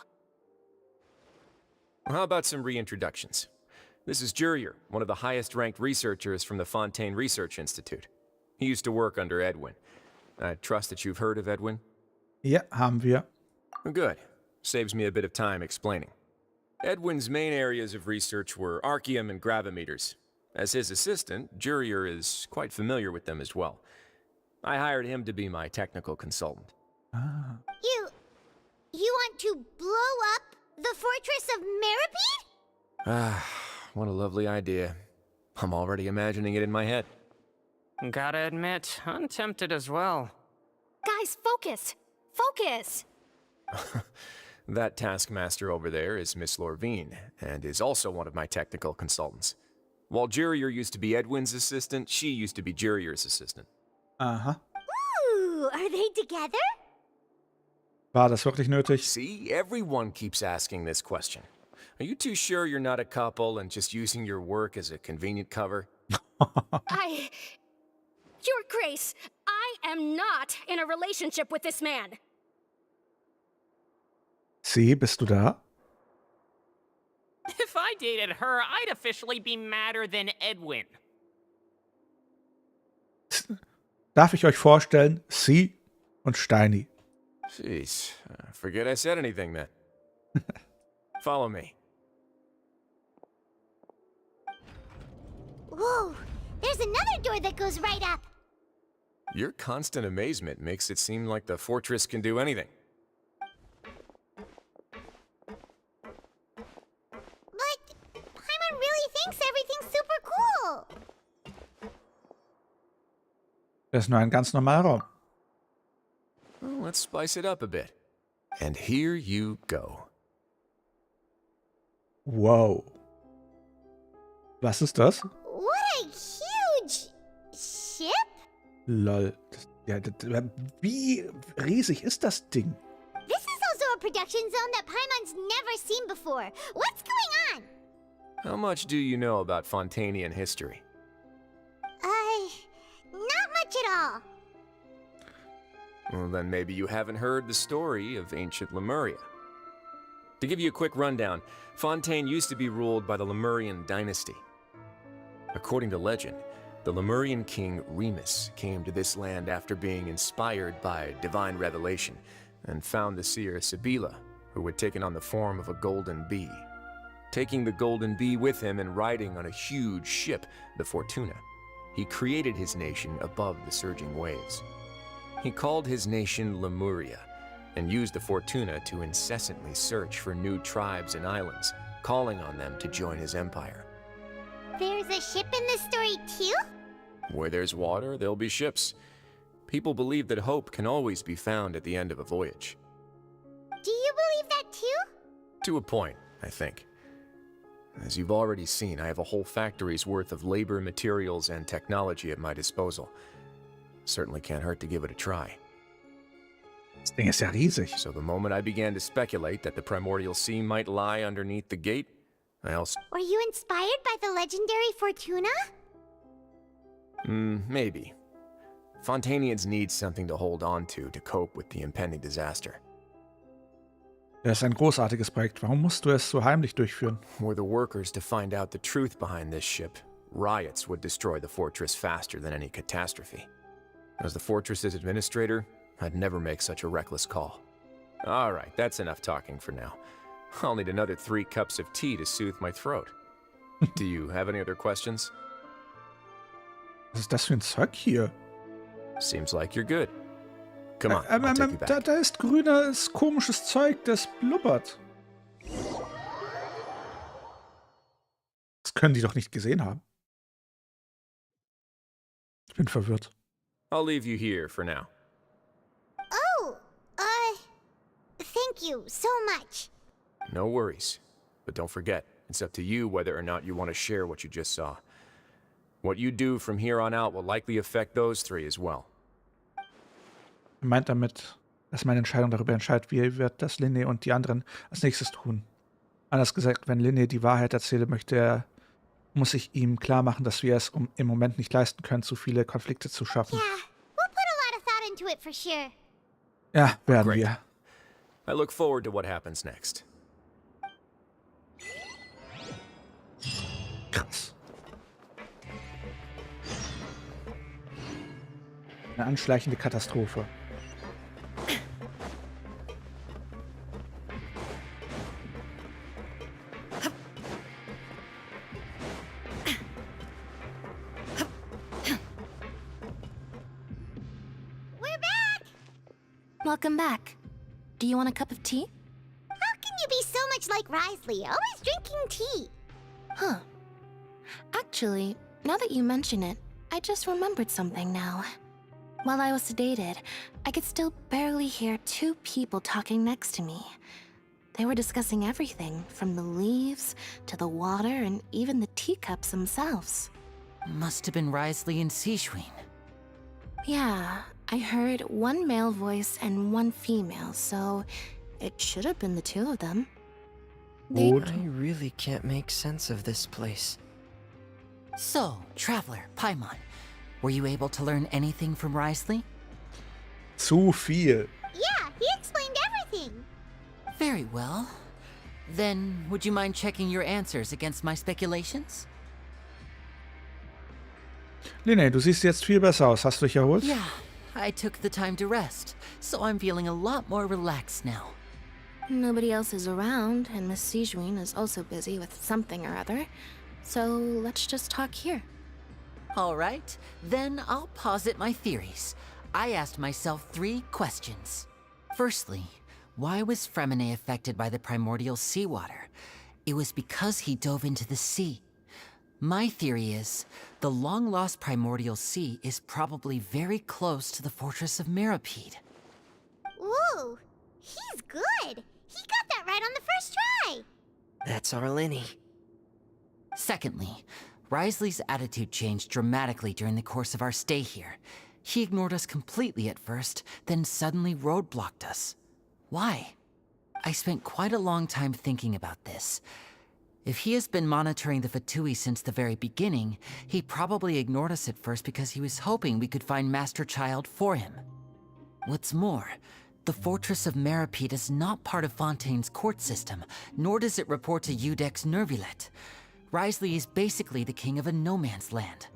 K: How about some reintroductions? This is Jurier, one of the highest-ranked researchers from the Fontaine Research Institute. He used to work under Edwin. I trust that you've heard of Edwin?
A: Ja, haben wir.
K: Good. Saves me a bit of time explaining. Edwin's main areas of research were archaeum and gravimeters. As his assistant, Jurier is quite familiar with them as well. I hired him to be my technical consultant.
A: Ah.
C: You want to blow up the fortress of Meripede?
K: Ah, what a lovely idea. I'm already imagining it in my head.
H: Gotta admit, I'm tempted as well.
J: Guys, focus! Focus!
K: That taskmaster over there is Miss Lorvine, and is also one of my technical consultants. While Jurier used to be Edwin's assistant, she used to be Jurier's assistant.
A: Aha.
C: Ooh, are they together?
A: War das wirklich nötig?
K: See, everyone keeps asking this question. Are you too sure you're not a couple and just using your work as a convenient cover?
J: Your Grace, I am not in a relationship with this man.
A: Sie, bist du da?
H: If I dated her, I'd officially be madder than Edwin.
A: Darf ich euch vorstellen? Sie und Steini.
K: Jeez, forget I said anything then. Follow me.
C: Whoa, there's another door that goes right up.
K: Your constant amazement makes it seem like the fortress can do anything.
C: But Paimon really thinks everything's super cool.
A: Das ist nur ein ganz normaler Raum.
K: Well, let's spice it up a bit. And here you go.
A: Wow. Was ist das?
C: What a huge ship?
A: Lol. Wie riesig ist das Ding?
C: This is also a production zone that Paimon's never seen before. What's going on?
K: How much do you know about Fontainian history?
C: Not much at all.
K: Well, then maybe you haven't heard the story of ancient Lemuria. To give you a quick rundown, Fontaine used to be ruled by the Lemurian dynasty. According to legend, the Lemurian king Remus came to this land after being inspired by divine revelation and found the seer Sibila, who had taken on the form of a golden bee. Taking the golden bee with him and riding on a huge ship, the Fortuna, he created his nation above the surging waves. He called his nation Lemuria and used the Fortuna to incessantly search for new tribes and islands, calling on them to join his empire.
C: There's a ship in this story too?
K: Where there's water, there'll be ships. People believe that hope can always be found at the end of a voyage.
C: Do you believe that too?
K: To a point, I think. As you've already seen, I have a whole factory's worth of labor, materials, and technology at my disposal. Certainly can't hurt to give it a try.
A: Das Ding ist ja riesig.
K: So the moment I began to speculate that the primordial sea might lie underneath the gate, I also...
C: Were you inspired by the legendary Fortuna?
K: Maybe. Fontainians need something to hold on to cope with the impending disaster.
A: Das ist ein großartiges Projekt. Warum musst du es so heimlich durchführen?
K: Were the workers to find out the truth behind this ship, riots would destroy the fortress faster than any catastrophe. As the fortress's administrator, I'd never make such a reckless call. All right, that's enough talking for now. I'll need another 3 cups of tea to soothe my throat. Do you have any other questions?
A: Was ist das für ein Zeug hier?
K: Seems like you're good. Come on, I'll take you back.
A: Da ist grünes, komisches Zeug, das blubbert. Das können die doch nicht gesehen haben. Ich bin verwirrt.
K: I'll leave you here for now.
C: Oh, thank you so much.
K: No worries. But don't forget, it's up to you whether or not you want to share what you just saw. What you do from here on out will likely affect those three as well.
A: Er meint damit, dass meine Entscheidung darüber entscheidet, wie wird das Linné und die anderen als nächstes tun. Anders gesagt, wenn Linné die Wahrheit erzählen möchte, muss ich ihm klar machen, dass wir es im Moment nicht leisten können, zu viele Konflikte zu schaffen.
C: Yeah, we'll put a lot of thought into it for sure.
A: Ja, werden
K: Great.
A: wir.
K: I look forward to what happens next.
A: Krass. Eine anschleichende Katastrophe.
C: We're back!
O: Welcome back. Do you want a cup of tea?
C: How can you be so much like Risley, always drinking tea?
O: Huh. Actually, now that you mention it, I just remembered something now. While I was sedated, I could still barely hear two people talking next to me. They were discussing everything, from the leaves to the water and even the teacups themselves.
I: Must have been Risley and Sijween.
O: Yeah, I heard one male voice and one female, so it should have been the two of them.
N: I really can't make sense of this place.
I: So, Traveler, Paimon, were you able to learn anything from Risley?
A: Zu viel.
C: Yeah, he explained everything.
I: Very well. Then, would you mind checking your answers against my speculations?
A: Linné, du siehst jetzt viel besser aus. Hast du dich erholt?
I: Yeah, I took the time to rest, so I'm feeling a lot more relaxed now.
O: Nobody else is around, and Miss Sijween is also busy with something or other. So let's just talk here.
I: All right, then I'll posit my theories. I asked myself 3 questions. Firstly, why was Fremine affected by the primordial seawater? It was because he dove into the sea. My theory is, the long-lost primordial sea is probably very close to the fortress of Meropide.
C: Ooh, he's good. He got that right on the first try.
N: That's our Linny.
I: Secondly, Risley's attitude changed dramatically during the course of our stay here. He ignored us completely at first, then suddenly roadblocked us. Why? I spent quite a long time thinking about this. If he has been monitoring the Fatui since the very beginning, he probably ignored us at first because he was hoping we could find Master Child for him. What's more, the Fortress of Meropide is not part of Fontaine's court system, nor does it report to Udek's Neuvillette. Risley is basically the king of a no-man's land.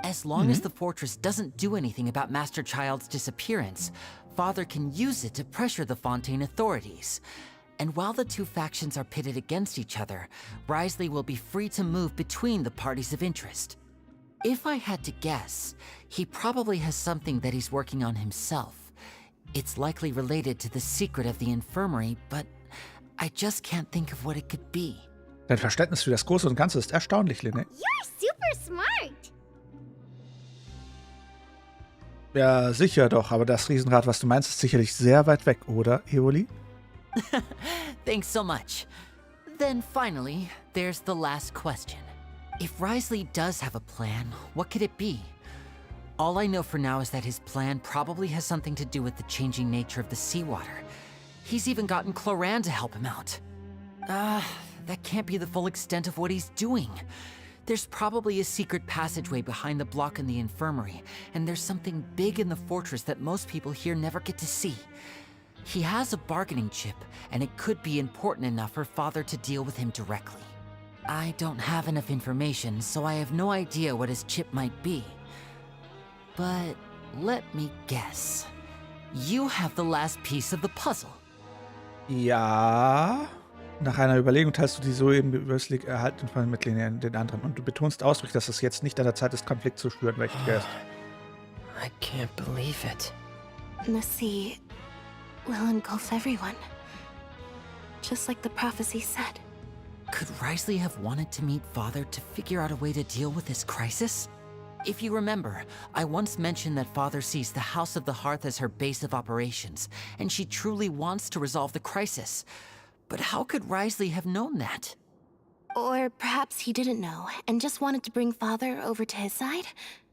I: As long as the fortress doesn't do anything about Master Child's disappearance, Father can use it to pressure the Fontaine authorities. And while the two factions are pitted against each other, Risley will be free to move between the parties of interest. If I had to guess, he probably has something that he's working on himself. It's likely related to the secret of the infirmary, but I just can't think of what it could be.
A: Dein Verständnis für das Große und Ganze ist erstaunlich, Linné.
C: You're super smart.
A: Ja, sicher doch, aber das Riesenrad, was du meinst, ist sicherlich sehr weit weg, oder, Eoli?
I: Thanks so much. Then finally, there's the last question. If Risley does have a plan, what could it be? All I know for now is that his plan probably has something to do with the changing nature of the seawater. He's even gotten Cloran to help him out. That can't be the full extent of what he's doing. There's probably a secret passageway behind the block in the infirmary, and there's something big in the fortress that most people here never get to see. He has a bargaining chip, and it could be important enough for Father to deal with him directly. I don't have enough information, so I have no idea what his chip might be. But let me guess. You have the last piece of the puzzle.
A: Ja. Nach einer Überlegung teilst du die soeben übersichtlich erhaltenen Vermittlungen den anderen und du betonst ausdrücklich, dass es jetzt nicht an der Zeit ist, Konflikt zu schüren, welchen gehörst.
N: I can't believe it.
O: The sea will engulf everyone. Just like the prophecy said.
I: Could Risley have wanted to meet Father to figure out a way to deal with this crisis? If you remember, I once mentioned that Father sees the House of the Hearth as her base of operations, and she truly wants to resolve the crisis. But how could Risley have known that?
O: Or perhaps he didn't know and just wanted to bring Father over to his side,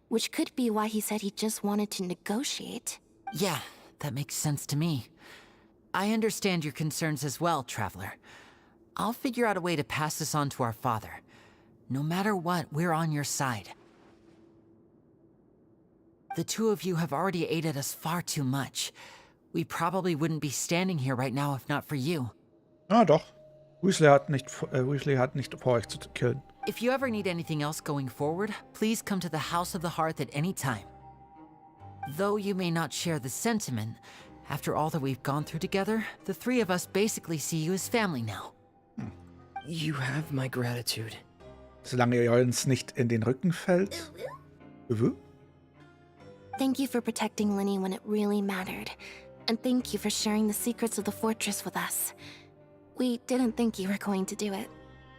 O: which could be why he said he just wanted to negotiate.
I: Yeah, that makes sense to me. I understand your concerns as well, Traveler. I'll figure out a way to pass this on to our father. No matter what, we're on your side. The two of you have already aided us far too much. We probably wouldn't be standing here right now if not for you.
A: Ah, doch. Weasley hat nicht vor, euch zu killen.
I: If you ever need anything else going forward, please come to the House of the Hearth at any time. Though you may not share the sentiment, after all that we've gone through together, the three of us basically see you as family now.
N: You have my gratitude.
A: Solange ihr uns nicht in den Rücken fällt.
O: Thank you for protecting Linny when it really mattered. And thank you for sharing the secrets of the fortress with us. We didn't think you were going to do it.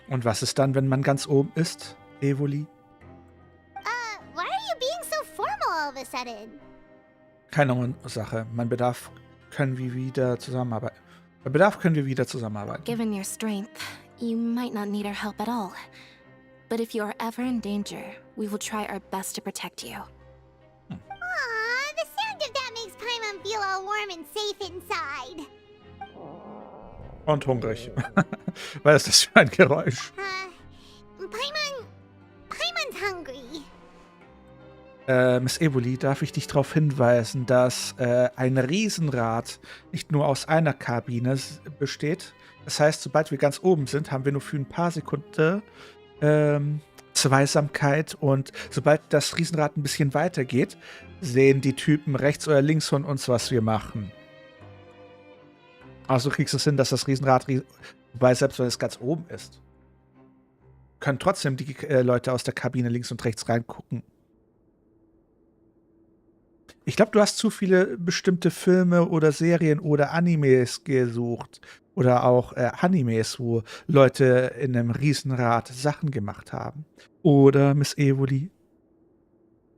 A: Und was ist dann, wenn man ganz oben ist, Evoli?
C: Why are you being so formal all of a sudden?
A: Keine Ursache. Bei Bedarf können wir wieder zusammenarbeiten.
O: Given your strength, you might not need our help at all. But if you are ever in danger, we will try our best to protect you.
C: Aw, the sound of that makes Paimon feel all warm and safe inside.
A: Und hungrig. Was ist das für ein Geräusch?
C: Paimon's hungry.
A: Miss Evoli, darf ich dich darauf hinweisen, dass ein Riesenrad nicht nur aus einer Kabine besteht. Das heißt, sobald wir ganz oben sind, haben wir nur für ein paar Sekunden Zweisamkeit und sobald das Riesenrad ein bisschen weiter geht, sehen die Typen rechts oder links von uns, was wir machen. Also kriegst du es hin, dass das Riesenrad, wobei selbst wenn es ganz oben ist, können trotzdem die Leute aus der Kabine links und rechts reingucken. Ich glaube, du hast zu viele bestimmte Filme oder Serien oder Animes gesucht. Oder auch Animes, wo Leute in einem Riesenrad Sachen gemacht haben. Oder, Miss Evoli?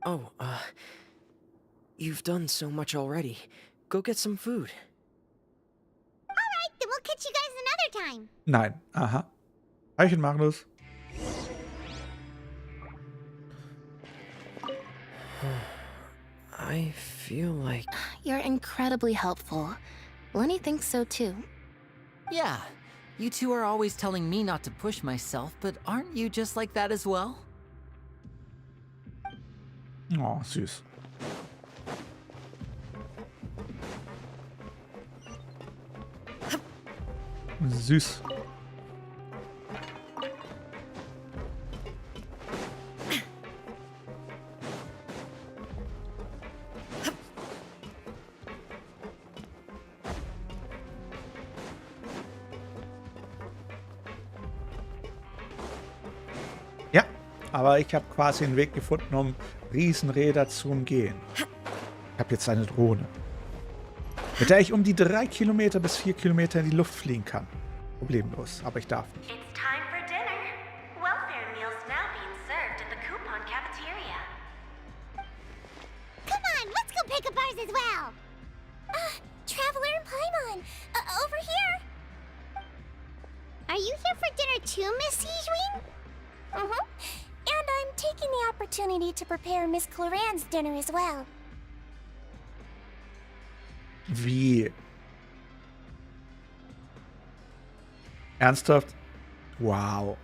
N: Oh, you've done so much already. Go get some food.
C: Alright, then we'll catch you guys another time.
A: Nein, aha. Eichen, Magnus.
N: I feel like...
O: You're incredibly helpful. Lenny thinks so too.
I: Yeah, you two are always telling me not to push myself, but aren't you just like that as well?
A: Oh, süß. Süß. Ja, aber ich habe quasi einen Weg gefunden, um Riesenräder zu umgehen. Ich habe jetzt eine Drohne, mit der ich um die 3 Kilometer bis 4 Kilometer in die Luft fliegen kann. Problemlos, aber ich darf nicht.
P: It's time for dinner. Welfare meals now being served in the coupon cafeteria.
C: Come on, let's go pick up ours as well. Traveler and Paimon, over here. Are you here for dinner too, Miss Sijwin? And I'm taking the opportunity to prepare Miss Cloran's dinner as well.
A: Wie? Ernsthaft? Wow.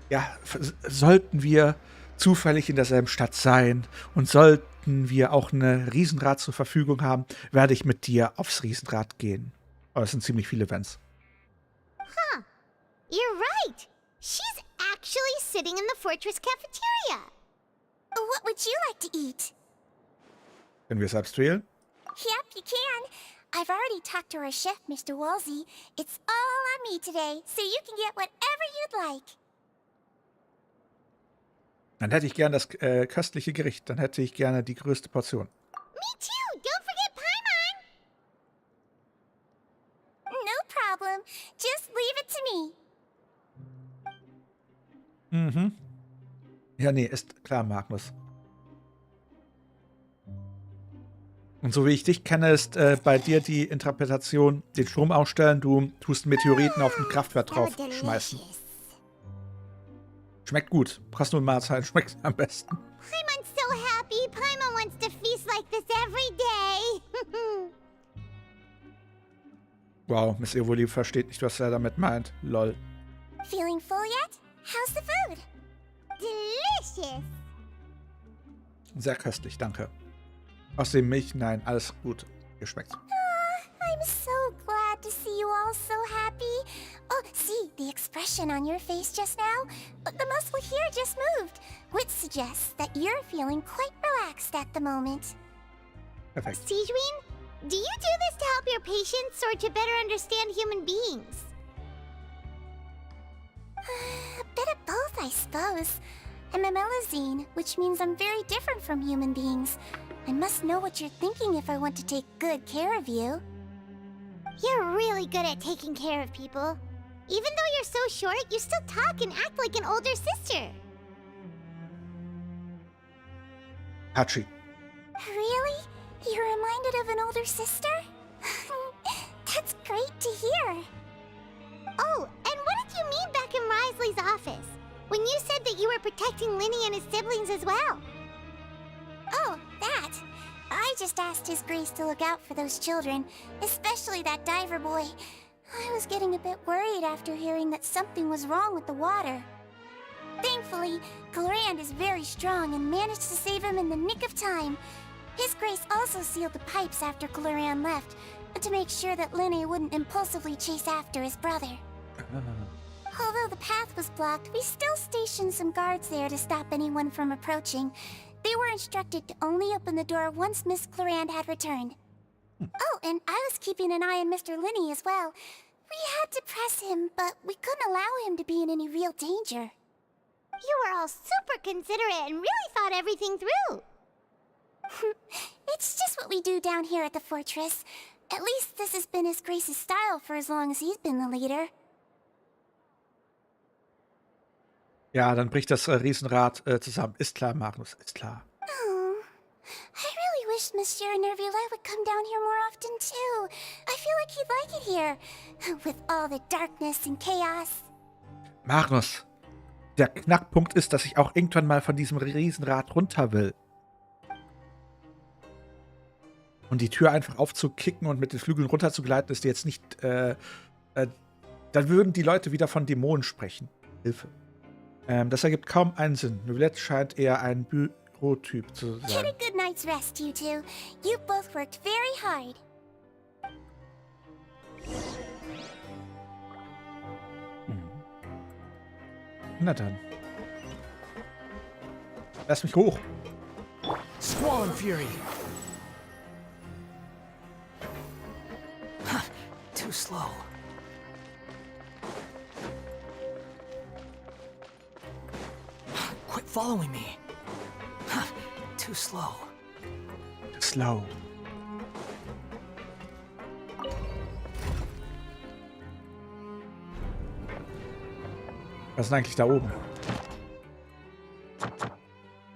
A: Ja, sollten wir zufällig in derselben Stadt sein und sollten wir auch eine Riesenrad zur Verfügung haben, werde ich mit dir aufs Riesenrad gehen. Aber es sind ziemlich viele Events.
C: Huh. You're right. She's actually sitting in the fortress cafeteria. What would you like to eat?
A: Können wir selbst wählen?
C: Yep, you can. I've already talked to our chef, Mr. Wolsey. It's all on me today, so you can get whatever you'd like.
A: Dann hätte ich gerne das köstliche Gericht. Dann hätte ich gerne die größte Portion.
C: Me too! Don't forget Paimon! No problem. Just leave it to me.
A: Mhm. Ja, nee, ist klar, Magnus. Und so wie ich dich kenne, ist bei dir die Interpretation, den Strom ausstellen, du tust Meteoriten auf ein Kraftwerk drauf schmeißen. Schmeckt gut. Brauchst nur Mahlzeit, schmeckt am besten.
C: Paimon's so happy. Paimon wants to feast like this every day.
A: Wow, Miss Evoli versteht nicht, was er damit meint. Lol.
C: Feeling full yet? How's the food? Delicious.
A: Sehr köstlich, danke. Außerdem Milch, nein, alles gut. Geschmeckt.
C: I'm so glad to see you all so happy. Oh, see, the expression on your face just now? The muscle here just moved, which suggests that you're feeling quite relaxed at the moment.
A: Perfekt.
C: Sijuin, do you do this to help your patients or to better understand human beings? A bit of both, I suppose. I'm a Melazine, which means I'm very different from human beings. I must know what you're thinking if I want to take good care of you. You're really good at taking care of people. Even though you're so short, you still talk and act like an older sister.
A: Hachi.
C: Really? You're reminded of an older sister? That's great to hear. Oh, and what did you mean back in Risley's office? When you said that you were protecting Linny and his siblings as well? Oh, that. I just asked His Grace to look out for those children, especially that diver boy. I was getting a bit worried after hearing that something was wrong with the water. Thankfully, Colorand is very strong and managed to save him in the nick of time. His Grace also sealed the pipes after Colorand left, to make sure that Linny wouldn't impulsively chase after his brother. Although the path was blocked, we still stationed some guards there to stop anyone from approaching. They were instructed to only open the door once Miss Clorand had returned. Oh, and I was keeping an eye on Mr. Linny as well. We had to press him, but we couldn't allow him to be in any real danger. You were all super considerate and really thought everything through. It's just what we do down here at the fortress. At least this has been His Grace's style for as long as he's been the leader.
A: Ja, dann bricht das Riesenrad zusammen. Ist klar, Magnus, ist klar.
C: Oh, I really wish Monsieur Neuvillette would come down here more often too. I feel like he'd like it here, with all the darkness and chaos.
A: Magnus, der Knackpunkt ist, dass ich auch irgendwann mal von diesem Riesenrad runter will. Und die Tür einfach aufzukicken und mit den Flügeln runterzugleiten, ist jetzt nicht... dann würden die Leute wieder von Dämonen sprechen. Hilfe. Das ergibt kaum einen Sinn. Neuvillette scheint eher ein Bürotyp zu
C: Get
A: sein.
C: a good night's rest, you two. You both worked very hard.
A: Na dann. Lass mich hoch.
D: Squall Fury. Too slow. Quit following me. Too slow.
A: Slow. Was ist denn eigentlich da oben?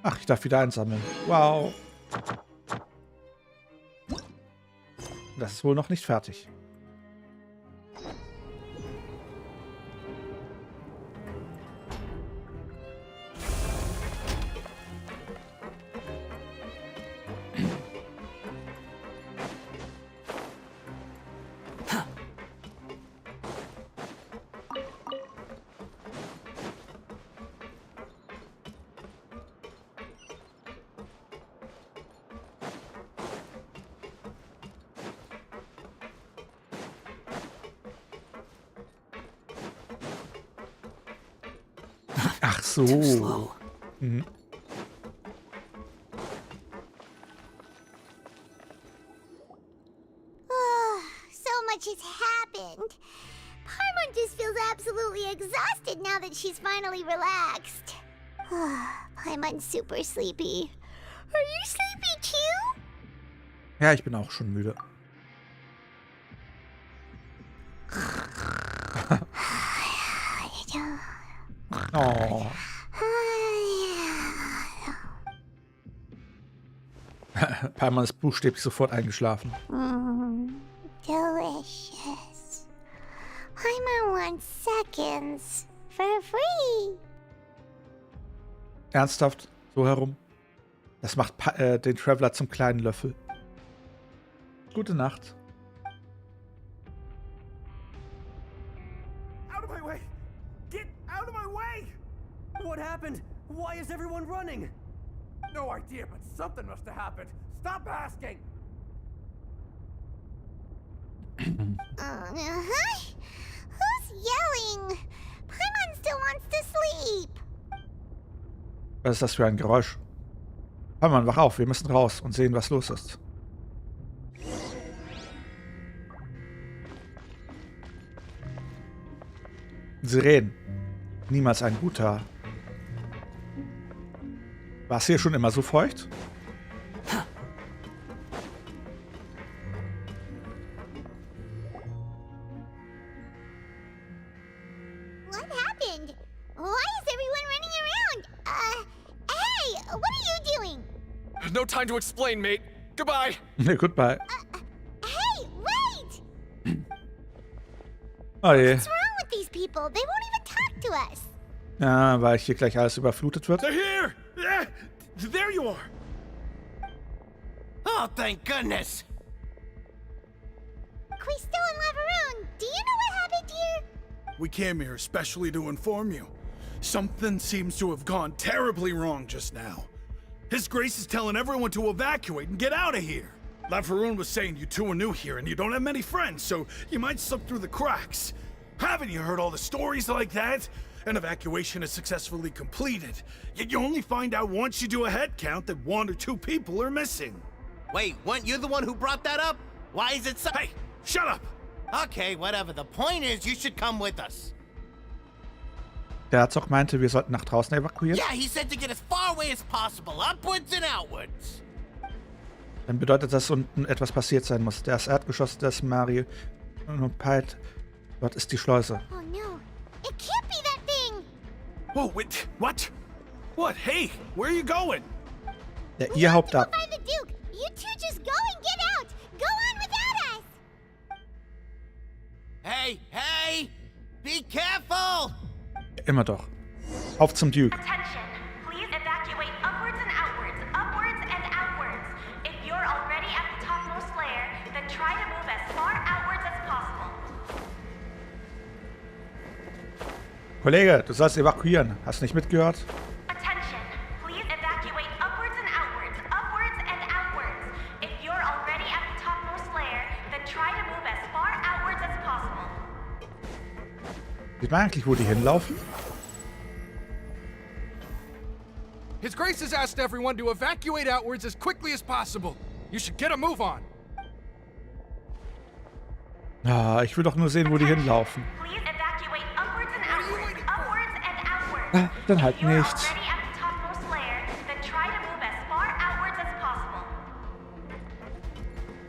A: Ach, ich darf wieder einsammeln. Wow. Das ist wohl noch nicht fertig. Ach so. Mhm.
C: much has happened. Paimon just feels absolutely exhausted now that she's finally relaxed. Paimon's super sleepy. Are you sleepy too?
A: Ja, ich bin auch schon müde. Oh. Paimon ist buchstäblich sofort eingeschlafen.
C: Delicious. Paimon wants seconds for free.
A: Ernsthaft? So herum? Das macht den Traveler zum kleinen Löffel. Gute Nacht.
Q: Out of my way! Get out of my way! What happened? Why is everyone running? No idea, but something must have happened. Stop asking!
C: Who's yelling? Paimon still wants to sleep.
A: Was ist das für ein Geräusch? Paimon, wach auf, wir müssen raus und sehen, was los ist. Sirenen. Niemals ein guter. War es hier schon immer so feucht?
C: What happened? Why is everyone running around? Hey, what are you doing?
Q: No time to explain, mate. Goodbye.
A: Goodbye.
C: Hey, wait!
A: Oh je.
C: What's wrong with these people? They won't even talk to us.
A: Ja, weil hier gleich alles überflutet wird.
F: They're here! There you are!
G: Oh, thank goodness!
C: Quisto and Lavaroon, do you know what happened here?
F: We came here especially to inform you. Something seems to have gone terribly wrong just now. His Grace is telling everyone to evacuate and get out of here. Lavaroon was saying you two are new here and you don't have many friends, so you might slip through the cracks. Haven't you heard all the stories like that? An evacuation is successfully completed, yet you only find out once you do a head count that 1 or 2 people are missing.
G: Wait, weren't you the one who brought that up? Why is it so—
F: Hey, shut up!
G: Okay, whatever. The point is, you should come with us.
A: Der Herzog meinte, wir sollten nach draußen evakuieren.
G: Yeah, he said to get as far away as possible, upwards and outwards.
A: Dann bedeutet das, dass unten etwas passiert sein muss. Das Erdgeschoss des Mari und Peit. Dort ist die Schleuse.
C: Oh no, it can't be that thing!
F: Whoa, wait, what? What? Hey, where are you going?
A: Ja, ihr Haupt ab.
C: By the Duke, you two just go and get out! Go on without us!
G: Hey, hey! Be careful!
A: Immer doch. Auf zum Duke.
P: Attention! Please evacuate upwards and outwards, upwards and outwards. If you're already at the topmost layer, then try to move as far outwards as possible.
A: Kollege, du sollst evakuieren. Hast nicht mitgehört?
P: Attention! Please evacuate upwards and outwards, upwards and outwards. If you're already at the topmost layer, then try to move as far outwards as possible.
A: Sieht man eigentlich, wo die hinlaufen?
Q: His Grace has asked everyone to evacuate outwards as quickly as possible. You should get a move on.
A: Ah, ich will doch nur sehen, wo die hinlaufen.
P: Please evacuate upwards and outwards, upwards and outwards.
A: Ah, dann halt
P: If you're
A: nicht.
P: already at the topmost layer, then try to move as far outwards as possible.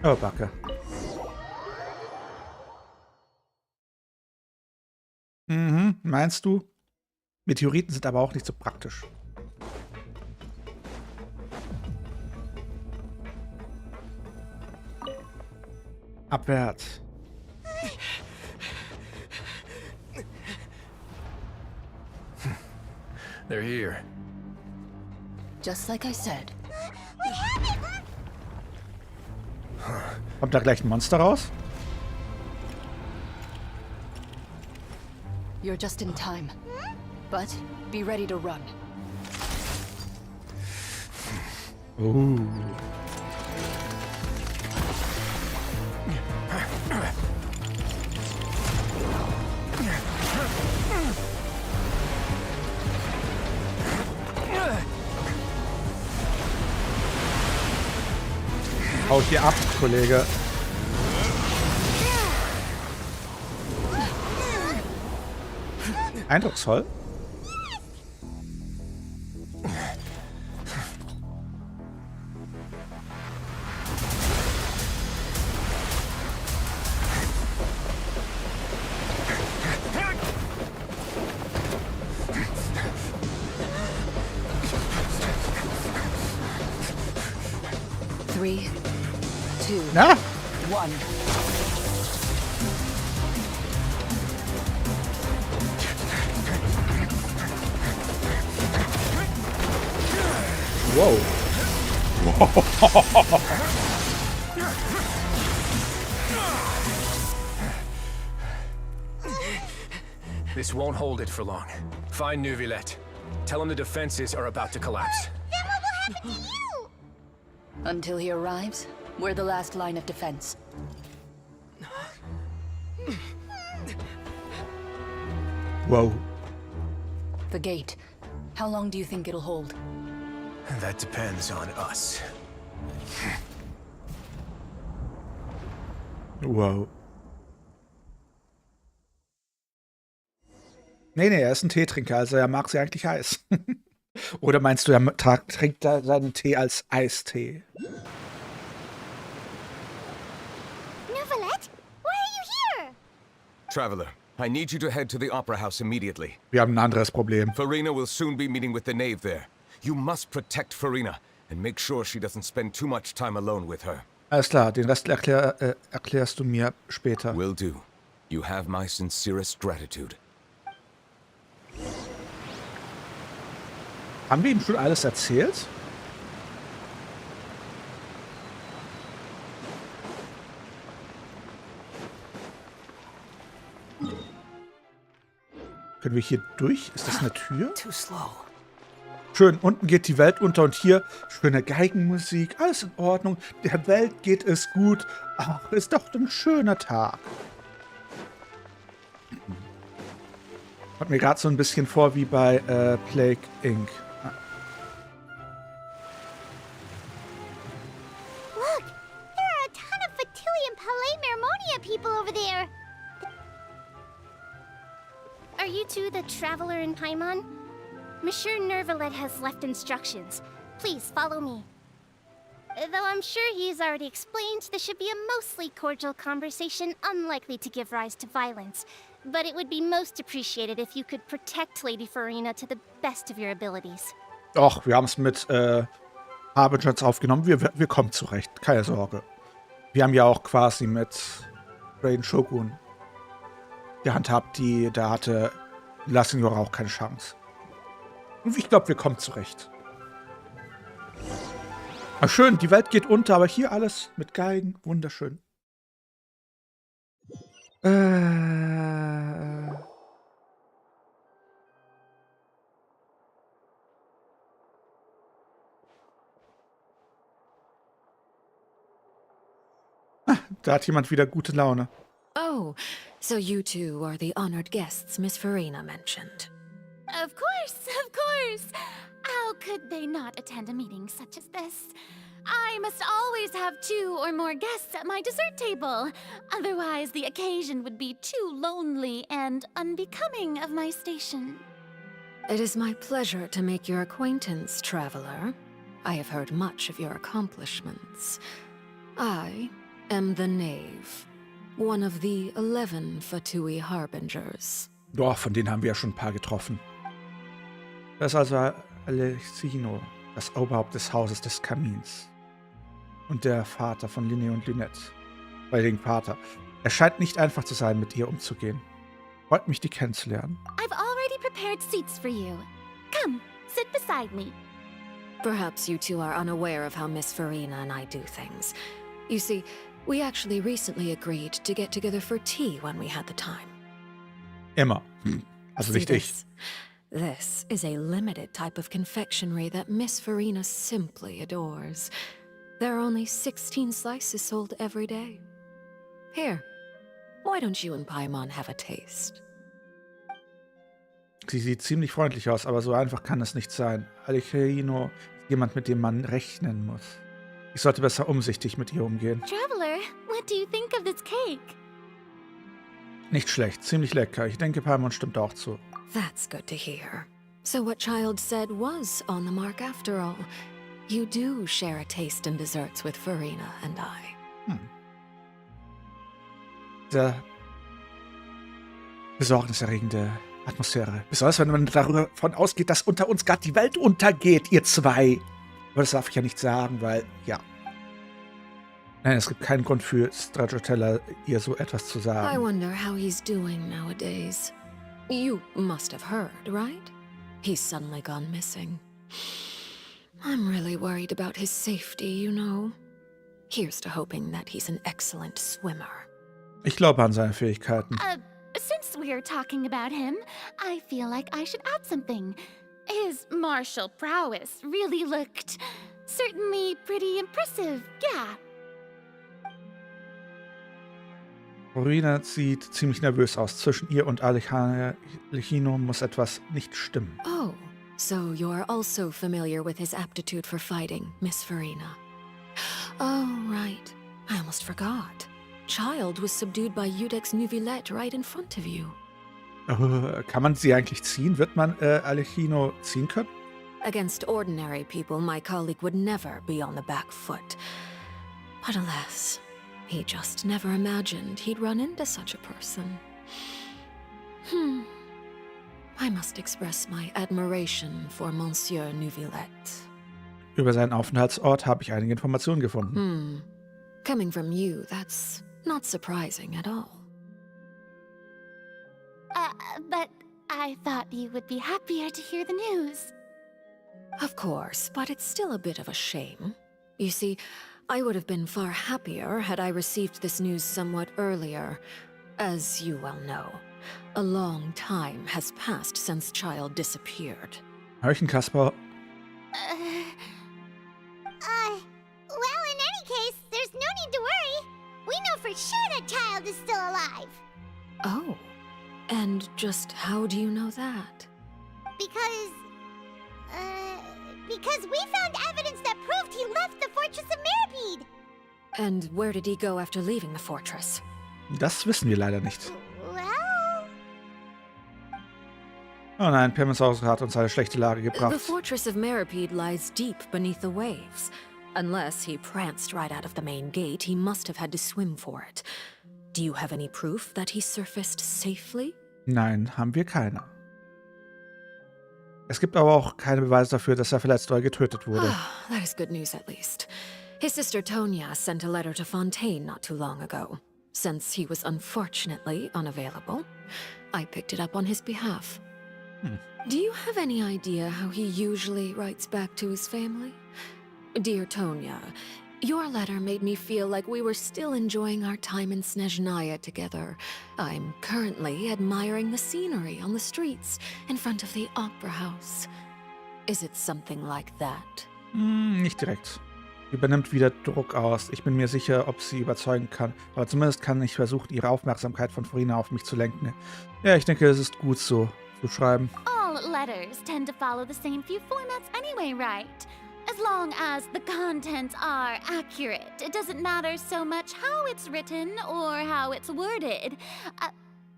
A: Oh, Backe. Mhm, meinst du? Meteoriten sind aber auch nicht so praktisch. Abwärts.
K: They're here.
M: Just like I said.
A: Kommt da gleich ein Monster raus?
M: You're just in time. But be ready to run.
A: Oh. Haut hier ab, Kollege. Eindrucksvoll.
M: Three, two,
A: Na?
M: one.
A: Wow.
K: This won't hold it for long. Find Neuvillette. Tell him the defenses are about to collapse.
C: Then what will happen to you?
M: Until he arrives, we're the last line of defense.
A: Wow.
M: The gate. How long do you think it'll hold?
K: That depends on us.
A: Wow. Nee, er ist ein Teetrinker, also er mag sie eigentlich heiß. Oder meinst du, er trinkt seinen Tee als Eistee?
C: Neuvillette, why are you here?
B: Traveler, I need you to head to the Opera House immediately.
A: Wir haben ein anderes Problem.
B: Farina will soon be meeting with the knave there. You must protect Farina and make sure she doesn't spend too much time alone with her.
A: Alles klar, den Rest erklärst du mir später.
B: Will do. You have my sincerest gratitude.
A: Haben wir ihm schon alles erzählt? Können wir hier durch? Ist das eine Tür?
N: Too slow.
A: Schön, unten geht die Welt unter und hier schöne Geigenmusik, alles in Ordnung. Der Welt geht es gut. Ach, ist doch ein schöner Tag. Kommt mir gerade so ein bisschen vor wie bei Plague Inc.
C: Look, there are a ton of Fatilian Palais Mermonia people over there. Are you two the traveler in Paimon? Monsieur Neuvillette has left instructions. Please follow me. Though I'm sure he's already explained, this should be a mostly cordial conversation, unlikely to give rise to violence. But it would be most appreciated if you could protect Lady Farina to the best of your abilities.
A: Och, wir haben es mit Harbingers aufgenommen. Wir kommen zurecht, keine Sorge. Wir haben ja auch quasi mit Rain Shogun gehandhabt, da hatte La Signora auch keine Chance. Und ich glaube, wir kommen zurecht. Ah, schön, die Welt geht unter, aber hier alles mit Geigen. Wunderschön. Da hat jemand wieder gute Laune.
R: Oh, so you two are the honored guests Miss Farina mentioned.
S: Of course, of course. How could they not attend a meeting such as this? I must always have 2 or more guests at my dessert table. Otherwise, the occasion would be too lonely and unbecoming of my station.
R: It is my pleasure to make your acquaintance, traveler. I have heard much of your accomplishments. I am the Knave, one of the 11 Fatui Harbingers.
A: Doch, von denen haben wir ja schon ein paar getroffen. Das ist also Alessino, das Oberhaupt des Hauses des Kamins. Und der Vater von Linné und Lynette. Bei dem Vater. Es scheint nicht einfach zu sein, mit ihr umzugehen. Freut mich, die kennenzulernen.
S: I've already prepared seats for you. Come, sit beside me.
R: Perhaps you two are unaware of how Miss Farina and I do things. You see, we actually recently agreed to get together for tea when we had the time.
A: Immer. Also nicht ich.
R: This is a limited type of confectionery that Miss Farina simply adores. There are only 16 slices sold every day. Here, why don't you and Paimon have a taste?
A: Sie sieht ziemlich freundlich aus, aber so einfach kann es nicht sein. Alessino ist jemand, mit dem man rechnen muss. Ich sollte besser umsichtig mit ihr umgehen.
S: Traveler, what do you think of this cake?
A: Nicht schlecht, ziemlich lecker. Ich denke, Paimon stimmt auch zu.
R: That's good to hear. So what Child said was on the mark after all. You do share a taste in desserts with Farina and I.
A: Diese besorgniserregende Atmosphäre. Besonders, wenn man davon ausgeht, dass unter uns gerade die Welt untergeht, ihr zwei. Aber das darf ich ja nicht sagen, weil, ja. Nein, es gibt keinen Grund für Stracciatella, ihr so etwas zu
R: I
A: sagen.
R: wonder how he's doing nowadays. You must have heard, right? He's suddenly gone missing. I'm really worried about his safety, you know. Here's to hoping that he's an excellent swimmer.
A: Ich glaube an seine Fähigkeiten.
S: Since we're talking about him, I feel like I should add something. His martial prowess really looked certainly pretty impressive, yeah.
A: Farina sieht ziemlich nervös aus. Zwischen ihr und Alejino muss etwas nicht stimmen.
R: Oh, so you're also familiar with his aptitude for fighting, Miss Farina. Oh, right. I almost forgot. Child was subdued by Udek's Neuvillette right in front of you.
A: Kann man sie eigentlich ziehen? Wird man Alejino ziehen können?
R: Against ordinary people, my colleague would never be on the back foot. But alas, he just never imagined he'd run into such a person. I must express my admiration for Monsieur Neuvillette.
A: Über seinen Aufenthaltsort habe ich einige Informationen gefunden.
R: Coming from you, that's not surprising at all.
S: But I thought you would be happier to hear the news.
R: Of course, but it's still a bit of a shame. You see, I would have been far happier had I received this news somewhat earlier. As you well know, a long time has passed since Child disappeared.
A: Hörchen, Kasper.
C: Well, in any case, there's no need to worry. We know for sure that Child is still alive.
R: Oh, and just how do you know that?
C: Because we found evidence that proved he left the Fortress of Meripede.
R: And where did he go after leaving the fortress?
A: Das wissen wir leider nicht.
C: Well...
A: Oh nein, Permasaurus hat uns eine schlechte Lage
R: The
A: gebracht.
R: Fortress of Meripede lies deep beneath the waves. Unless he pranced right out of the main gate, he must have had to swim for it. Do you have any proof that he surfaced safely?
A: Nein, haben wir keine. Es gibt aber auch keine Beweise dafür, dass er verletzt oder getötet wurde.
R: That is good news at least. His sister Tonya sent a letter to Fontaine not too long ago. Since he was unfortunately unavailable, I picked it up on his behalf. Do you have any idea how he usually writes back to his family? Dear Tonya, your letter made me feel like we were still enjoying our time in Snezhnaya together. I'm currently admiring the scenery on the streets in front of the Opera House. Is it something like that?
A: Nicht direkt. Übernimmt wieder Druck aus. Ich bin mir sicher, ob sie überzeugen kann. Aber zumindest kann ich versuchen, ihre Aufmerksamkeit von Farina auf mich zu lenken. Ja, ich denke, es ist gut so zu schreiben.
S: All letters tend to follow the same few formats anyway, right? As long as the contents are accurate, it doesn't matter so much how it's written or how it's worded.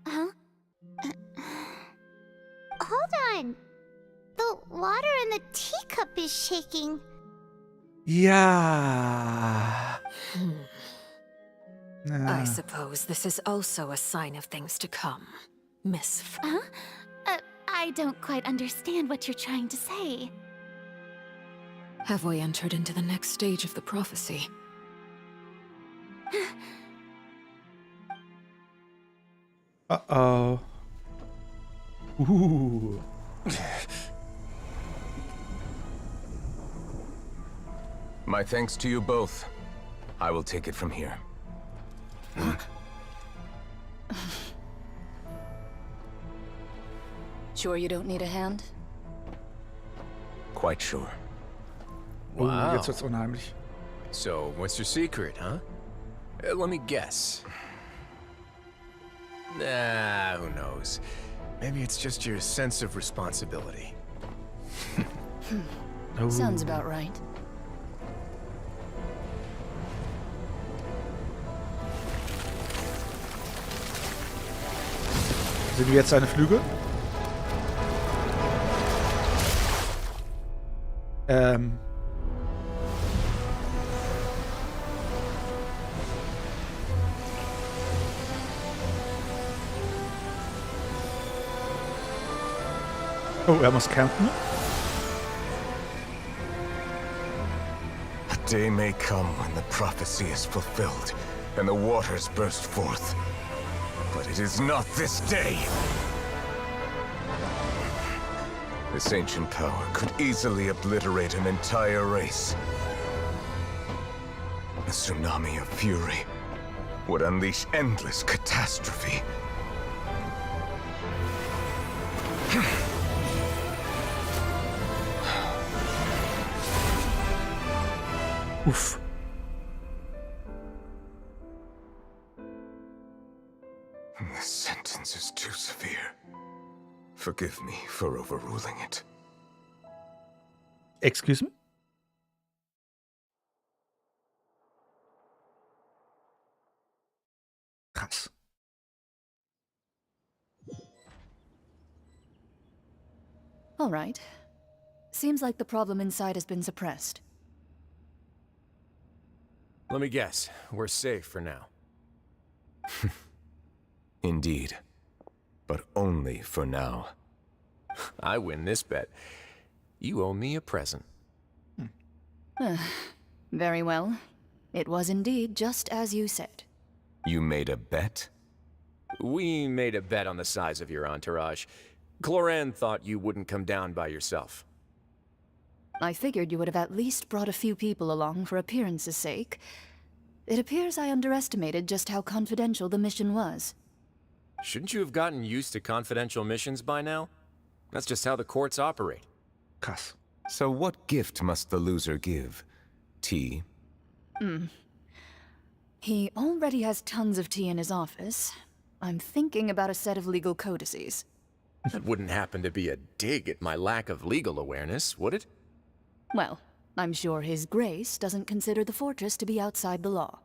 C: Hold on. The water in the teacup is shaking.
A: Ja.
R: I suppose this is also a sign of things to come, Miss
S: I don't quite understand what you're trying to say.
R: Have we entered into the next stage of the prophecy?
A: Uh-oh. Ooh.
T: My thanks to you both. I will take it from here.
M: Sure you don't need a hand?
T: Quite sure.
K: Wow.
A: Jetzt wird's unheimlich.
K: So, what's your secret, huh? Let me guess. Nah, who knows? Maybe it's just your sense of responsibility.
M: Sounds about right.
A: Sind wir jetzt seine Flügel? Oh, er muss kämpfen.
T: A day may come when the prophecy is fulfilled and the waters burst forth. But it is not this day. This ancient power could easily obliterate an entire race. A tsunami of fury would unleash endless catastrophe.
A: Uff.
T: This sentence is too severe. Forgive me for overruling it.
A: Excuse me? Krass.
M: All right. Seems like the problem inside has been suppressed.
K: Let me guess. We're safe for now.
T: Indeed. But only for now.
K: I win this bet. You owe me a present.
M: Very well. It was indeed just as you said.
T: You made a bet?
K: We made a bet on the size of your entourage. Cloran thought you wouldn't come down by yourself.
M: I figured you would have at least brought a few people along for appearance's sake. It appears I underestimated just how confidential the mission was.
K: Shouldn't you have gotten used to confidential missions by now? That's just how the courts operate.
A: Krass.
T: So what gift must the loser give? Tea?
M: He already has tons of tea in his office. I'm thinking about a set of legal codices.
K: That wouldn't happen to be a dig at my lack of legal awareness, would it?
M: Well, I'm sure His Grace doesn't consider the fortress to be outside the law.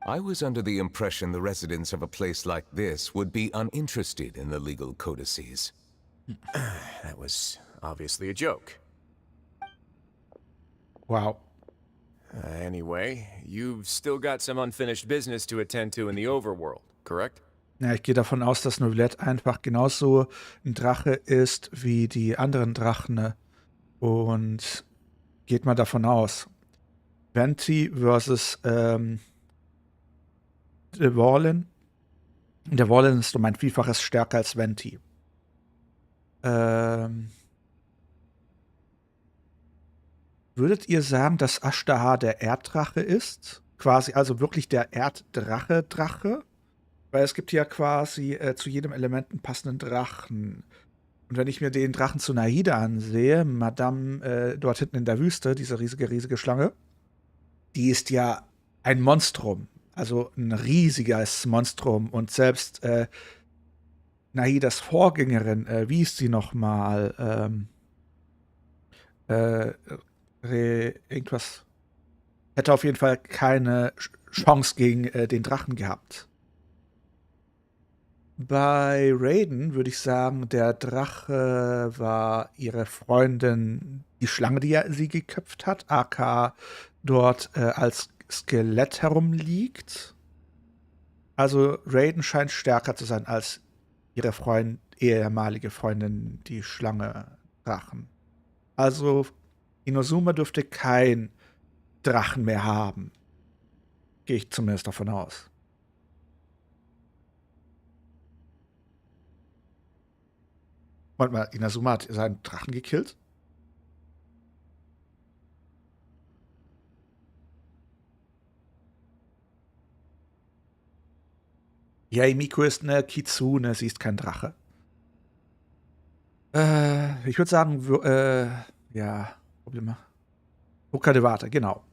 T: I was under the impression the residents of a place like this would be uninterested in the legal codices.
K: That was obviously a joke.
A: Wow.
K: Anyway, you've still got some unfinished business to attend to in the overworld, correct?
A: Ja, ich gehe davon aus, dass Neuvillette einfach genauso ein Drache ist wie die anderen Drachen. Und geht mal davon aus. Venti versus der Warlen. Der Warlen ist um ein Vielfaches stärker als Venti. Würdet ihr sagen, dass Ashtahar der Erddrache ist? Quasi also wirklich der Erddrache-Drache? Weil es gibt ja quasi zu jedem Element einen passenden Drachen. Und wenn ich mir den Drachen zu Naida ansehe, Madame dort hinten in der Wüste, diese riesige Schlange, die ist ja ein Monstrum. Also ein riesiges Monstrum. Und selbst Naidas Vorgängerin, wie ist sie nochmal? Irgendwas. Hätte auf jeden Fall keine Chance gegen den Drachen gehabt. Bei Raiden würde ich sagen, der Drache war ihre Freundin, die Schlange, die sie geköpft hat, aka dort als Skelett herumliegt. Also Raiden scheint stärker zu sein als ihre ehemalige Freundin, die Schlange Drachen. Also Inazuma dürfte kein Drachen mehr haben. Gehe ich zumindest davon aus. Warte mal, Inazuma hat seinen Drachen gekillt? Ja, Miko ist eine Kitsune, sie ist kein Drache. Ich würde sagen, ja, Probleme. Boca de Vata, genau.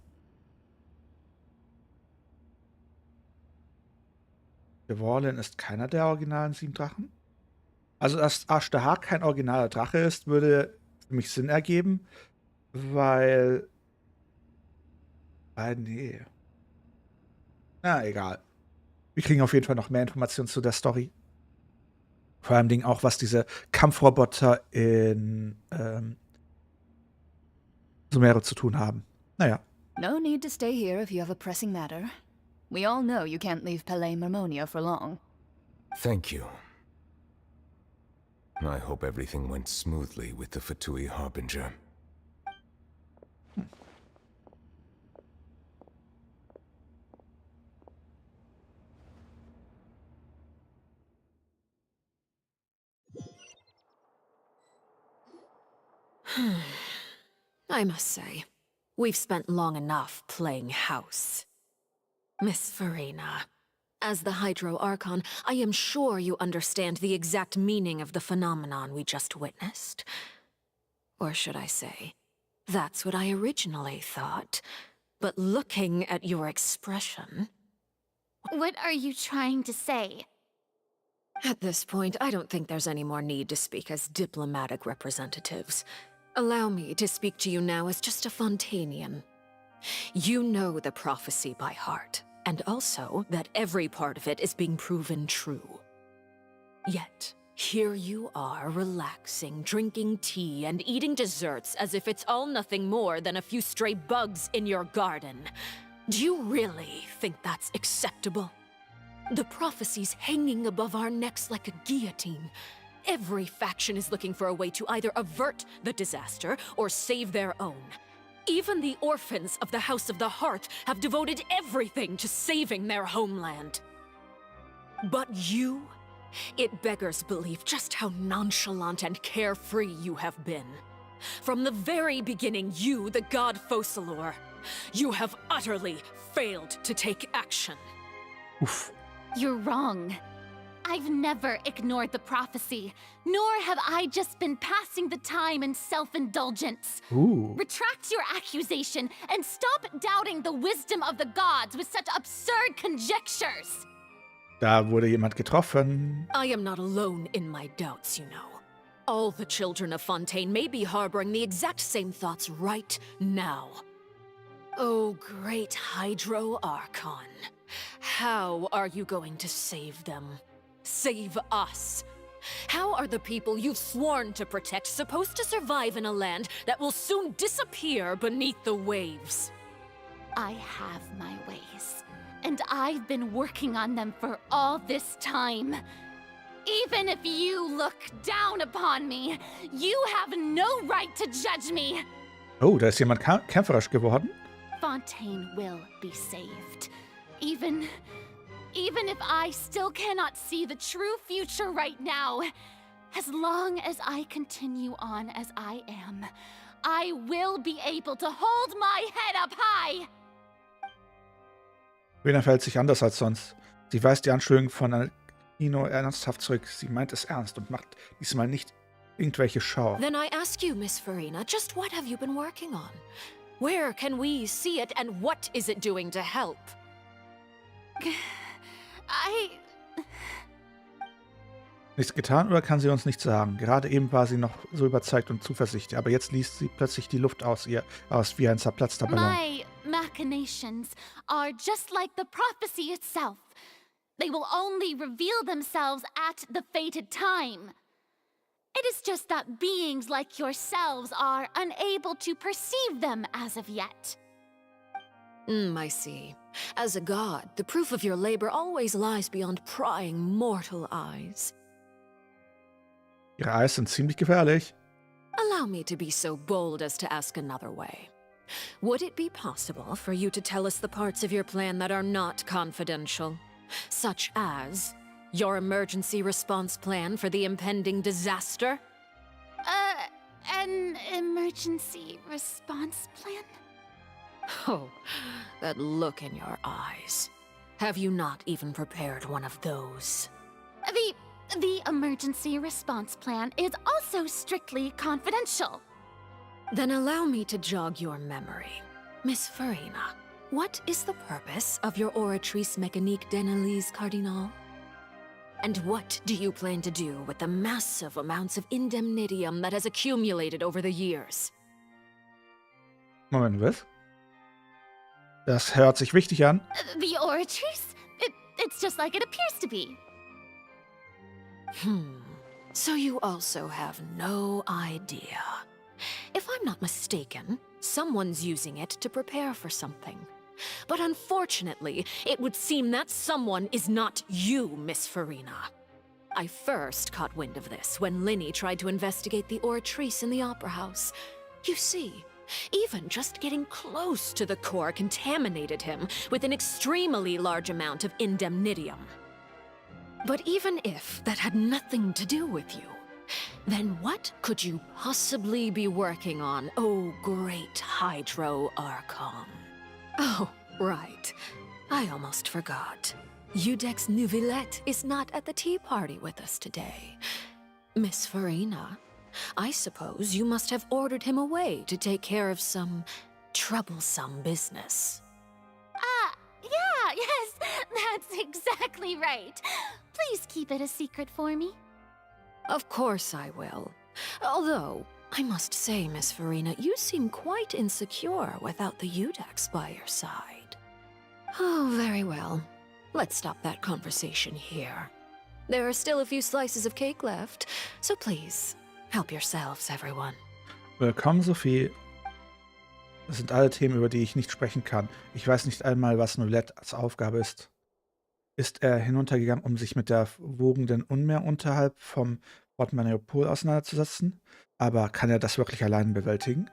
A: Der Warlen ist keiner der originalen 7 Drachen. Also, dass Ashtahar kein originaler Drache ist, würde für mich Sinn ergeben, weil. Nee. Na, egal. Wir kriegen auf jeden Fall noch mehr Informationen zu der Story. Vor allem auch, was diese Kampfroboter in Sumerer zu tun haben. Naja.
M: No need to stay here if you have a pressing matter. We all know you can't leave Palais Marmonia for long.
T: Thank you. I hope everything went smoothly with the Fatui Harbinger.
R: I must say, we've spent long enough playing house. Miss Farina, as the Hydro Archon, I am sure you understand the exact meaning of the phenomenon we just witnessed. Or should I say, that's what I originally thought. But looking at your expression...
S: What are you trying to say?
R: At this point, I don't think there's any more need to speak as diplomatic representatives. Allow me to speak to you now as just a Fontanian. You know the prophecy by heart, and also that every part of it is being proven true. Yet, here you are, relaxing, drinking tea, and eating desserts as if it's all nothing more than a few stray bugs in your garden. Do you really think that's acceptable? The prophecy's hanging above our necks like a guillotine. Every faction is looking for a way to either avert the disaster or save their own. Even the orphans of the House of the Hearth have devoted everything to saving their homeland. But you? It beggars belief just how nonchalant and carefree you have been. From the very beginning, you, the god Focalor, you have utterly failed to take action.
A: Oof.
S: You're wrong. I've never ignored the prophecy, nor have I just been passing the time in self-indulgence. Retract your accusation and stop doubting the wisdom of the gods with such absurd conjectures.
A: Da wurde jemand getroffen.
R: I am not alone in my doubts, you know. All the children of Fontaine may be harboring the exact same thoughts right now. Oh, great Hydro Archon. How are you going to save them? Save us? How are the people you've sworn to protect supposed to survive in a land that will soon disappear beneath the waves?
S: I have my ways, and I've been working on them for all this time. Even if you look down upon me, you have no right to judge me.
A: Oh, da ist jemand kämpferisch geworden.
S: Fontaine will be saved. Even if I still cannot see the true future right now, as long as I continue on as I am, I will be able to hold my head up high.
A: Rena verhält sich anders als sonst. Sie weist die Anschuldigungen von Alkino ernsthaft zurück. Sie meint es ernst und macht diesmal nicht irgendwelche Schau.
R: Then I ask you, Miss Farina, just what have you been working on? Where can we see it, and what is it doing to help?
A: Nichts getan oder kann sie uns nicht sagen? Gerade eben war sie noch so überzeugt und zuversichtlich, aber jetzt liest sie plötzlich die Luft aus ihr aus wie ein zerplatzter Ballon.
S: My machinations are just like the prophecy itself. They will only reveal themselves at the fated time. It is just that beings like yourselves are unable to perceive them as of yet.
R: I see. As a god, the proof of your labor always lies beyond prying mortal eyes.
A: Ihre Eyes sind ziemlich gefährlich.
R: Allow me to be so bold as to ask another way. Would it be possible for you to tell us the parts of your plan that are not confidential? Such as your emergency response plan for the impending disaster?
S: An emergency response plan?
R: Oh, that look in your eyes. Have you not even prepared one of those?
S: The emergency response plan is also strictly confidential.
R: Then allow me to jog your memory. Miss Farina, what is the purpose of your Oratrice Mécanique d'Analyse Cardinal? And what do you plan to do with the massive amounts of indemnitium that has accumulated over the years?
A: Moment, was? Das hört sich wichtig an.
S: The Oratrice? It's just like it appears to be.
R: So you also have no idea. If I'm not mistaken, Someone's using it to prepare for something. But unfortunately, it would seem that someone is not you, Miss Farina. I first caught wind of this when Linny tried to investigate the oratrice in the Opera House. You see, even just getting close to the core contaminated him with an extremely large amount of indemnitium. But even if that had nothing to do with you, then what could you possibly be working on, oh great Hydro Archon? Oh, right. I almost forgot. Udex Neuvillette is not at the tea party with us today. Miss Farina, I suppose you must have ordered him away to take care of some troublesome business.
S: Yeah, yes, that's exactly right. Please keep it a secret for me.
R: Of course I will. Although, I must say, Miss Farina, you seem quite insecure without the Udex by your side. Oh, very well. Let's stop that conversation here. There are still a few slices of cake left, so please, help yourselves, everyone.
A: Willkommen, Sophie. Das sind alle Themen, über die ich nicht sprechen kann. Ich weiß nicht einmal, was Neuvillette als Aufgabe ist. Ist er hinuntergegangen, um sich mit der wogenden Unmeer unterhalb vom Port Mariupol auseinanderzusetzen? Aber kann er das wirklich allein bewältigen?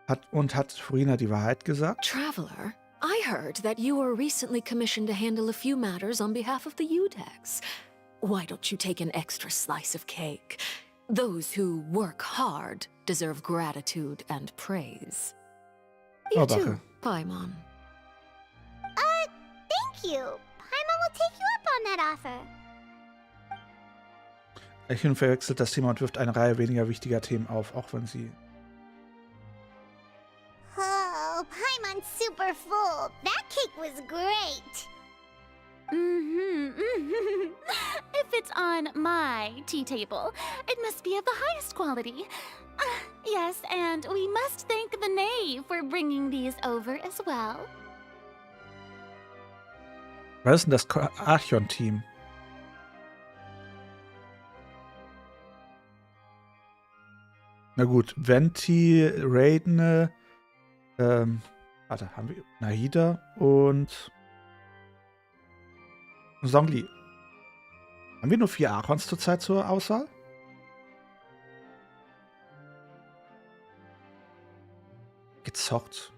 A: Hat Farina die Wahrheit gesagt?
R: Traveler, I heard that you were recently commissioned to handle a few matters on behalf of the Udex. Why don't you take an extra slice of cake? Those who work hard deserve gratitude and praise. You too, Paimon.
C: Thank you. Paimon will take you up on that offer.
A: Echin verwechselt das Thema und wirft eine Reihe weniger wichtiger Themen auf, auch wenn sie...
C: Oh, Paimon's super full. That cake was great.
S: If it's on my tea table, it must be of the highest quality. Yes, and we must thank the Knave for bringing these over as well.
A: Was ist denn das Archon-Team? Na gut, Venti, Raiden, warte, haben wir Nahida und Zhongli. Haben wir nur 4 Archons zurzeit zur Auswahl? Gezockt.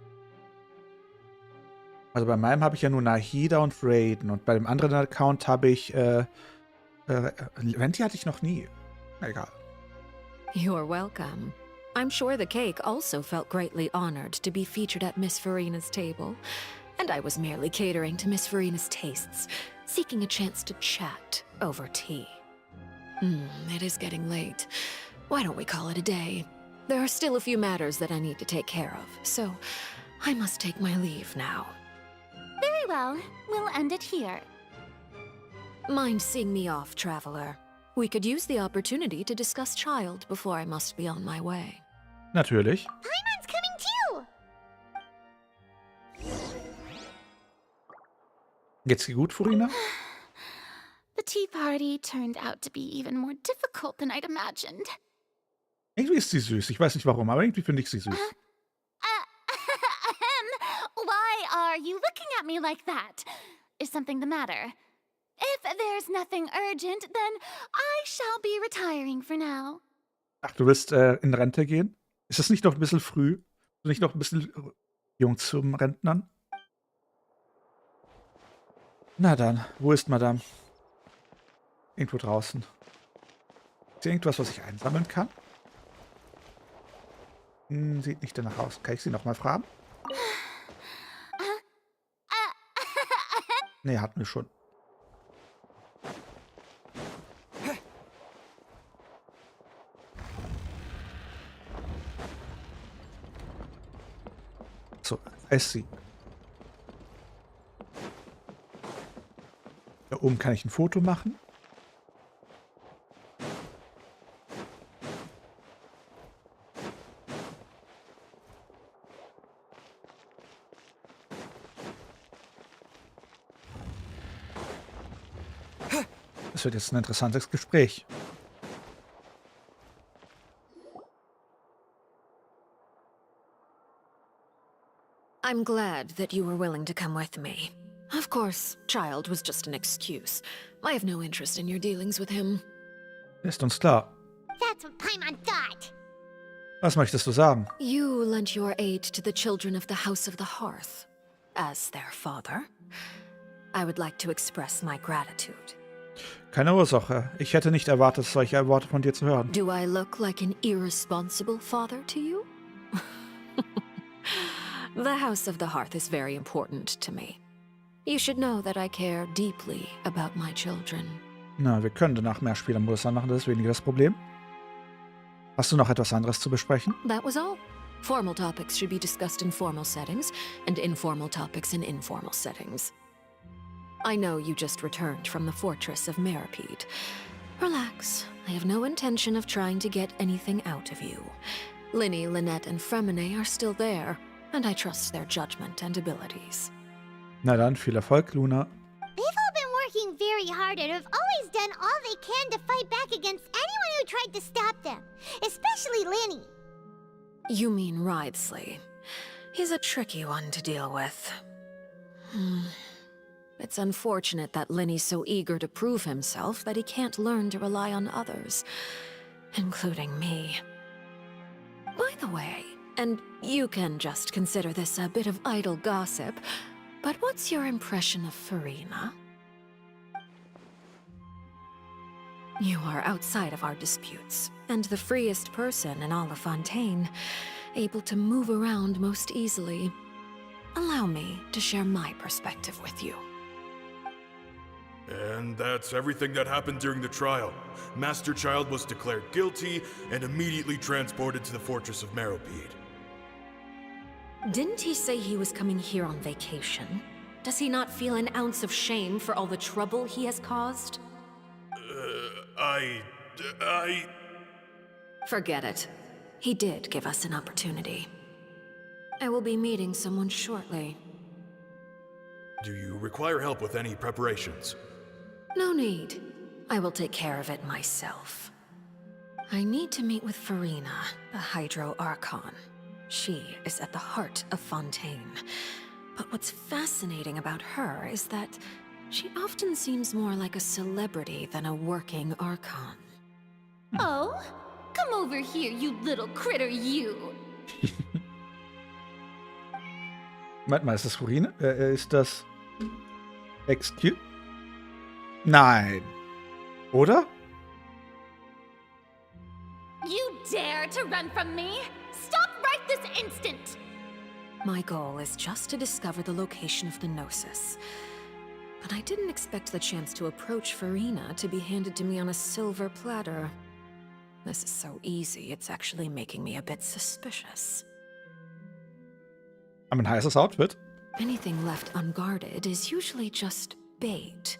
A: Also bei meinem habe ich ja nur Nahida und Raiden und bei dem anderen Account habe ich Venti hatte ich noch nie. Na, egal.
R: You're welcome. I'm sure the cake also felt greatly honored to be featured at Miss Farina's table, and I was merely catering to Miss Farina's tastes, seeking a chance to chat over tea. It is getting late. Why don't we call it a day? There are still a few matters that I need to take care of, so I must take my leave now.
S: Very well. We'll end it here.
R: Mind seeing me off, traveler? We could use the opportunity to discuss Child before I must be on my way.
A: Natürlich.
C: Paimon's coming too.
A: Geht's dir gut, Farina?
S: The tea party turned out to be even more difficult than I'd imagined.
A: Irgendwie ist sie süß. Ich weiß nicht warum, aber irgendwie finde ich sie süß.
S: Why are you looking at me like that? Is something the matter? If there's nothing urgent, then I shall be retiring for now.
A: Ach, du willst in Rente gehen? Ist das nicht noch ein bisschen früh? Bist du nicht noch ein bisschen jung zum Rentnern? Na dann, wo ist Madame? Irgendwo draußen. Ist hier irgendwas, was ich einsammeln kann? Sieht nicht danach aus. Kann ich sie nochmal fragen? Nee, hatten wir schon. So, ess sie. Da oben kann ich ein Foto machen. Das wird jetzt ein interessantes Gespräch.
R: I'm glad that you were willing to come with me. Of course, Child was just an excuse. I have no interest in your dealings with him.
A: Ist uns klar.
C: That's what Paimon thought.
A: Was möchtest du sagen?
R: You lent your aid to the children of the House of the Hearth. As their father, I would like to express my gratitude.
A: Keine Ursache. Ich hätte nicht erwartet, solche Worte von dir zu hören.
R: Do I look like an irresponsible father to you? The House of the Hearth is very important to me. You should know that I care deeply about my children.
A: Na, wir können danach mehr Spielermodus anmachen, das ist weniger das Problem. Hast du noch etwas anderes zu besprechen?
R: That was all. Formal topics should be discussed in formal settings, and informal topics in informal settings. I know you just returned from the fortress of Meripede. Relax. I have no intention of trying to get anything out of you. Linny, Lynette, and Fremine are still there, and I trust their judgment and abilities.
A: Na dann, viel Erfolg, Luna.
C: They've all been working very hard and have always done all they can to fight back against anyone who tried to stop them, especially Linny.
R: You mean Wriothesley. He's a tricky one to deal with. It's unfortunate that Linny's so eager to prove himself that he can't learn to rely on others, including me. By the way, and you can just consider this a bit of idle gossip, but what's your impression of Farina? You are outside of our disputes, and the freest person in all of Fontaine, able to move around most easily. Allow me to share my perspective with you.
U: And that's everything that happened during the trial. Master Child was declared guilty and immediately transported to the Fortress of Meripede.
R: Didn't he say he was coming here on vacation? Does he not feel an ounce of shame for all the trouble he has caused? Forget it. He did give us an opportunity. I will be meeting someone shortly.
U: Do you require help with any preparations?
R: No need. I will take care of it myself. I need to meet with Farina, the Hydro Archon. She is at the heart of Fontaine. But what's fascinating about her is that she often seems more like a celebrity than a working Archon.
S: Oh? Come over here, you little critter, you!
A: Warte mal, ist das Farina? Ist das... Excuse? Nein. Oder?
S: You dare to run from me? Stop right this instant!
R: My goal is just to discover the location of the Gnosis. But I didn't expect the chance to approach Farina to be handed to me on a silver platter. This is so easy, it's actually making me a bit suspicious.
A: Ein heißes Outfit.
R: Anything left unguarded is usually just bait.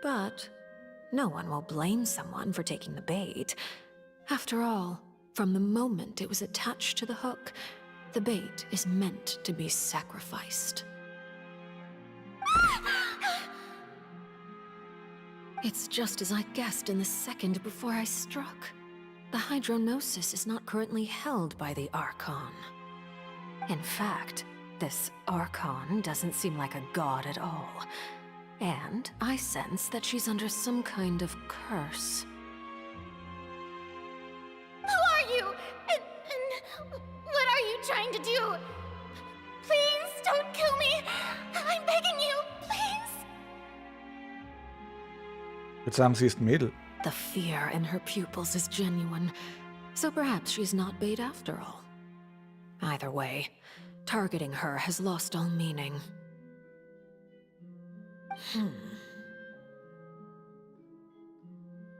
R: But no one will blame someone for taking the bait. After all, from the moment it was attached to the hook, the bait is meant to be sacrificed. It's just as I guessed in the second before I struck. The Hydronosis is not currently held by the Archon. In fact, this Archon doesn't seem like a god at all. And I sense that she's under some kind of curse.
S: Who are you? And what are you trying to do? Please don't kill me! I'm begging you, please!
A: Ich würde sagen, sie ist ein Mädel.
R: The fear in her pupils is genuine, so perhaps she's not bait after all. Either way, targeting her has lost all meaning.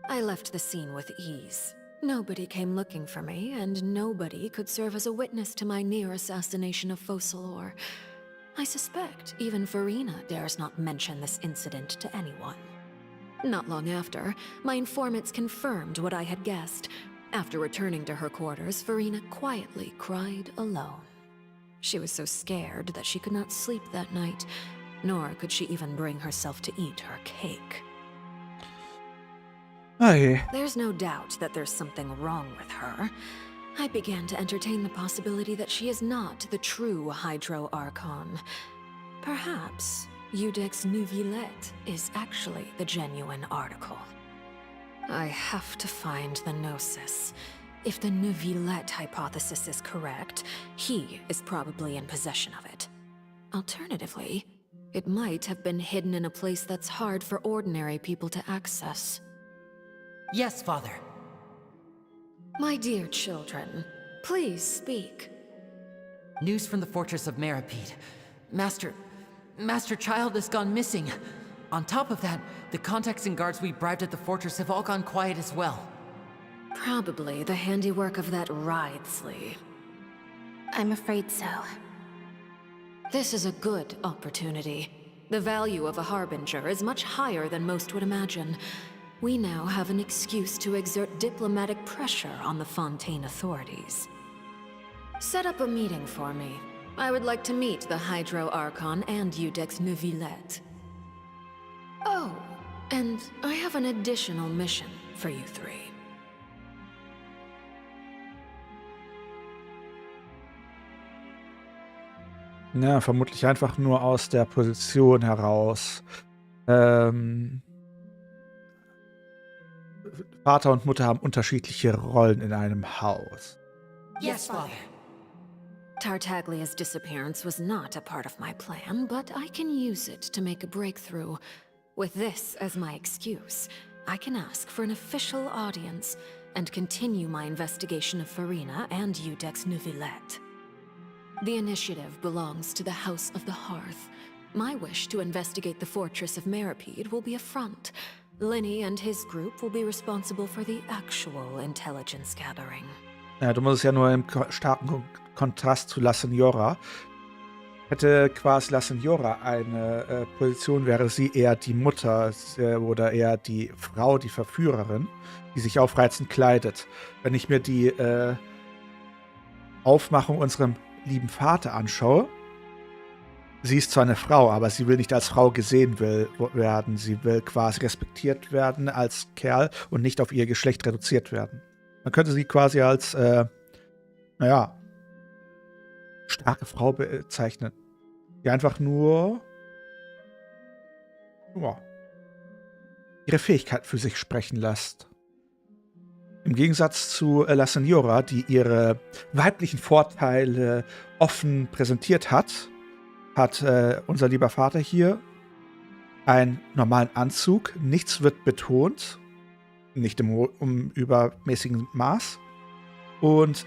R: I left the scene with ease. Nobody came looking for me, and nobody could serve as a witness to my near assassination of Focalor. I suspect even Farina dares not mention this incident to anyone. Not long after, my informants confirmed what I had guessed. After returning to her quarters, Farina quietly cried alone. She was so scared that she could not sleep that night, nor could she even bring herself to eat her cake.
A: Hey.
R: There's no doubt that there's something wrong with her. I began to entertain the possibility that she is not the true Hydro Archon. Perhaps Iudex Neuvillette is actually the genuine article. I have to find the Gnosis. If the Neuvillette hypothesis is correct, he is probably in possession of it. Alternatively, it might have been hidden in a place that's hard for ordinary people to access.
I: Yes, Father.
R: My dear children, please speak.
I: News from the Fortress of Meripede. Master Child has gone missing. On top of that, the contacts and guards we bribed at the fortress have all gone quiet as well.
R: Probably the handiwork of that Wriothesley.
O: I'm afraid so.
R: This is a good opportunity. The value of a Harbinger is much higher than most would imagine. We now have an excuse to exert diplomatic pressure on the Fontaine authorities. Set up a meeting for me. I would like to meet the Hydro Archon and Iudex Neuvillette. Oh, and I have an additional mission for you three.
A: Ja, vermutlich einfach nur aus der Position heraus. Vater und Mutter haben unterschiedliche Rollen in einem Haus.
R: Yes, Father. Tartaglia's disappearance was not a part of my plan, but I can use it to make a breakthrough. With this as my excuse, I can ask for an official audience and continue my investigation of Farina and Iudex Neuvillette. The initiative belongs to the House of the Hearth. My wish to investigate the Fortress of Meripede will be a front. Lenny and his group will be responsible for the actual intelligence gathering.
A: Ja, du musst es ja nur im starken Kontrast zu La Signora. Hätte quasi La Signora eine Position, wäre sie eher die Mutter oder eher die Frau, die Verführerin, die sich aufreizend kleidet. Wenn ich mir die Aufmachung unserem lieben Vater anschaue, sie ist zwar eine Frau, aber sie will nicht als Frau gesehen werden. Sie will quasi respektiert werden als Kerl und nicht auf ihr Geschlecht reduziert werden. Man könnte sie quasi als, starke Frau bezeichnen. Die einfach nur ihre Fähigkeit für sich sprechen lässt. Im Gegensatz zu La Signora, die ihre weiblichen Vorteile offen präsentiert hat, hat unser lieber Vater hier einen normalen Anzug. Nichts wird betont. Nicht im übermäßigen Maß. Und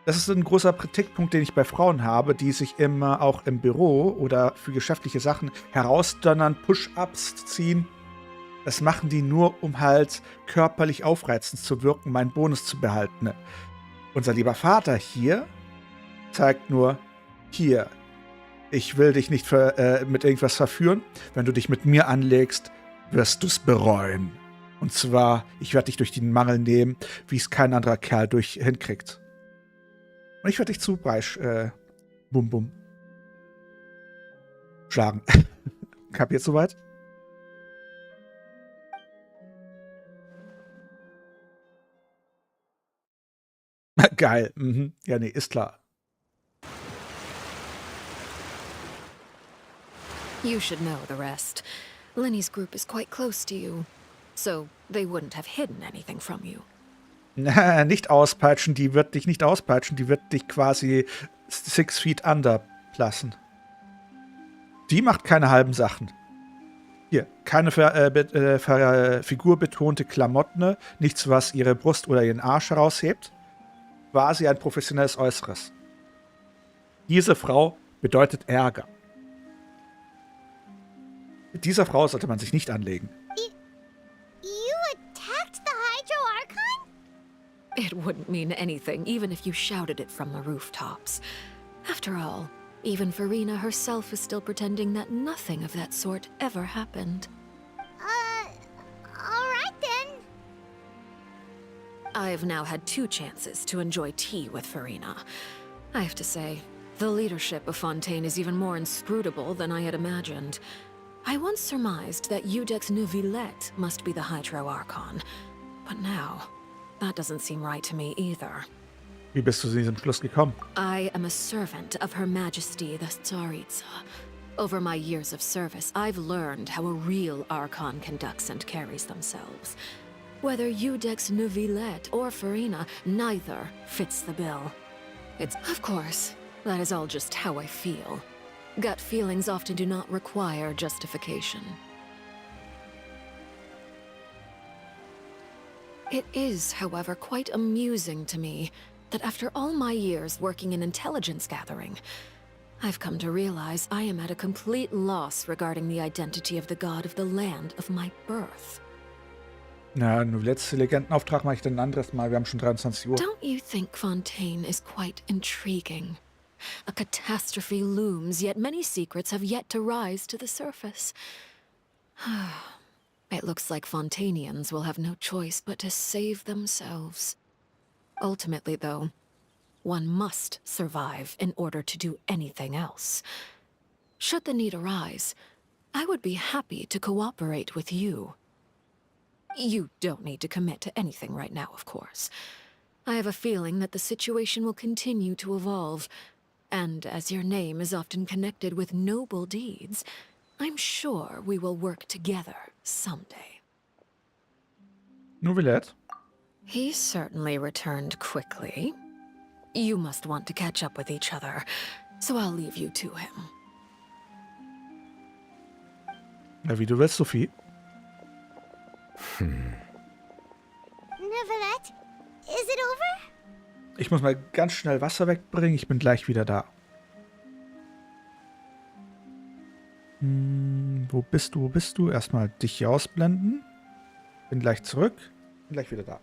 A: das ist ein großer Kritikpunkt, den ich bei Frauen habe, die sich immer auch im Büro oder für geschäftliche Sachen herausdonnern, Push-Ups ziehen. Das machen die nur, um halt körperlich aufreizend zu wirken, meinen Bonus zu behalten. Unser lieber Vater hier zeigt nur, hier, ich will dich nicht mit irgendwas verführen. Wenn du dich mit mir anlegst, wirst du es bereuen. Und zwar, ich werde dich durch den Mangel nehmen, wie es kein anderer Kerl hinkriegt. Und ich werde dich zu bum bum schlagen. Kapiert soweit? Geil. Mhm. Ja, nee, ist klar.
R: You should know the rest. Lenny's group is quite close to you, so they wouldn't have hidden anything from you.
A: Nicht auspeitschen, die wird dich nicht auspeitschen, die wird dich quasi 6 feet under lassen. Die macht keine halben Sachen. Hier, keine figurbetonte Klamotten, nichts, was ihre Brust oder ihren Arsch heraushebt. Quasi ein professionelles Äußeres. Diese Frau bedeutet Ärger. Mit dieser Frau sollte man sich nicht anlegen.
C: You attacked the Hydro Archon?
R: It wouldn't mean anything, even if you shouted it from the rooftops. After all, even Farina herself is still pretending that nothing of that sort ever happened.
C: Alright then.
R: I've now had 2 chances to enjoy tea with Farina. I have to say, the leadership of Fontaine is even more inscrutable than I had imagined. I once surmised that Iudex Neuvillette must be the Hydro Archon, but now That doesn't seem right to me either.
A: Wie bist du zu diesem Schluss gekommen?
R: I am a servant of Her Majesty the Tsaritsa. Over my years of service, I've learned how a real Archon conducts and carries themselves. Whether Udex Neuvillette or Farina, neither fits the bill. Of course, that is all just how I feel. Gut feelings often do not require justification. It is, however, quite amusing to me that after all my years working in intelligence gathering, I've come to realize I am at a complete loss regarding the identity of the god of the land of my birth.
A: Na, letzte Legendenauftrag mache ich dann ein anderes Mal. Wir haben schon 23 Uhr.
R: Don't you think Fontaine is quite intriguing? A catastrophe looms, yet many secrets have yet to rise to the surface. It looks like Fontainians will have no choice but to save themselves. Ultimately, though, one must survive in order to do anything else. Should the need arise, I would be happy to cooperate with you. You don't need to commit to anything right now, of course. I have a feeling that the situation will continue to evolve, and as your name is often connected with noble deeds, I'm sure we will work together someday.
A: Neuvillette?
R: He certainly returned quickly. You must want to catch up with each other, so I'll leave you to him.
A: Ja, wie du willst, Sophie.
C: Neuvillette, is it over?
A: Ich muss mal ganz schnell Wasser wegbringen. Ich bin gleich wieder da. Wo bist du? Wo bist du? Erstmal dich hier ausblenden. Bin gleich zurück. Bin gleich wieder da.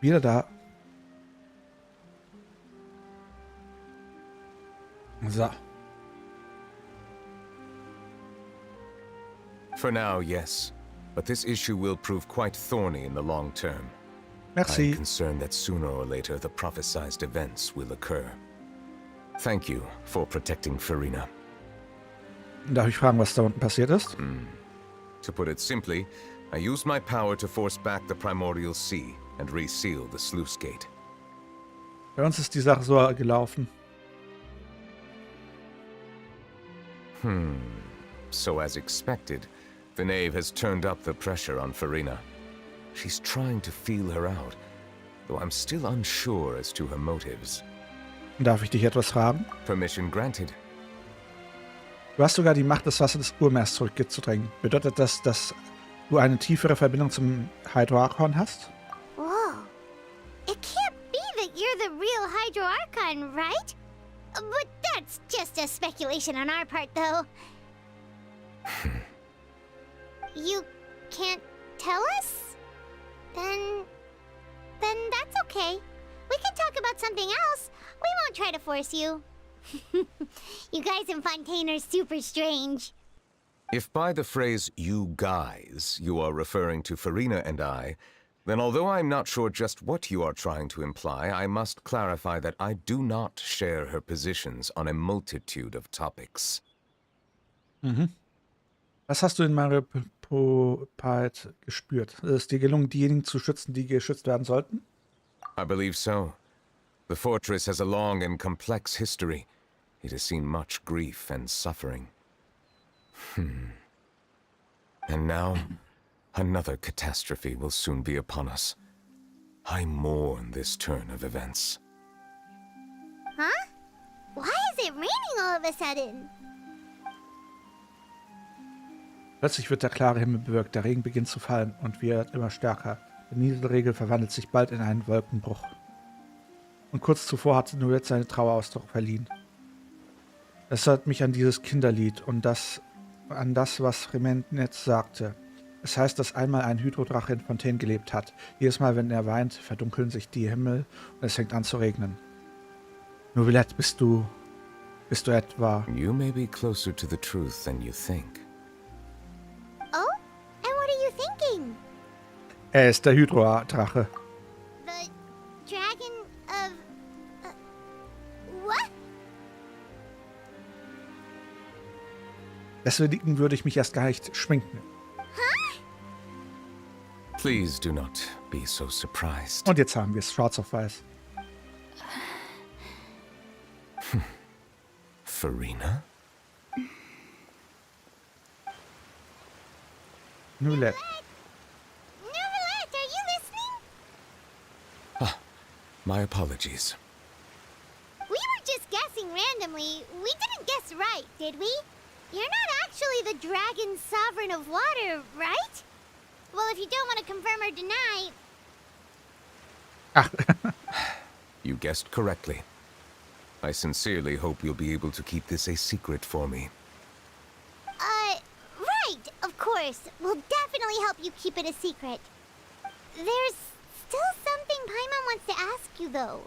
A: Wieder da. So.
T: For now, yes. But this issue will prove quite thorny in the long term.
A: Merci.
T: I'm concerned that sooner or later the prophesized events will occur. Thank you for protecting Farina.
A: Darf ich fragen, was da unten passiert ist?
T: To put it simply, I used my power to force back the primordial sea and reseal the sluice gate.
A: Bei uns ist die Sache so gelaufen.
T: So as expected, the knave has turned up the pressure on Farina. She's trying to feel her out, though I'm still unsure as to her motives.
A: Darf ich dich etwas fragen?
T: Permission granted.
A: Du hast sogar die Macht, das Wasser des Urmeers zurückzudrängen. Bedeutet das, dass du eine tiefere Verbindung zum Hydroarchon hast?
C: Whoa. It can't be that you're the real Hydroarchon, right? But that's just a speculation on our part, though. You can't tell us? Then that's okay. We can talk about something else. We won't try to force you. You guys in Fontaine are super strange.
T: If by the phrase, you guys, you are referring to Farina and I, then although I'm not sure just what you are trying to imply, I must clarify that I do not share her positions on a multitude of topics.
A: Was hast du in Mariupol gespürt? Ist es dir gelungen, diejenigen zu schützen, die geschützt werden sollten?
T: I believe so. The fortress has a long and complex history. It has seen much grief and suffering. And now, another catastrophe will soon be upon us. I mourn this turn of events.
C: Huh? Why is it raining all of a sudden?
A: Plötzlich wird der klare Himmel bewölkt, der Regen beginnt zu fallen und wird immer stärker. Der Nieselregen verwandelt sich bald in einen Wolkenbruch. Und kurz zuvor hatte Neuvillette seine Trauerausdruck verliehen. Es erinnert mich an dieses Kinderlied und an das, was Remennet sagte. Es heißt, dass einmal ein Hydrodrache in Fontaine gelebt hat. Jedes Mal, wenn er weint, verdunkeln sich die Himmel und es fängt an zu regnen. Neuvillette, bist du etwa...
T: You may be closer to the truth than you think.
C: Oh? And what are you thinking?
A: Er ist der Hydrodrache.
C: The dragon of... what?
A: Deswegen würde ich mich erst gar nicht schminken.
T: Please do not be so surprised.
A: Und jetzt haben wir es schwarz auf weiß.
T: Farina?
A: Neuvillette.
C: Neuvillette, are you listening?
T: My apologies.
C: We were just guessing randomly. We didn't guess right, did we? You're not actually the dragon sovereign of water, right? Well, if you don't want to confirm or deny...
T: You guessed correctly. I sincerely hope you'll be able to keep this a secret for me.
C: Right, of course. We'll definitely help you keep it a secret. There's still something Paimon wants to ask you, though.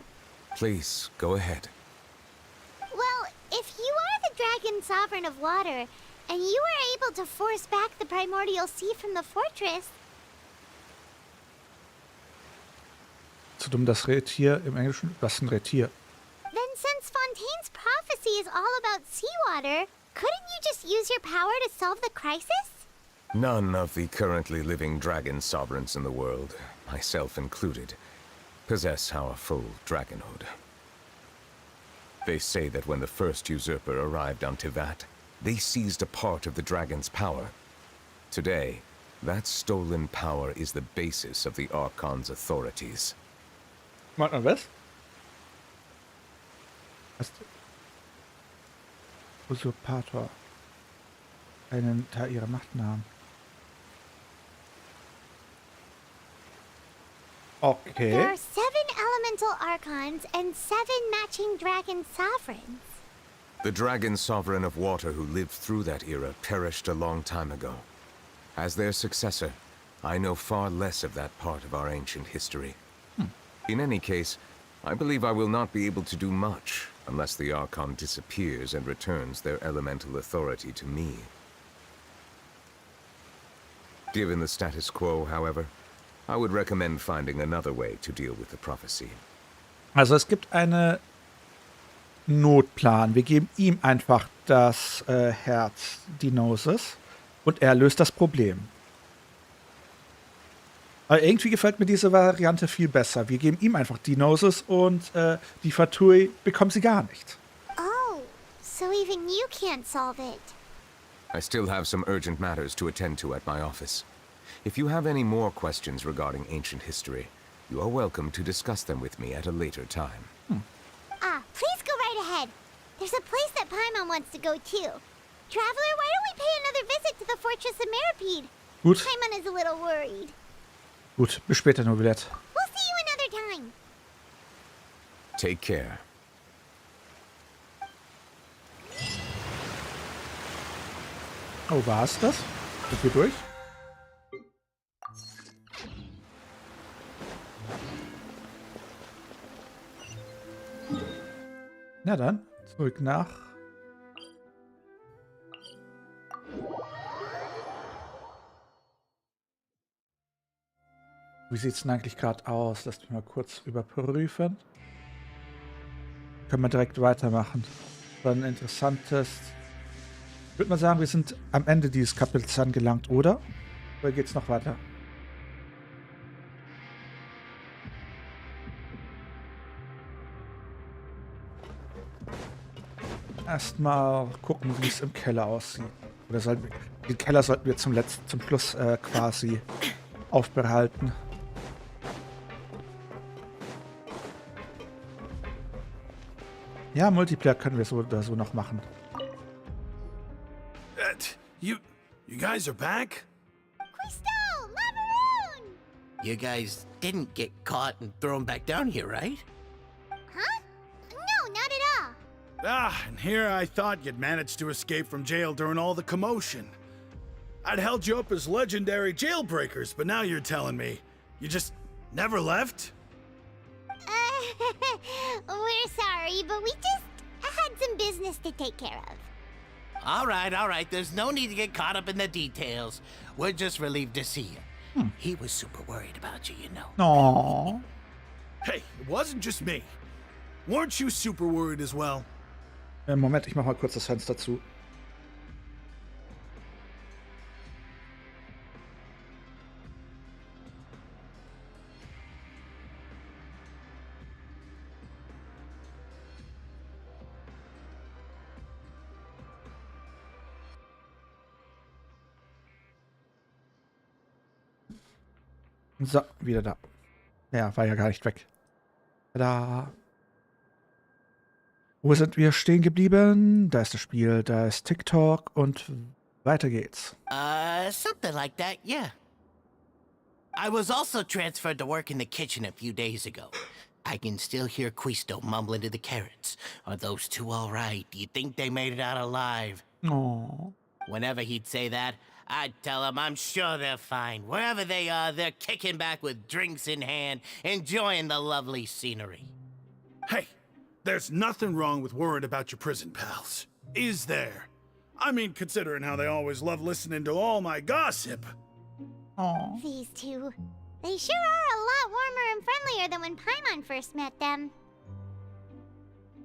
T: Please, go ahead.
C: Well, if you are the dragon sovereign of water, and you were able to force back the primordial sea from the fortress...
A: Zu dumm, das Retier im Englischen? Was ist ein Retier?
C: Then since Fontaine's prophecy is all about seawater, couldn't you just use your power to solve the crisis?
T: None of the currently living dragon sovereigns in the world, myself included, possess our full dragonhood. They say that when the first usurper arrived on Tivat, they seized a part of the dragon's power. Today, that stolen power is the basis of the Archon's authorities.
A: Warte mal, was? Usurpator. Einen Teil ihrer Macht nahm. Okay.
C: There are 7 elemental archons and 7 matching dragon sovereigns.
T: The dragon sovereign of water who lived through that era perished a long time ago. As their successor, I know far less of that part of our ancient history. In any case, I believe I will not be able to do much unless the Archon disappears and returns their elemental authority to me. Given the status quo, however, I would recommend finding another way to deal with the prophecy.
A: Also es gibt einen Notplan. Wir geben ihm einfach das Herz Dinosis und er löst das Problem. Aber irgendwie gefällt mir diese Variante viel besser. Wir geben ihm einfach Dinosis und die Fatui bekommen sie gar nicht.
C: Oh, so even you can't solve it.
T: I still have some urgent matters to attend to at my office. If you have any more questions regarding ancient history, you are welcome to discuss them with me at a later time.
C: Please go right ahead. There's a place that Paimon wants to go too. Traveler, why don't we pay another visit to the Fortress of Meripede?
A: Gut.
C: Paimon is a little worried.
A: Gut, bis später, Neuvillette.
C: We'll see you another time.
T: Take care.
A: Oh, war's das? Sind wir durch? Na dann, zurück nach... Wie sieht's denn eigentlich gerade aus? Lasst mich mal kurz überprüfen. Können wir direkt weitermachen. Dann interessantes... Ich würde mal sagen, wir sind am Ende dieses Kapitels angelangt, oder? Oder geht's noch weiter? Erstmal gucken, wie es im Keller aussieht. Oder den Keller sollten wir zum Schluss quasi aufbehalten. Ja, Multiplayer können wir so oder so noch machen.
F: You guys are back?
C: Quisto! Lavaroon!
G: You guys didn't get caught and thrown back down here, right?
C: Huh? No, not at all.
F: And here I thought you'd managed to escape from jail during all the commotion. I'd held you up as legendary jailbreakers, but now you're telling me you just never left?
C: We're sorry, but we just had some business to take care of.
G: All right. There's no need to get caught up in the details. We're just relieved to see you. He was super worried about you, you know.
A: Aww.
F: Hey, it wasn't just me. Weren't you super worried as well?
A: Moment, ich mach mal kurz das Fenster zu. So, wieder da. Ja, war ja gar nicht weg. Da. Wo sind wir stehen geblieben? Da ist das Spiel, da ist TikTok und weiter geht's.
G: Something like that, yeah. I was also transferred to work in the kitchen a few days ago. I can still hear Quisto mumbling to the carrots. Are those two all right? Do you think they made it out alive?
A: Aww.
G: Whenever he'd say that, I'd tell him I'm sure they're fine. Wherever they are, they're kicking back with drinks in hand, enjoying the lovely scenery.
F: Hey, there's nothing wrong with worrying about your prison pals. Is there? I mean, considering how they always love listening to all my gossip.
A: Aww.
C: These two. They sure are a lot warmer and friendlier than when Paimon first met them.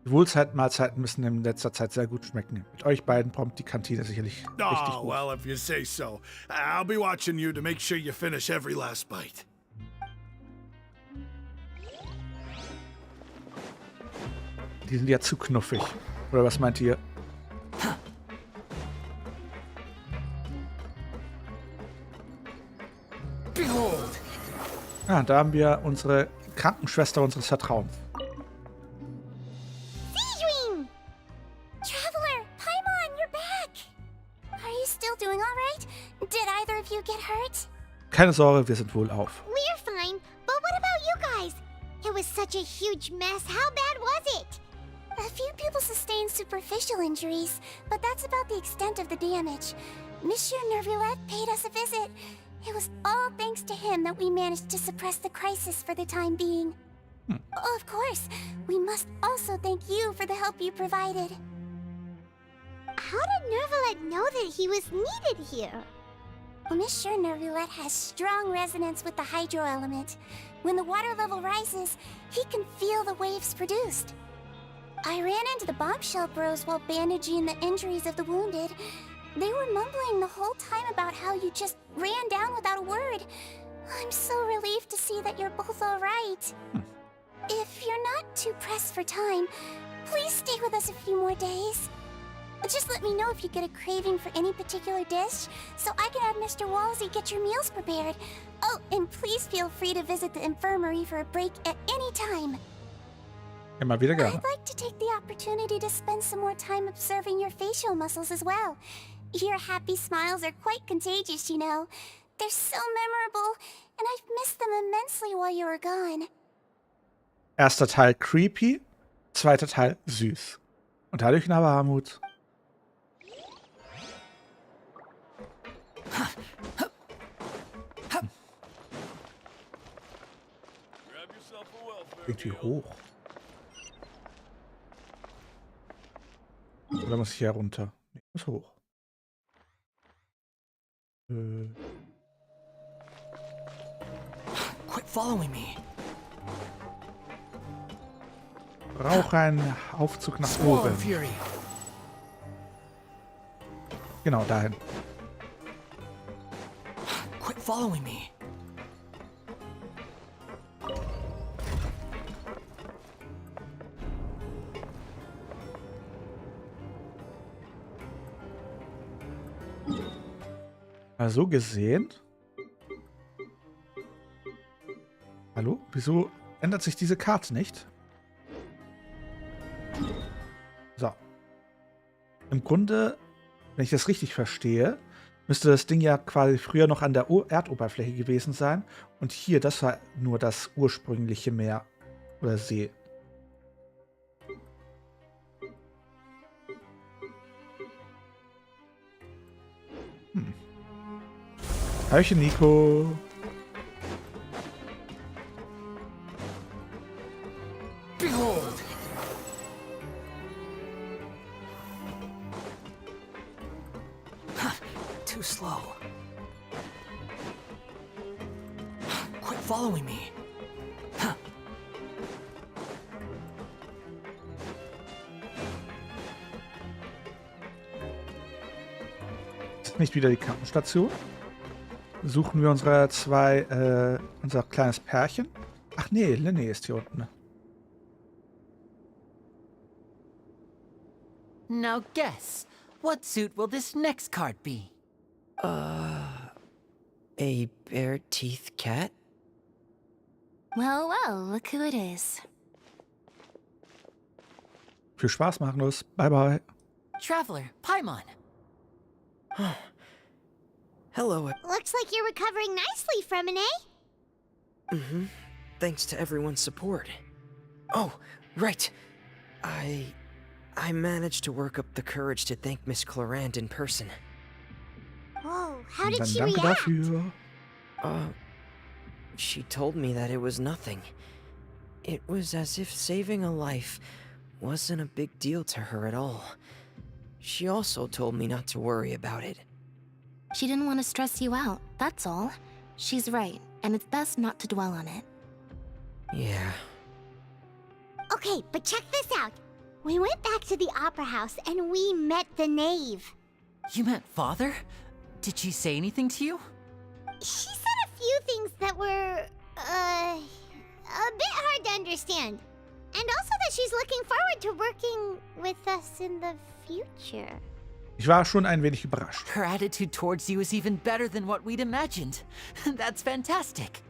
A: Die Wohlzeitmahlzeiten müssen in letzter Zeit sehr gut schmecken. Mit euch beiden prompt die Kantine sicherlich richtig gut.
F: Well, if you say so. I'll be watching you to make sure you finish every last bite.
A: Die sind ja zu knuffig. Oder was meint ihr?
F: Behold!
A: Ja, da haben wir unsere Krankenschwester unseres Vertrauens.
C: Traveler, Paimon, you're back! Are you still doing all right? Did either of you get hurt?
A: Keine Sorge, wir sind wohl auf.
C: We're fine, but what about you guys? It was such a huge mess. How bad was it? A few people sustained superficial injuries, but that's about the extent of the damage. Monsieur Neuvillette paid us a visit. It was all thanks to him that we managed to suppress the crisis for the time being. Of course, we must also thank you for the help you provided. How did Neuvillette know that he was needed here? Monsieur Neuvillette has strong resonance with the hydro element. When the water level rises, he can feel the waves produced. I ran into the bombshell bros while bandaging the injuries of the wounded. They were mumbling the whole time about how you just ran down without a word. I'm so relieved to see that you're both all right. If you're not too pressed for time, please stay with us a few more days. Just let me know if you get a craving for any particular dish, so I can have Mr. Walsey get your meals prepared. Oh, and please feel free to visit the infirmary for a break at any time.
A: Immer wieder gerne.
C: I'd like to take the opportunity to spend some more time observing your facial muscles as well. Your happy smiles are quite contagious, you know. They're so memorable, and I've missed them immensely while you were gone.
A: Erster Teil creepy, zweiter Teil süß. Und dadurch aber Armut. Irgendwie hoch. Oder muss ich hier runter? Nee, muss hoch.
N: Quit following me.
A: Brauche einen Aufzug nach oben. Genau, dahin.
N: Quit following me.
A: Also gesehen. Hallo? Wieso ändert sich diese Karte nicht? So. Im Grunde, wenn ich das richtig verstehe, müsste das Ding ja quasi früher noch an der Erdoberfläche gewesen sein. Und hier, das war nur das ursprüngliche Meer oder See. Hallöchen, Nico.
N: Behold. Too slow. Quit following me.
A: Ist nicht wieder die Krankenstation? Suchen wir unsere unser kleines Pärchen? Ach nee, Lenny ist hier unten.
I: Now guess, what suit will this next card be?
N: A bare teeth cat?
C: Well, well, look who it is.
A: Viel Spaß, Magnus. Bye, bye.
I: Traveler, Paimon.
N: Hello.
C: Looks like you're recovering nicely from an A.
N: Mm-hmm. Thanks to everyone's support. Oh, right. I managed to work up the courage to thank Miss Clorant in person.
C: Whoa, how did
A: Dann
C: she
A: danke
C: react?
A: dafür.
N: She told me that it was nothing. It was as if saving a life wasn't a big deal to her at all. She also told me not to worry about it.
O: She didn't want to stress you out, that's all. She's right, and it's best not to dwell on it.
N: Yeah.
C: Okay, but check this out. We went back to the opera house and we met the knave.
I: You met Father? Did she say anything to you?
C: She said a few things that were, a bit hard to understand. And also that she's looking forward to working with us in the future.
A: Ich war schon ein wenig überrascht.
I: Her attitude towards you is even better than what we'd imagined. That's fantastic.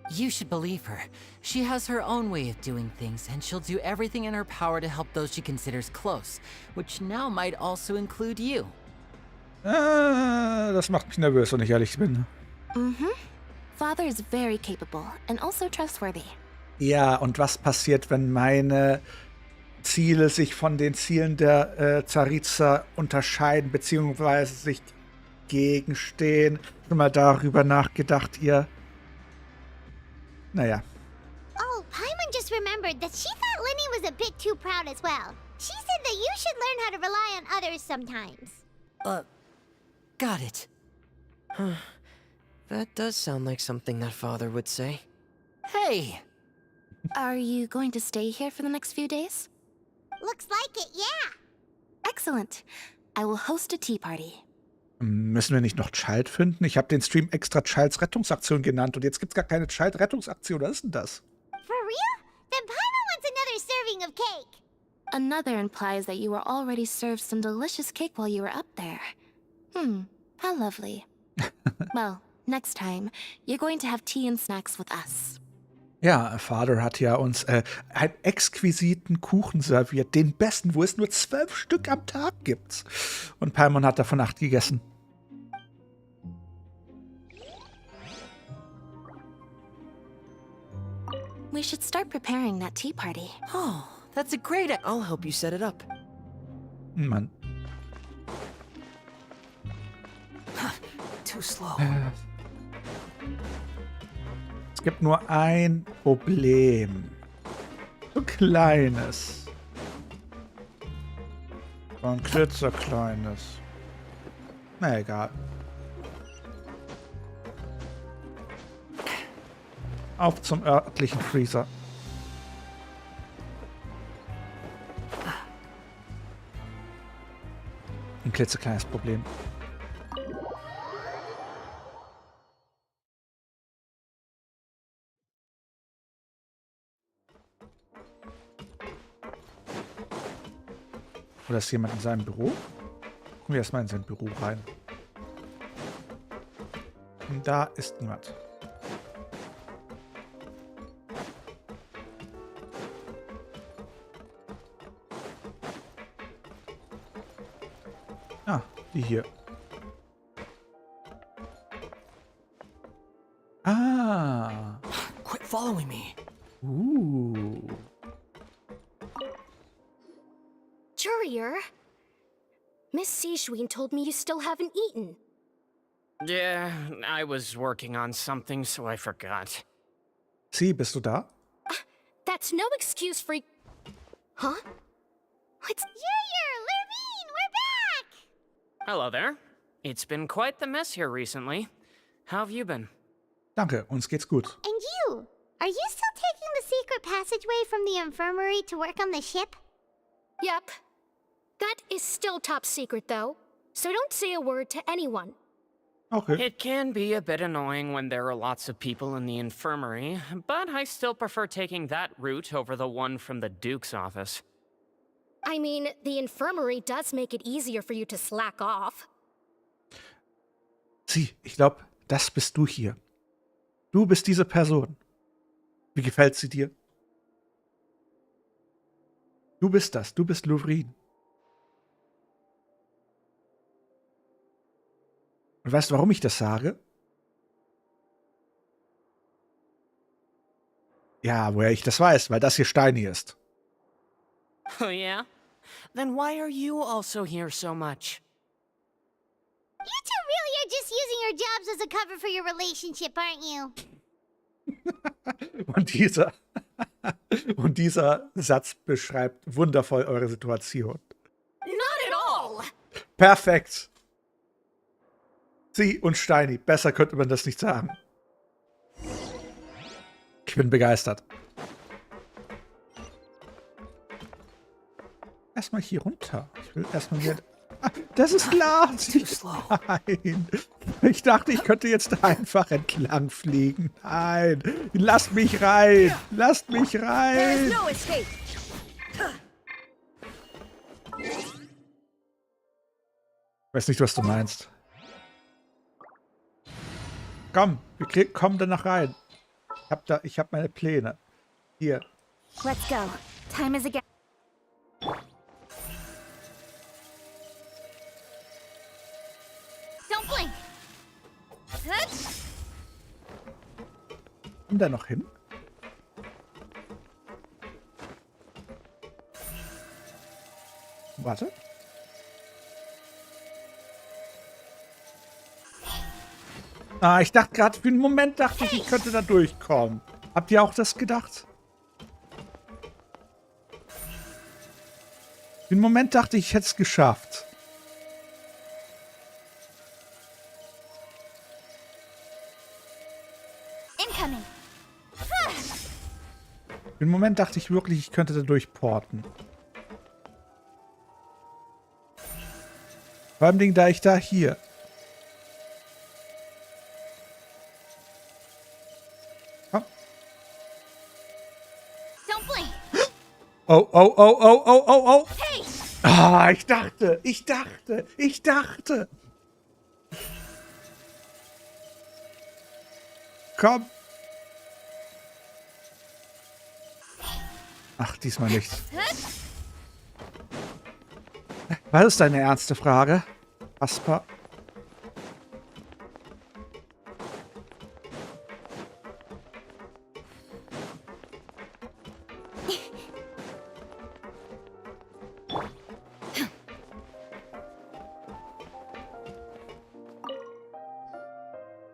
I: You should believe her. She has her own way of doing things, and she'll do everything in her power to help those she considers close, which now might also include you.
A: Das macht mich nervös, wenn ich ehrlich bin.
O: Mm-hmm. Father is very capable and also trustworthy.
A: Ja, und was passiert, wenn meine Ziele sich von den Zielen der Zaritza unterscheiden, beziehungsweise sich gegenstehen? Schon mal darüber nachgedacht, ihr? Naja.
C: Oh, Paimon just remembered that she thought Lenny was a bit too proud as well. She said that you should learn how to rely on others sometimes.
I: Got it.
N: That does sound like something that Father would say.
I: Hey!
O: Are you going to stay here for the next few days?
C: Looks like it, yeah.
O: Excellent. I will host a tea party.
A: Müssen wir nicht noch Child finden? Ich habe den Stream extra Childs Rettungsaktion genannt und jetzt gibt's gar keine Child Rettungsaktion. Was ist denn das?
C: For real? Then Paimon wants another serving of cake.
O: Another implies that you were already served some delicious cake while you were up there. How lovely. Well, next time, you're going to have tea and snacks with us.
A: Ja, Vater hat ja uns einen exquisiten Kuchen serviert. Den besten, wo es nur 12 Stück am Tag gibt. Und Paimon hat davon 8 gegessen.
O: We should start preparing that tea party.
N: Oh, that's a great idea. I'll help you set it up.
A: Mann.
N: Too slow.
A: Es gibt nur ein Problem. So ein kleines. So ein klitzekleines. Na egal. Auf zum örtlichen Freezer. Ein klitzekleines Problem. Oder ist jemand in seinem Büro? Gucken wir erstmal in sein Büro rein. Und da ist niemand. Ah, die hier. Ah.
N: Quit following me.
J: Courier, Miss Sijween told me you still haven't eaten.
H: Yeah, I was working on something, so I forgot.
A: Sie, bist du da?
J: That's no excuse for... Huh? What's...
C: Lurvine, we're back!
H: Hello there. It's been quite the mess here recently. How have you been?
A: Danke, uns geht's gut.
C: And you? Are you still taking the secret passageway from the infirmary to work on the ship?
J: Yep. That is still top secret, though. So don't say a word to anyone.
A: Okay.
H: It can be a bit annoying when there are lots of people in the infirmary, but I still prefer taking that route over the one from the Duke's office.
J: I mean, the infirmary does make it easier for you to slack off.
A: Sie, ich glaube, das bist du hier. Du bist diese Person. Wie gefällt sie dir? Du bist das. Du bist Lurvine. Und weißt du, warum ich das sage? Ja, woher ich das weiß, weil das hier Steini ist.
H: Oh yeah? Then why are you also here so much?
C: You two really are just using your jobs as a cover for your relationship, aren't you? Und dieser Satz beschreibt wundervoll eure Situation.
J: Not at all!
A: Perfekt. Sie und Steini. Besser könnte man das nicht sagen. Ich bin begeistert. Erstmal hier runter. Ich will erstmal hier... Ah, das ist Glas. Nein. Ich dachte, ich könnte jetzt einfach entlang fliegen. Nein. Lasst mich rein. Lasst mich rein. Ich weiß nicht, was du meinst. Komm, wir kommen da noch rein. Ich hab meine Pläne. Hier.
S: Let's go. Time is again.
C: Don't blink.
A: Kommt da noch hin? Warte. Ah, ich dachte gerade, für einen Moment dachte ich könnte da durchkommen. Habt ihr auch das gedacht? Für einen Moment dachte ich hätte es geschafft.
S: Incoming.
A: Für einen Moment dachte ich wirklich, ich könnte da durchporten. Vor allem, da ich da hier. Oh, oh, oh, oh, oh, oh, oh. Hey! Ah, ich dachte. Komm. Ach, diesmal nicht. Was ist deine ernste Frage, Asper?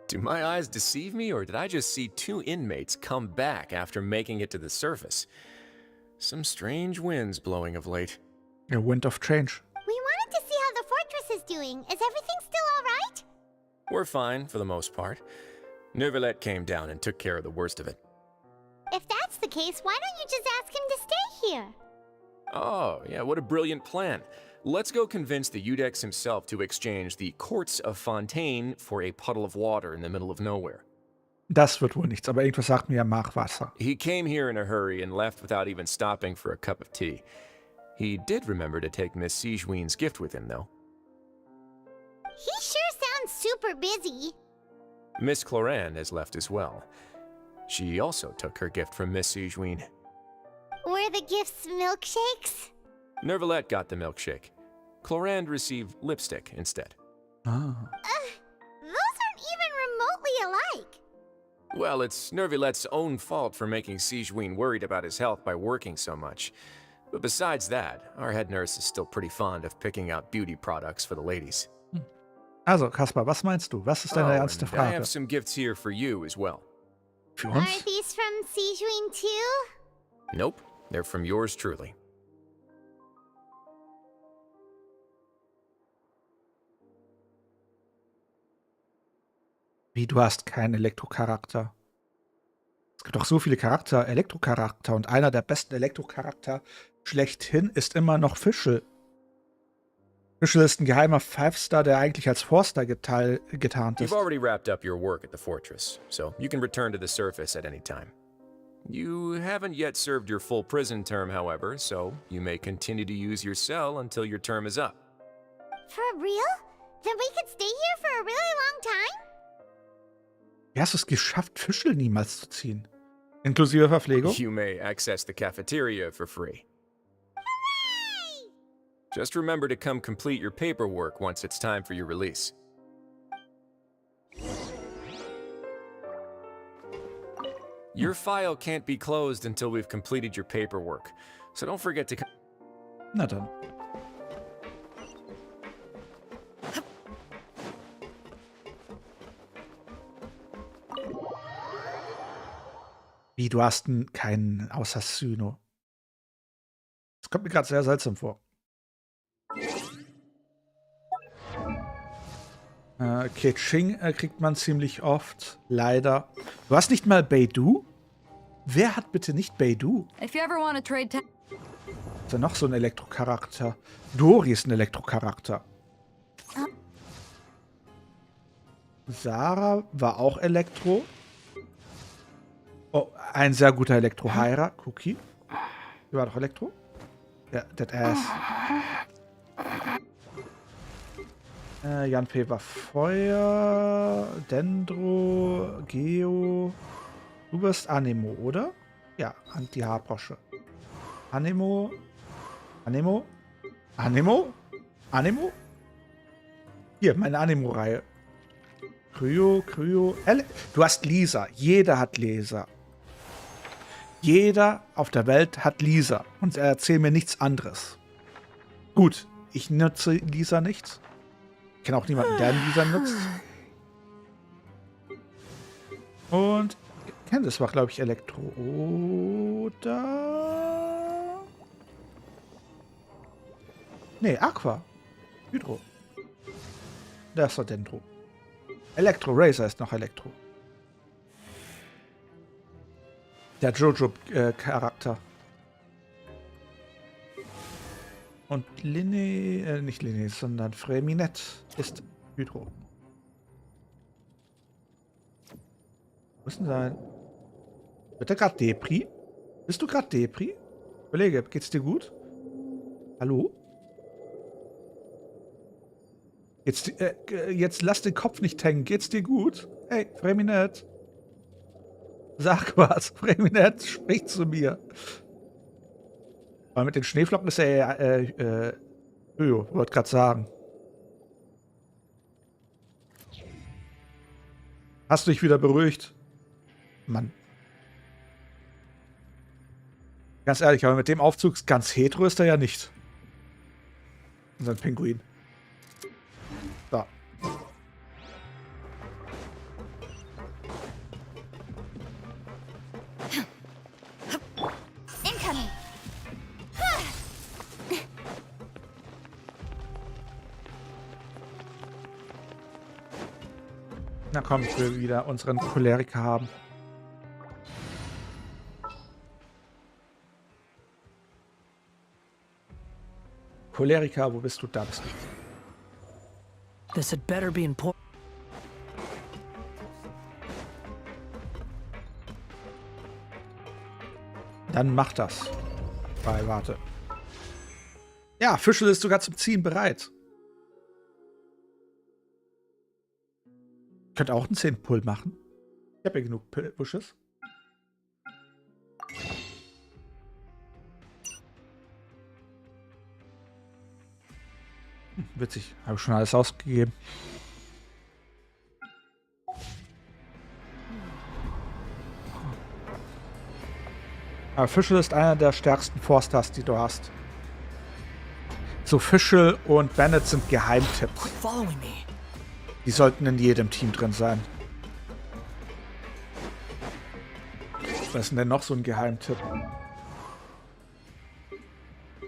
K: Do my eyes deceive me, or did I just see 2 inmates come back after making it to the surface? Some strange winds blowing of late.
A: A wind of change.
C: We wanted to see how the fortress is doing. Is everything still all right?
K: We're fine, for the most part. Neuvillette came down and took care of the worst of it.
C: If that's the case, why don't you just ask him to stay here?
K: Oh, yeah, what a brilliant plan. Let's go convince the Udex himself to exchange the Courts of Fontaine for a puddle of water in the middle of nowhere.
A: Das wird wohl nichts, aber irgendwas sagt mir, mach Wasser.
K: He came here in a hurry and left without even stopping for a cup of tea. He did remember to take Miss Sigewinne's gift with him, though.
C: He sure sounds super busy.
K: Miss Cloran has left as well. She also took her gift from Miss Sigewinne.
C: Were the gifts milkshakes?
K: Neuvillette got the milkshake. Cloran received lipstick instead.
A: Ah.
C: Those aren't even remotely alike.
K: Well, it's Neuvillette's own fault for making Sigewinne worried about his health by working so much. But besides that, our head nurse is still pretty fond of picking out beauty products for the ladies.
A: Also, Kaspar, was meinst du? Was ist deine ernste
K: and I
A: Frage?
K: have some gifts here for you as well.
A: Für
C: Are
A: uns?
C: these from Sigewinne too?
K: Nope, they're from yours truly.
A: Wie, du hast keinen Elektrocharakter? Es gibt doch so viele Elektrocharakter, und einer der besten Elektrocharakter schlechthin ist immer noch Fischl. Fischl ist ein geheimer Five-Star, der eigentlich als Four-Star getarnt ist.
K: You've already wrapped up your work at the fortress, so you can return to the surface at any time. You haven't yet served your full prison term, however, so you may continue to use your cell until your term is up.
C: For real? Then we could stay here for a really long time?
A: Wie hast du es geschafft, Fischl niemals zu ziehen? Inklusive Verpflegung?
K: You may access the cafeteria for free.
C: Hooray!
K: Just remember to come complete your paperwork once it's time for your release. Your file can't be closed until we've completed your paperwork, so don't forget to come.
A: Na dann. Wie, du hast keinen außer Syno. Das kommt mir gerade sehr seltsam vor. Keqing kriegt man ziemlich oft, leider. Du hast nicht mal Beidou? Wer hat bitte nicht Beidou?
E: If you ever want to trade
A: Ist ja noch so ein Elektrocharakter. Dori ist ein Elektrocharakter. Sarah war auch Elektro. Oh, ein sehr guter Elektro. Haira, Cookie. Die war doch Elektro? Ja, that ass. Janpé war Feuer. Dendro. Geo. Du bist Anemo, oder? Ja, Anti-Haarbrosche. Anemo. Anemo. Anemo. Anemo. Hier, meine Anemo-Reihe. Kryo. Du hast Lisa. Jeder hat Lisa. Jeder auf der Welt hat Lisa. Und erzähl mir nichts anderes. Gut, ich nutze Lisa nicht. Ich kenne auch niemanden, der Lisa nutzt. Und Candice war, glaube ich, Elektro. Oder? Nee, Aqua. Hydro. Das war Dendro. Elektro. Razor ist noch Elektro. Der Jojo-Charakter. Und Linné, nicht Linné, sondern Freminette ist Hydro. Wo ist denn sein? Wird er gerade Depri? Bist du gerade Depri? Kollege, geht's dir gut? Hallo? Jetzt lass den Kopf nicht hängen. Geht's dir gut? Hey, Freminette. Sag was. Freminette, sprich zu mir. Aber mit den Schneeflocken ist er wollte gerade sagen. Hast du dich wieder beruhigt? Mann. Ganz ehrlich, aber mit dem Aufzug ganz hetero ist er ja nicht. Unser Pinguin. So.
C: Incoming.
A: Na komm, ich will wieder unseren Choleriker haben. Choleriker, wo bist du? Da bist du.
E: This had better be important.
A: Dann mach das. Warte. Ja, Fischl ist sogar zum Ziehen bereit. Ich könnte auch einen 10-Pull machen. Ich habe ja genug Pushes. Witzig, habe ich schon alles ausgegeben. Aber Fischl ist einer der stärksten Forsters, die du hast. So, Fischl und Bennett sind Geheimtipps. Die sollten in jedem Team drin sein. Was ist denn noch so ein Geheimtipp?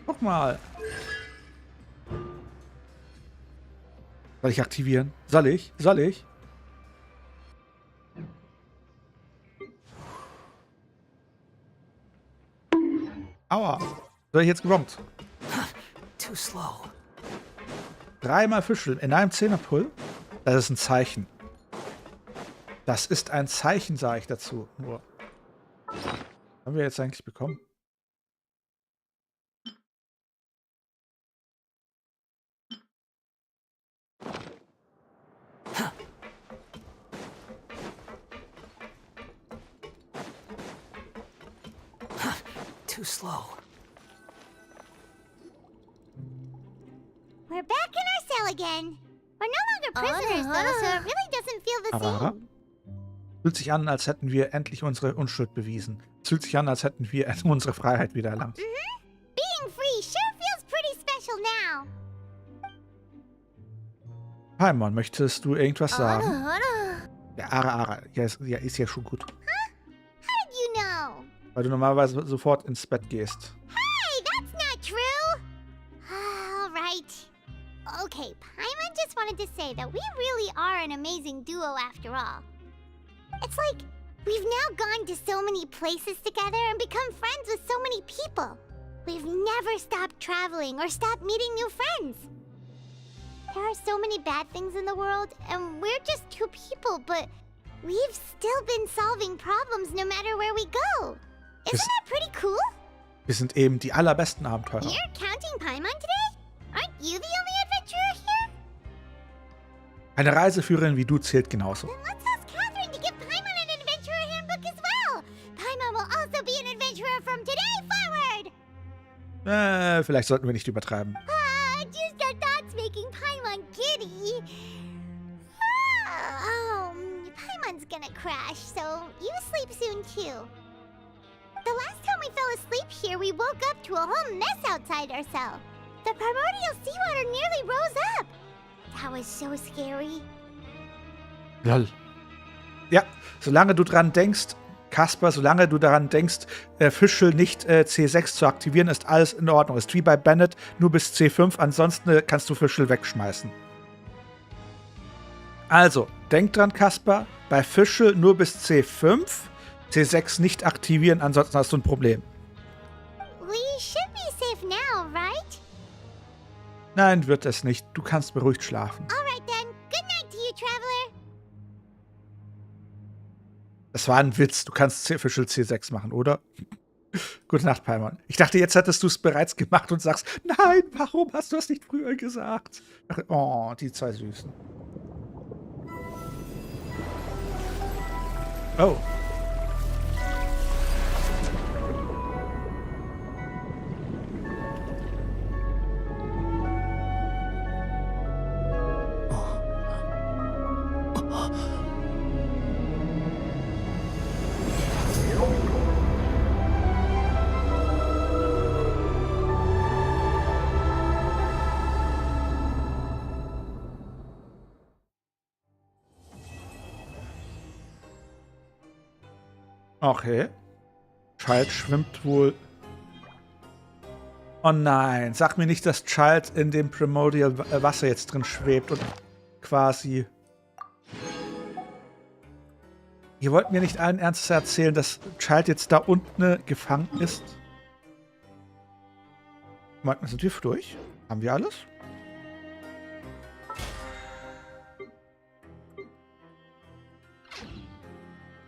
A: Guck mal. Soll ich aktivieren? Soll ich? Soll ich? Aua. Soll ich jetzt gebombt?
E: Too slow.
A: 3-mal Fischl in einem 10er-Pull? Das ist ein Zeichen. Das ist ein Zeichen, sage ich dazu. Nur. Was haben wir jetzt eigentlich bekommen?
E: Too slow.
C: We're back in our cell again. We're no longer prisoners, though, so it really doesn't feel the same.
A: Fühlt sich an, als hätten wir endlich unsere Unschuld bewiesen. Es fühlt sich an, als hätten wir unsere Freiheit wieder erlangt.
C: Being free sure feels pretty special now.
A: Paimon, möchtest du irgendwas sagen? Ja, Ara. Ja, ist ja schon gut.
C: How did you know?
A: Weil du normalerweise sofort ins Bett gehst.
C: Hey, that's not true. All right. Okay, Paimon just wanted to say that we really are an amazing duo after all. It's like we've now gone to so many places together and become friends with so many people. We've never stopped traveling or stopped meeting new friends. There are so many bad things in the world, and we're just two people, but we've still been solving problems no matter where we go. Isn't that pretty cool?
A: Wir sind eben die allerbesten Abenteurer.
C: You're counting Paimon today? Aren't you the only adventurer here?
A: Eine Reiseführerin wie du zählt genauso.
C: Then let's ask Catherine to give Paimon an adventurer handbook as well. Paimon will also be an adventurer from today forward.
A: Vielleicht sollten wir nicht übertreiben.
C: Just our thoughts making Paimon giddy. Paimon's gonna crash, so you sleep soon too. The last time we fell asleep here, we woke up to a whole mess outside our cell. The primordial seawater nearly rose up. That was so scary.
A: Lol. Ja, solange du dran denkst, Kasper, solange du daran denkst, Fischl nicht C6 zu aktivieren, ist alles in Ordnung. Ist wie bei Bennett, nur bis C5, ansonsten kannst du Fischl wegschmeißen. Also, denk dran, Kasper, bei Fischl nur bis C5, C6 nicht aktivieren, ansonsten hast du ein Problem.
C: We should be safe now, right?
A: Nein, wird es nicht. Du kannst beruhigt schlafen.
C: Alright then, good night to you, Traveler.
A: Das war ein Witz. Du kannst Fischl C6 machen, oder? Gute Nacht, Paimon. Ich dachte, jetzt hättest du es bereits gemacht und sagst, nein, warum hast du es nicht früher gesagt? Ach, oh, die zwei Süßen. Oh. Okay. Child schwimmt wohl. Oh nein, sag mir nicht, dass Child in dem Primordial Wasser jetzt drin schwebt und quasi... Ihr wollt mir nicht allen Ernstes erzählen, dass Child jetzt da unten gefangen ist? Sind wir durch? Haben wir alles?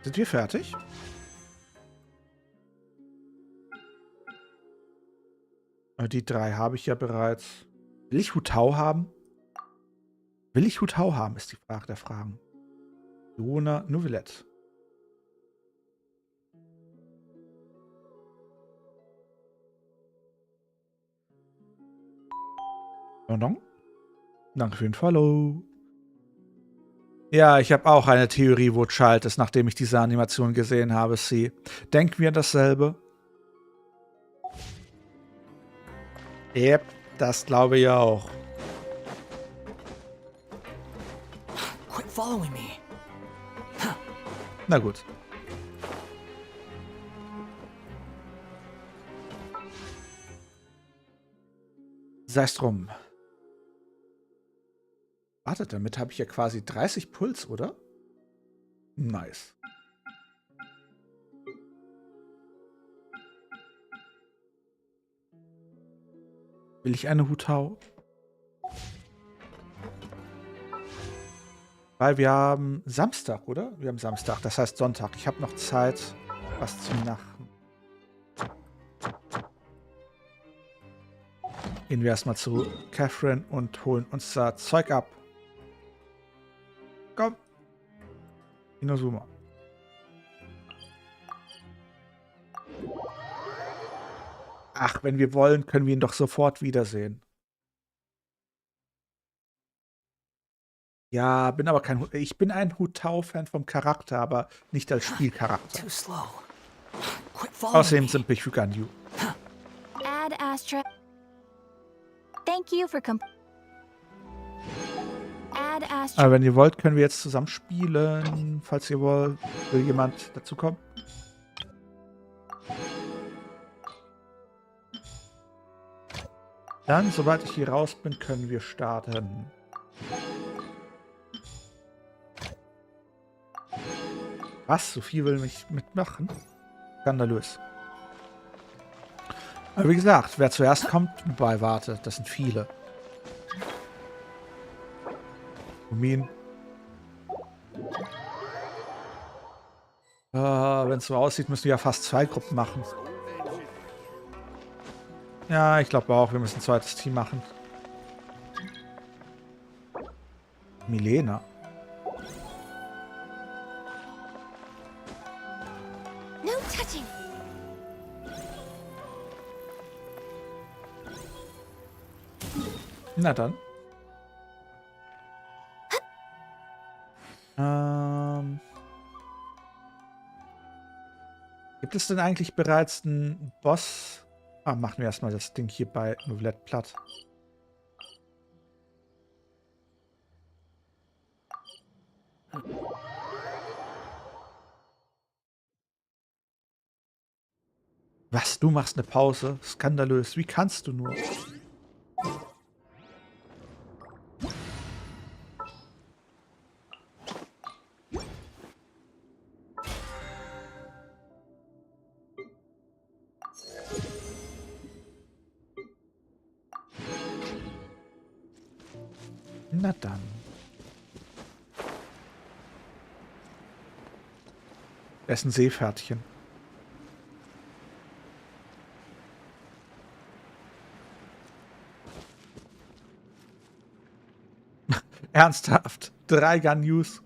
A: Sind wir fertig? Die 3 habe ich ja bereits. Will ich Hutau haben? Will ich Hutau haben, ist die Frage der Fragen. Jona Neuvillette. Pardon? Danke für den Follow. Ja, ich habe auch eine Theorie, wo Child ist, nachdem ich diese Animation gesehen habe. Sie. Denken wir dasselbe? Yep, das glaube ich auch.
E: Quit following me.
A: Na gut. Sei's drum. Wartet, damit habe ich ja quasi 30 Puls, oder? Nice. Will ich eine Hutau? Weil wir haben Samstag, oder? Wir haben Samstag, das heißt Sonntag. Ich habe noch Zeit, was zu machen. Gehen wir erstmal zu Catherine und holen uns da Zeug ab. Komm. Inozuma. Ach, wenn wir wollen, können wir ihn doch sofort wiedersehen. Ja, bin aber kein... Ich bin ein Hutau-Fan vom Charakter, aber nicht als Spielcharakter. Außerdem simpel für Ganyu.
C: Add Astra. Thank you for Add Astra.
A: Aber wenn ihr wollt, können wir jetzt zusammen spielen. Falls ihr wollt, will jemand dazu kommen? Dann, sobald ich hier raus bin, können wir starten. Was? Sophie will mich mitmachen? Skandalös. Aber wie gesagt, wer zuerst kommt, wobei, warte, das sind viele. Wenn es so aussieht, müssen wir ja fast 2 Gruppen machen. Ja, ich glaube auch, wir müssen ein zweites Team machen. Milena.
C: No touching.
A: Na dann. Gibt es denn eigentlich bereits einen Boss? Ah, machen wir erstmal das Ding hier bei Neuvillette platt. Was? Du machst eine Pause? Skandalös. Wie kannst du nur? Na dann. Er ist ein Seepferdchen. Ernsthaft? 3 Ganyus?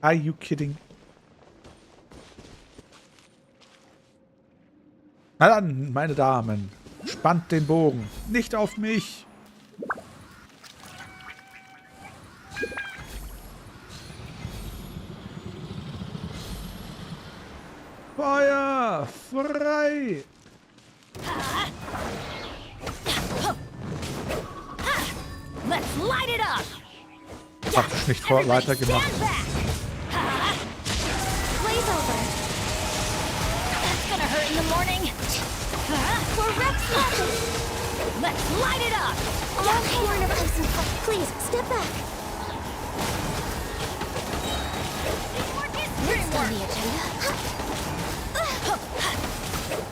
A: Are you kidding? Na dann, meine Damen, spannt den Bogen. Nicht auf mich. Feuer! Frei!
S: Let's light it up.
A: Praktisch nicht weiter gemacht.
C: Blaze over.
S: That's gonna hurt in the morning.
C: For Rex weapon.
S: Let's light it up.
C: All horn of ice and fire. Please, step back. Next on the agenda.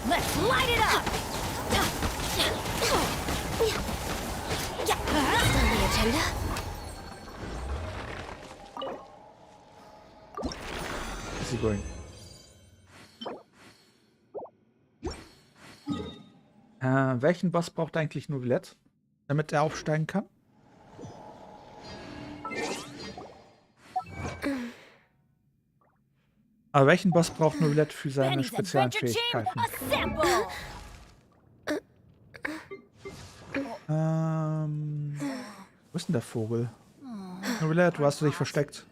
S: Let's light it up.
C: Next on the agenda.
A: Is he going? Welchen Boss braucht eigentlich Neuvillette, damit er aufsteigen kann? Aber welchen Boss braucht Neuvillette für seine speziellen Fähigkeiten? Wo ist denn der Vogel? Neuvillette, wo hast du dich versteckt?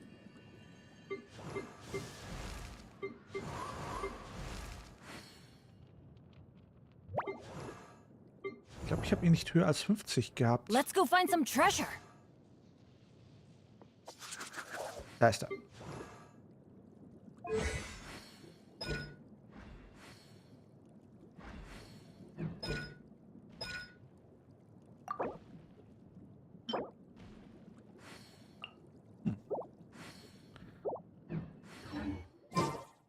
A: Ich glaube, ich habe ihn nicht höher als 50 gehabt.
S: Let's go find some treasure.
A: Da ist er.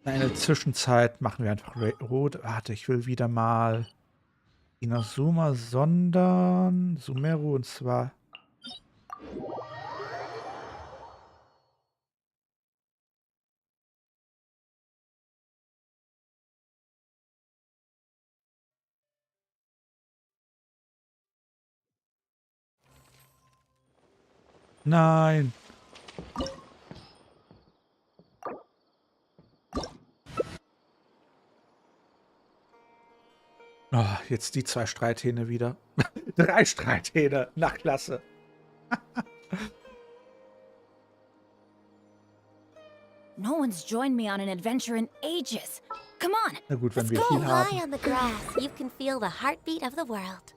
A: In der Zwischenzeit machen wir einfach rot. Warte, ich will wieder mal Inazuma, sondern Sumeru, und zwar nein. Oh, jetzt die 2 Streithähne wieder. 3 Streithähne nach Klasse.
S: No one's joined me on an adventure in ages. Come on.
A: Na gut, wenn
C: Let's
A: wir
C: go
A: viel haben.
C: lie on the grass. You can feel the heartbeat of the world.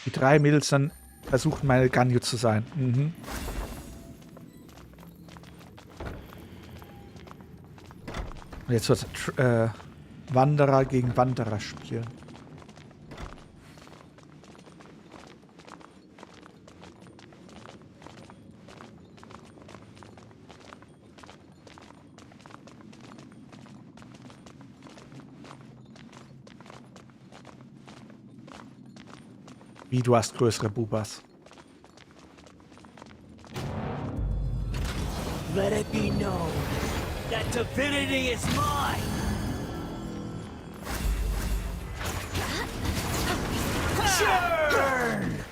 A: Die 3 Mädels dann versuchen, meine Ganyu zu sein. Mhm. Und jetzt wird Wanderer gegen Wanderer spielen. Wie, du hast größere Bubas.
Q: Let it be known that divinity is mine. Churn!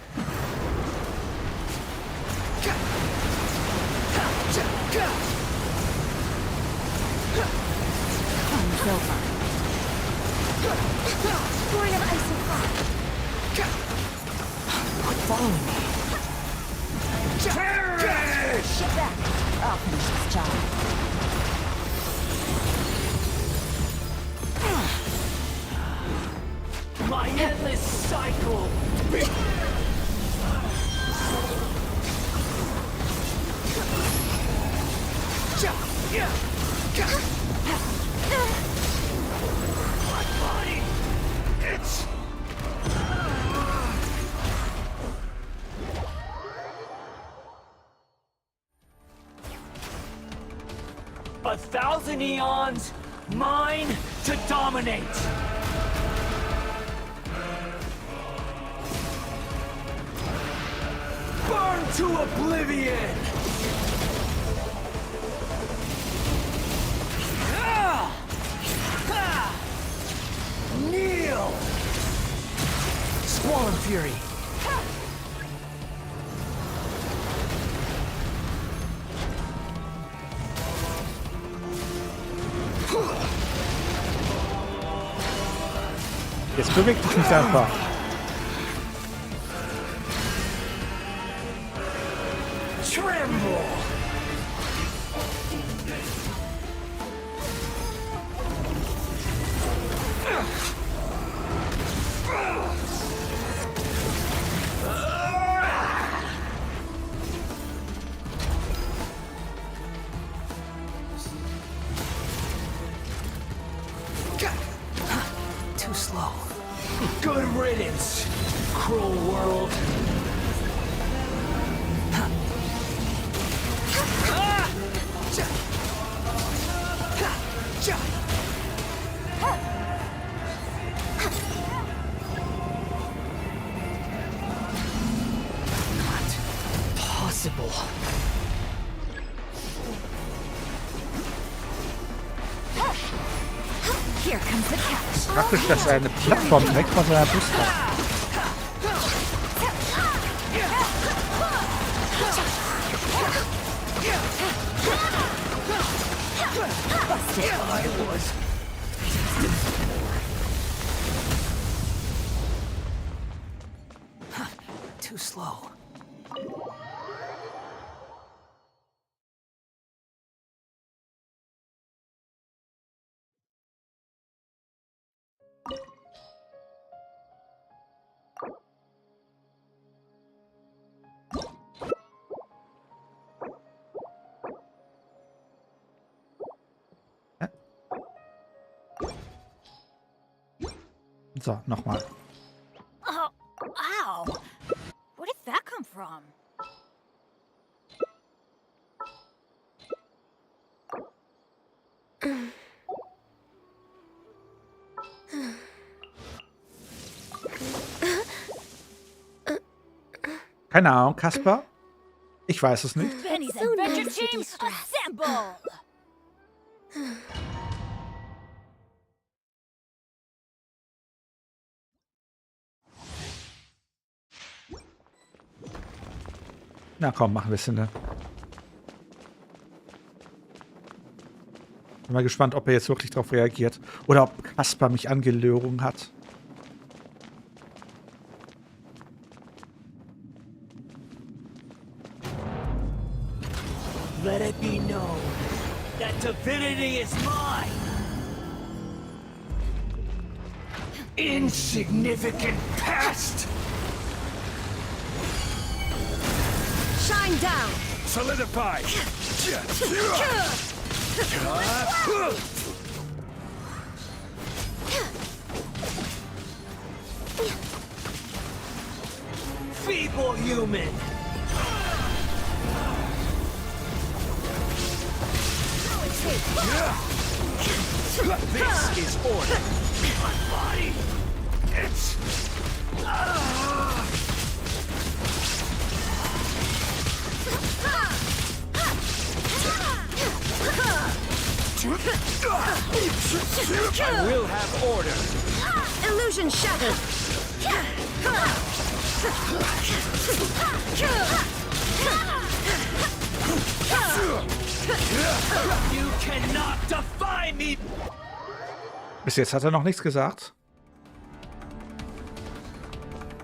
C: Horn of ice and fire.
N: Follow me.
Q: Cherish!
S: Get back. I'll finish this job.
Q: My endless cycle. My body. It's 1,000 eons, mine to dominate. Burn to oblivion.
A: Jetzt bewegt dich nicht einfach.
Q: Tremble!
E: Too slow. Good riddance, cruel world. Possible.
S: Here comes the catch.
A: Praktisch, dass er eine Plattform direkt von seiner Brust hat.
E: Too slow.
A: So, nochmal.
S: Oh, ow. Where did that come from?
A: Keine Ahnung, Kasper? Ich weiß es nicht.
S: Benny's Adventure Team, assemble!
A: Na komm, machen wir es hin. Bin mal gespannt, ob er jetzt wirklich darauf reagiert. Oder ob Kasper mich angelogen hat.
Q: Let it be known that divinity is mine. Insignificant pest.
S: Shine down!
Q: Solidify. Feeble human. This is order. My body. It's. I will have order.
S: Illusion shattered!
Q: You cannot defy me!
A: Bis jetzt hat er noch nichts gesagt.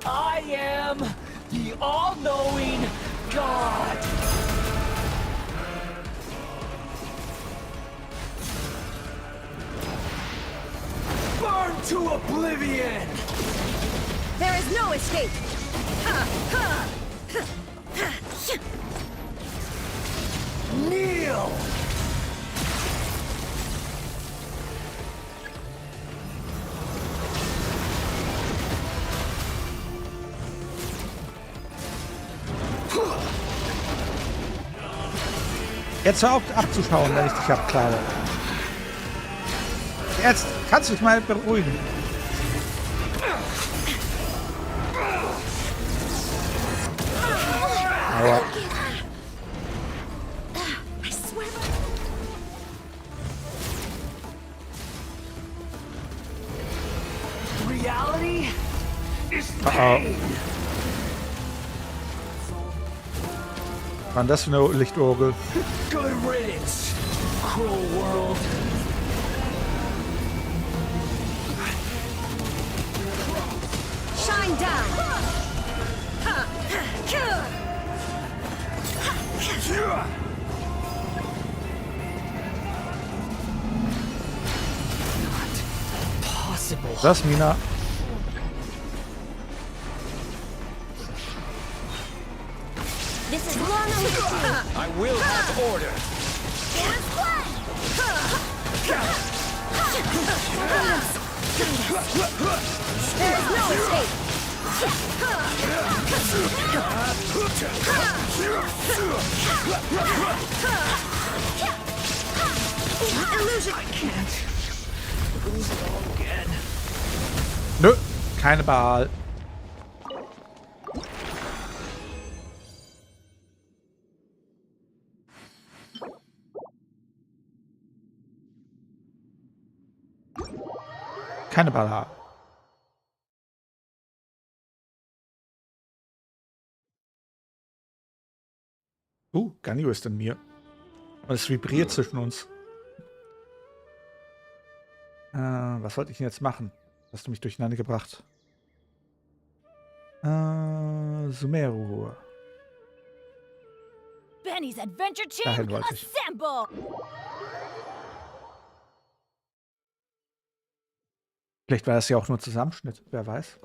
Q: I am the all-knowing God! Burn to oblivion!
S: There is no escape!
Q: Kneel!
A: Jetzt hör auf abzuschauen, wenn ich dich abkleide. Jetzt kannst du dich mal beruhigen. Aua.
Q: Reality is pain.
A: War das für eine Lichtorgel?
Q: Good riddance, cruel world.
S: Shine down.
E: Possible.
A: Das, Mina.
S: This is long overdue.
E: I will have order.
S: There is no escape. Illusion.
E: I can't lose it all again.
A: Nö, keine Wahl. Keine Wahl. Ganyu ist in mir. Und es vibriert zwischen uns. Was wollte ich denn jetzt machen? Hast du mich durcheinander gebracht? Sumeru.
S: Benny's Adventure Team,
A: Dahin wollte ich.
S: assemble!
A: Vielleicht war das ja auch nur Zusammenschnitt. Wer weiß.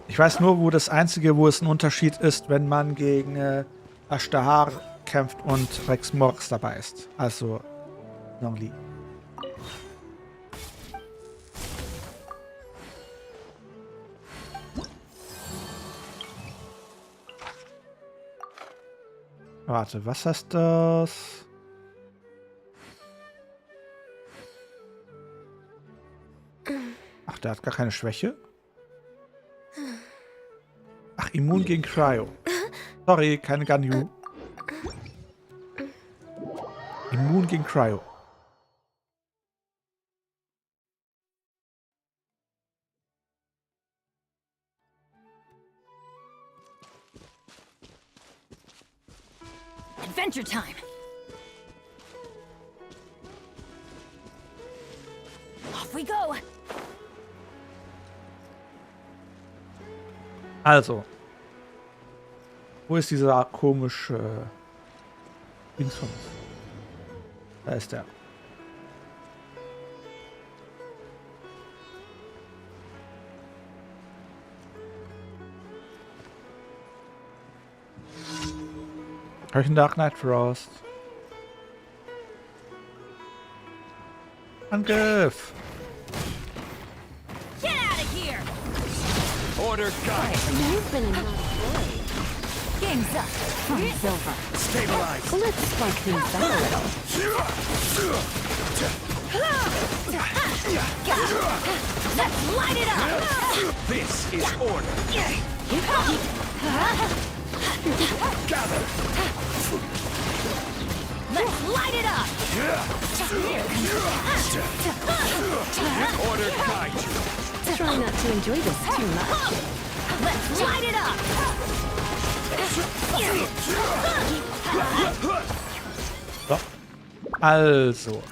A: Ich weiß nur, wo das Einzige, wo es ein Unterschied ist, wenn man gegen Ashtahar kämpft und Rex Morx dabei ist. Also Zhongli. Warte, was heißt das? Ach, der hat gar keine Schwäche? Ach, immun gegen Cryo. Sorry, keine Ganyu. Immun gegen Cryo.
S: Adventure time! Off we go!
A: Also. Wo ist dieser komische Dings von uns? Da ist er. Hurricane Dark Knight Frost. Angriff!
S: Get out of here!
E: Order guide.
S: You've been in Game's up. From silver.
E: Stabilize.
S: Let's spark things up a little. Let's light it up!
E: This is order. Gather.
S: Let's light it up!
E: Order guide you.
S: Try not to enjoy this too much. Let's light it up!
A: So. Also.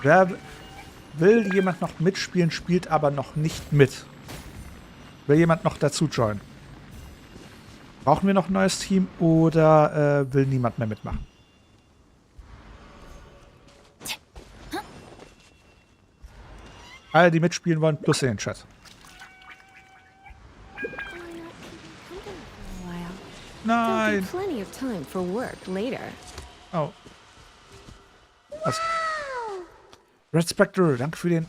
A: Wer will jemand noch mitspielen, spielt aber noch nicht mit. Will jemand noch dazu joinen? Brauchen wir noch ein neues Team oder will niemand mehr mitmachen? Alle, die mitspielen wollen, plus in den Chat. Nein!
R: Plenty of time for work later.
A: Oh. Was? Red Spectre, danke für den.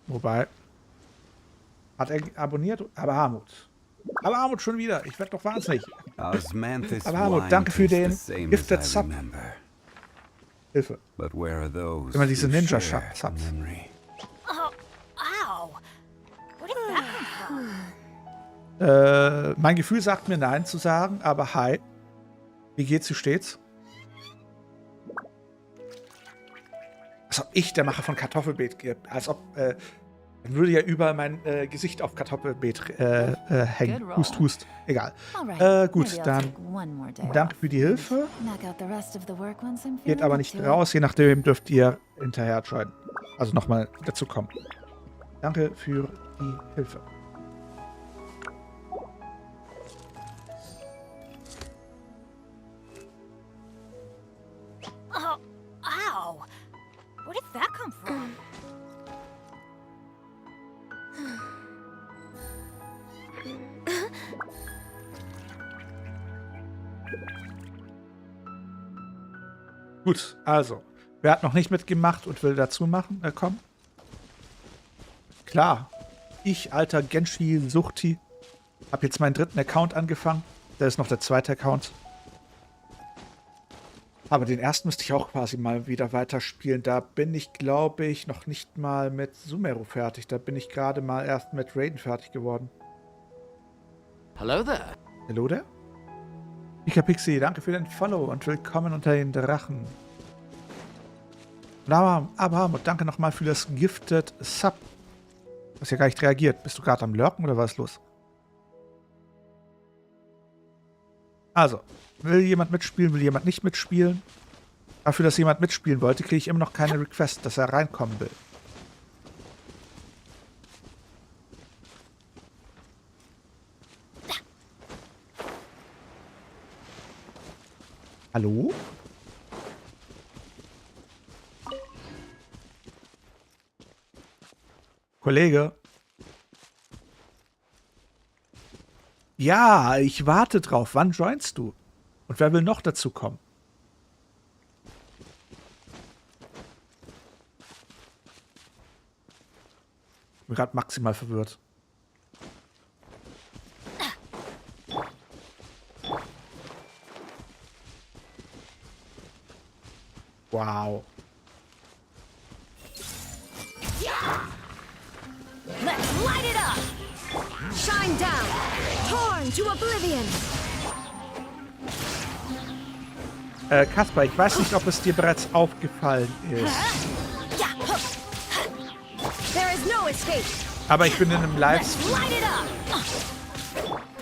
A: Wobei. Hat er abonniert? Aber Harmut. Aber Harmut schon wieder. Ich werde doch wahnsinnig. Aber Harmut, danke für den Gifted Sub. Hilfe. Immer diese Ninja-Subs.
S: Oh, ow! What did that come from?
A: Mein Gefühl sagt mir Nein zu sagen, aber hi. Wie geht's, wie steht's? Als ob ich der Macher von Kartoffelbeet gebe. Als ob, dann würde ja überall mein Gesicht auf Kartoffelbeet hängen. Hust, hust. Egal. Gut, dann danke für die Hilfe. Geht aber nicht raus, je nachdem dürft ihr hinterher joinen. Also nochmal dazu kommen. Danke für die Hilfe.
S: Oh, ow! Where did that come from?
A: Gut, also. Wer hat noch nicht mitgemacht und will dazu machen? Kommen? Klar. Ich, alter Genshi-Suchti, habe jetzt meinen 3. Account angefangen. Da ist noch der 2. Account. Aber den ersten müsste ich auch quasi mal wieder weiterspielen. Da bin ich, glaube ich, noch nicht mal mit Sumeru fertig. Da bin ich gerade mal erst mit Raiden fertig geworden.
L: Hello there.
A: Hallo there? Pika Pixie, danke für den Follow und willkommen unter den Drachen. Aber und danke nochmal für das Gifted Sub. Du hast ja gar nicht reagiert. Bist du gerade am Lurken oder was ist los? Also, will jemand mitspielen, will jemand nicht mitspielen? Dafür, dass jemand mitspielen wollte, kriege ich immer noch keine Request, dass er reinkommen will. Hallo? Kollege? Ja, ich warte drauf. Wann joinst du? Und wer will noch dazu kommen? Ich bin gerade maximal verwirrt. Wow.
S: Let's light it up! Shine down! Torn to oblivion!
A: Kaspar, ich weiß nicht, ob es dir bereits aufgefallen ist.
S: There is no escape!
A: Aber ich bin in einem
S: Let's
A: Livestream.
S: light it up!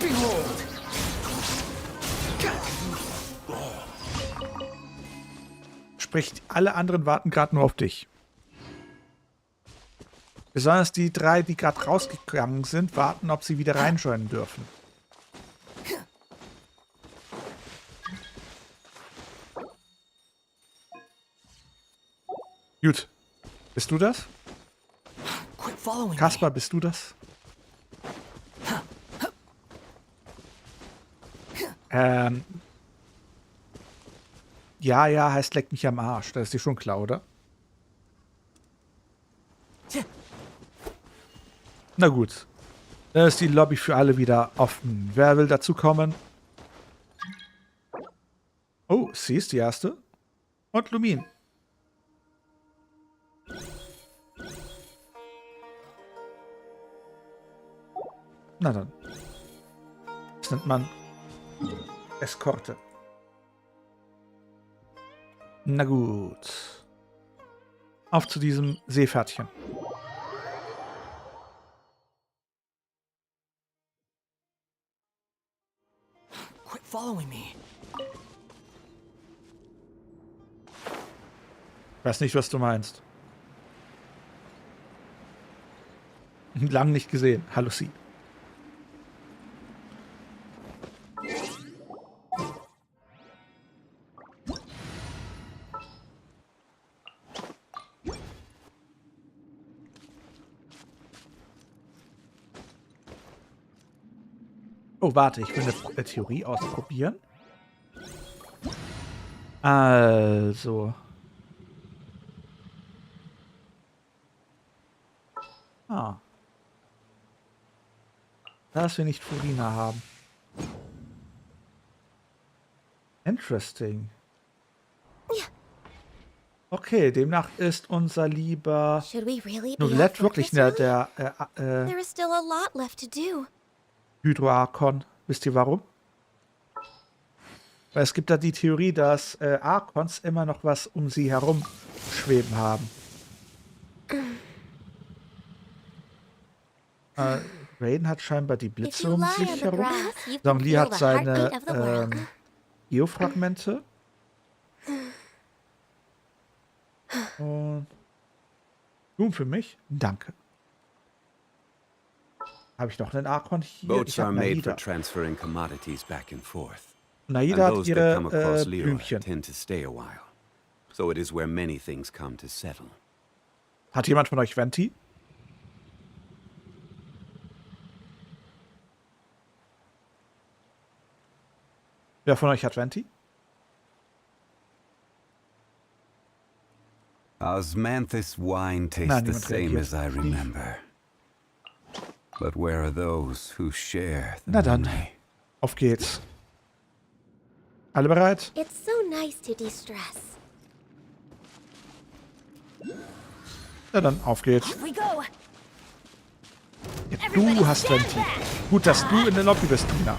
S: Behold!
A: Sprich, alle anderen warten gerade nur auf dich. Besonders die 3, die gerade rausgegangen sind, warten, ob sie wieder reinjoinen dürfen. Gut. Bist du das? Kaspar, bist du das? Ja, heißt leck mich am Arsch. Das ist dir schon klar, oder? Na gut. Dann ist die Lobby für alle wieder offen. Wer will dazu kommen? Oh, sie ist die erste. Und Lumin. Na dann. Das nennt man Eskorte. Na gut. Auf zu diesem Seepferdchen.
N: Quit following me.
A: Weiß nicht, was du meinst. Lang nicht gesehen. Hallo, Sie. Oh, warte, ich will eine Theorie ausprobieren. Also. Dass wir nicht Furina haben. Interesting. Okay, demnach ist unser lieber Neuvillette wirklich der
C: There is still a lot left to do.
A: Hydro-Arkon. Wisst ihr warum? Weil es gibt da die Theorie, dass Arkons immer noch was um sie herum schweben haben. Raiden hat scheinbar die Blitze um sich herum. Zhongli hat seine Geofragmente. Und Blumen für mich? Danke. Habe ich noch einen Arkon hier?
D: Boats
A: Ich
D: are
A: habe
D: made for
A: Naida.
D: transferring commodities back and forth.
A: Naida
D: And
A: hat
D: those that
A: ihre
D: come across Leroy
A: Blümchen.
D: tend to stay a while. So it is where many things come to settle.
A: Hat jemand von euch Venti? Wer von euch hat Venti?
D: Osmanthus wine tastes
A: Nein,
D: the
A: niemand
D: same
A: reagiert.
D: as I remember. But where are those who share the
A: Na dann,
D: memory?
A: auf geht's. Alle bereit?
C: It's so nice to de-stress.
A: Na dann, auf geht's.
C: We go.
A: Ja, du hast Venti. Gut, dass du in der Lobby bist, Nina.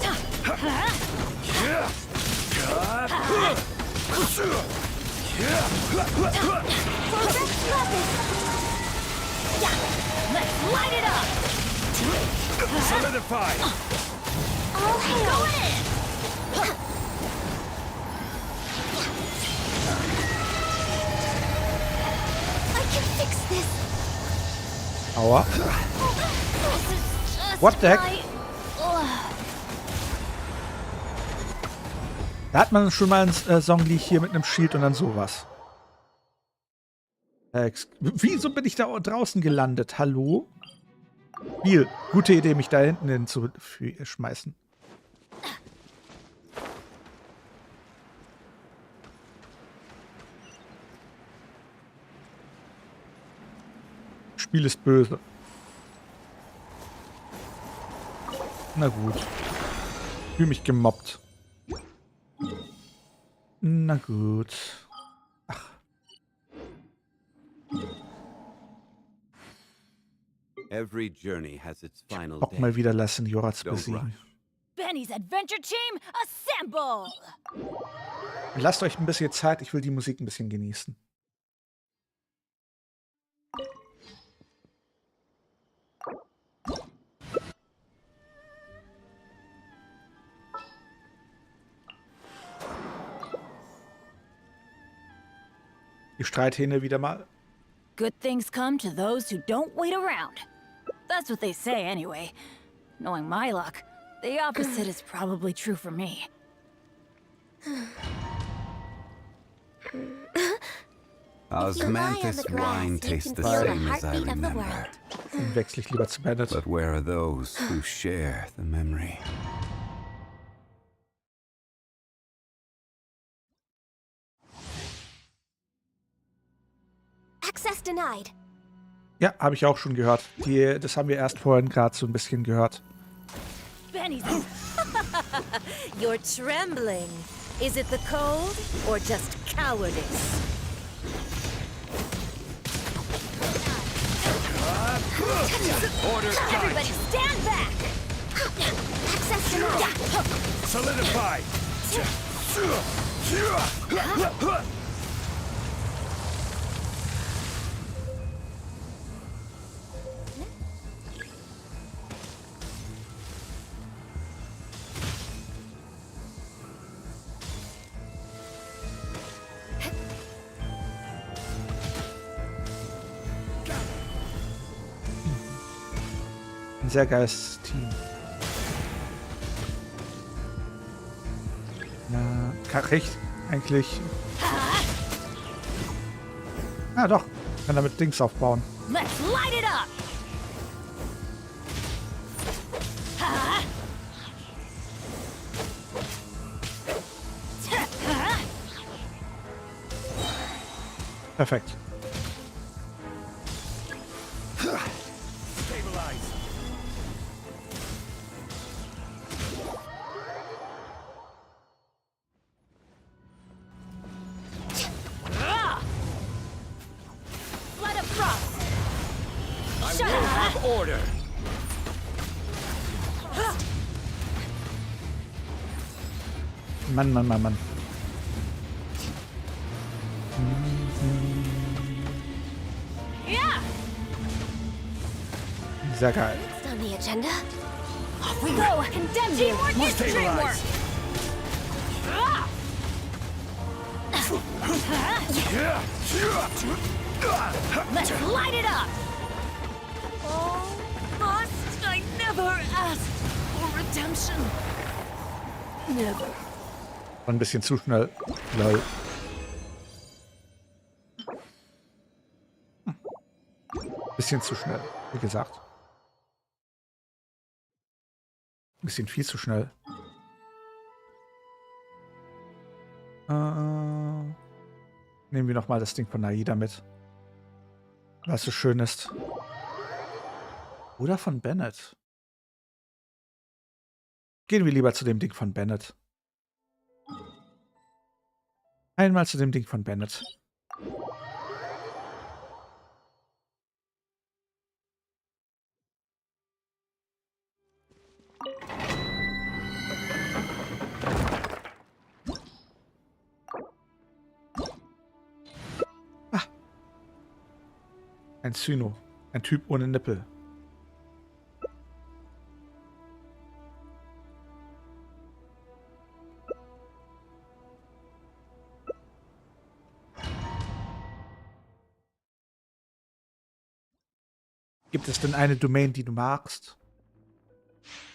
E: Light it up! Solidify!
C: All hail!
E: Go in!
C: I can fix this!
A: Aua. What the heck? Da hat man schon mal ein Songli hier mit einem Shield und dann sowas. Wieso bin ich da draußen gelandet? Hallo? Spiel, gute Idee, mich da hinten hin zu schmeißen. Spiel ist böse. Na gut. Fühl mich gemobbt. Na gut. Ach.
D: Every journey has its final
A: Bock mal wieder La Senora zu besiegen.
S: Benny's Adventure Team, assemble!
A: Lasst euch ein bisschen Zeit, ich will die Musik ein bisschen genießen. Die Streithähne wieder mal.
S: Good things come to those who don't wait around. That's what they say anyway. Knowing my luck, the opposite is probably true for me.
D: Osmanthus wine tastes the same as I remember.
A: Dann wechsle ich lieber zu Bennett.
D: But where are those who share the memory?
C: Access denied.
A: Ja, habe ich auch schon gehört. Das haben wir erst vorhin gerade so ein bisschen gehört.
S: Benny's.
V: You're trembling. Is it the cold or just cowardice?
E: Order
S: Everybody stand back!
C: Access denied.
E: Solidify!
A: Ein sehr geiles Team. Na, kann recht eigentlich. Ah, doch. Kann damit Dings aufbauen.
S: Let's light it up!
A: Perfekt.
E: Order!
A: Mann, Mann, Mann, Mann.
S: Yeah!
A: Sehr geil.
C: Next on the agenda.
S: Off we go! Condemn you! Teamwork is dreamwork!
V: Let's light it up! Oh, must I never ask for redemption? Never.
A: War ein bisschen zu schnell. Lol. Bisschen zu schnell, wie gesagt. Ein bisschen viel zu schnell. Nehmen wir nochmal das Ding von Naida mit. Was so schön ist. Oder von Bennett. Gehen wir lieber zu dem Ding von Bennett. Einmal zu dem Ding von Bennett. Ein Cyno. Ein Typ ohne Nippel. Gibt es denn eine Domain, die du magst?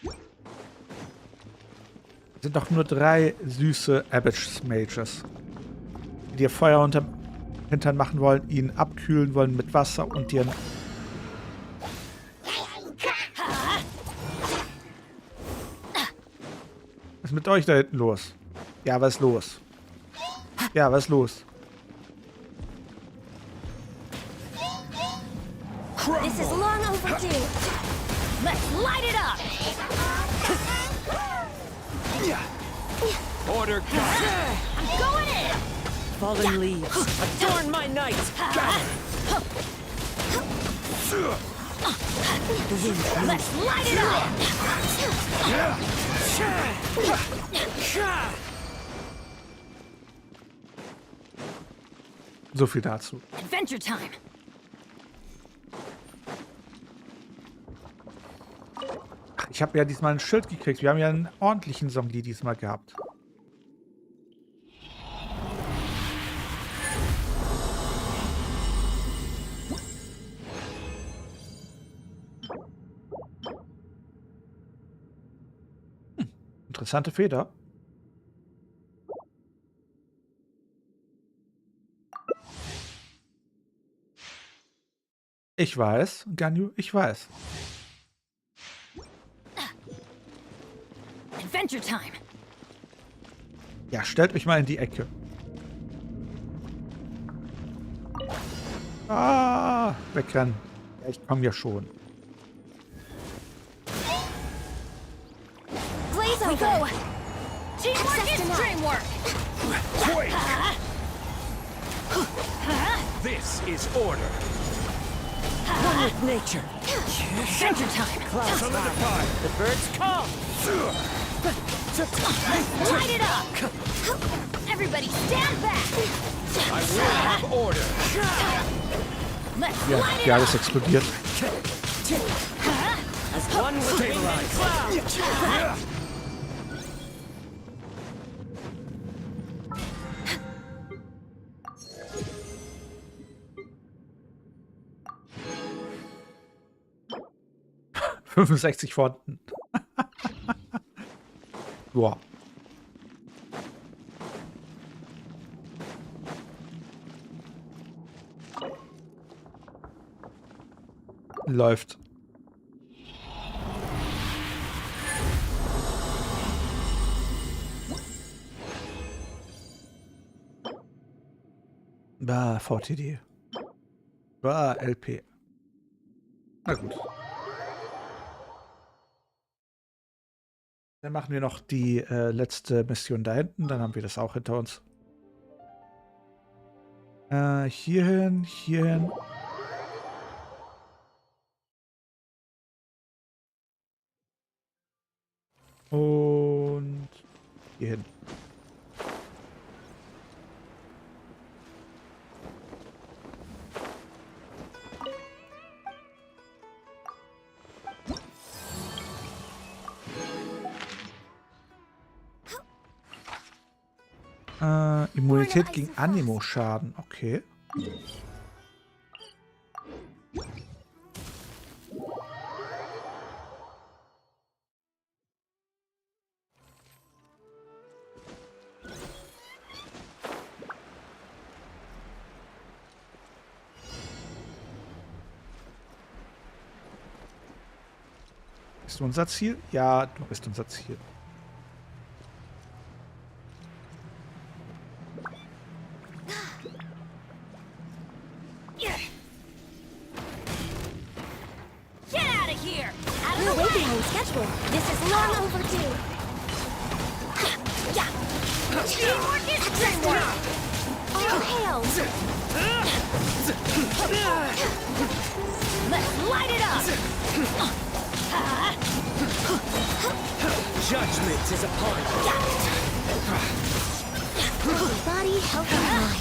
A: Es sind doch nur 3 süße Abyss Mages, die dir Feuer unterm Hintern machen wollen, ihn abkühlen wollen mit Wasser und dir... Was ist mit euch da hinten los? Ja, was ist los? Ja, was ist los?
V: This is long overdue. Let's light it up!
E: Order
V: I'm going in!
N: Fallen leaves. Adorn my night!
V: Let's light it up!
A: So viel dazu.
V: Adventure time!
A: Ich habe ja diesmal ein Schild gekriegt. Wir haben ja einen ordentlichen Songli diesmal gehabt. Interessante Feder. Ich weiß, Ganyu, ich weiß.
V: Adventure time!
A: Ja, stellt euch mal in die Ecke. Ah, wegrennen. Ja, ich komme ja schon.
V: Blaze we go! Teamwork is dreamwork!
E: Quick! This is order.
N: One with nature.
V: Adventure time!
N: Clouds
E: Solidify.
N: The birds call.
V: Light it up! Everybody stand back!
E: I will have order.
V: Let's
A: Ja,
V: light it
A: ja,
V: up!
A: alles explodiert.
N: As one with midnight cloud.
A: Ja. 65 Fonten. Boah. Läuft. Bah, VTD. Bah, LP. Na gut. Dann machen wir noch die letzte Mission da hinten. Dann haben wir das auch hinter uns. Hierhin, hierhin. Und hierhin. Immunität gegen Animo-Schaden. Okay. Bist du unser Ziel? Ja, du bist unser Ziel.
V: Get out of here! We're way behind schedule. This is long overdue. Teamwork is teamwork! All hail! Let's light it up!
E: Judgment is upon you.
V: Body, health, and mind.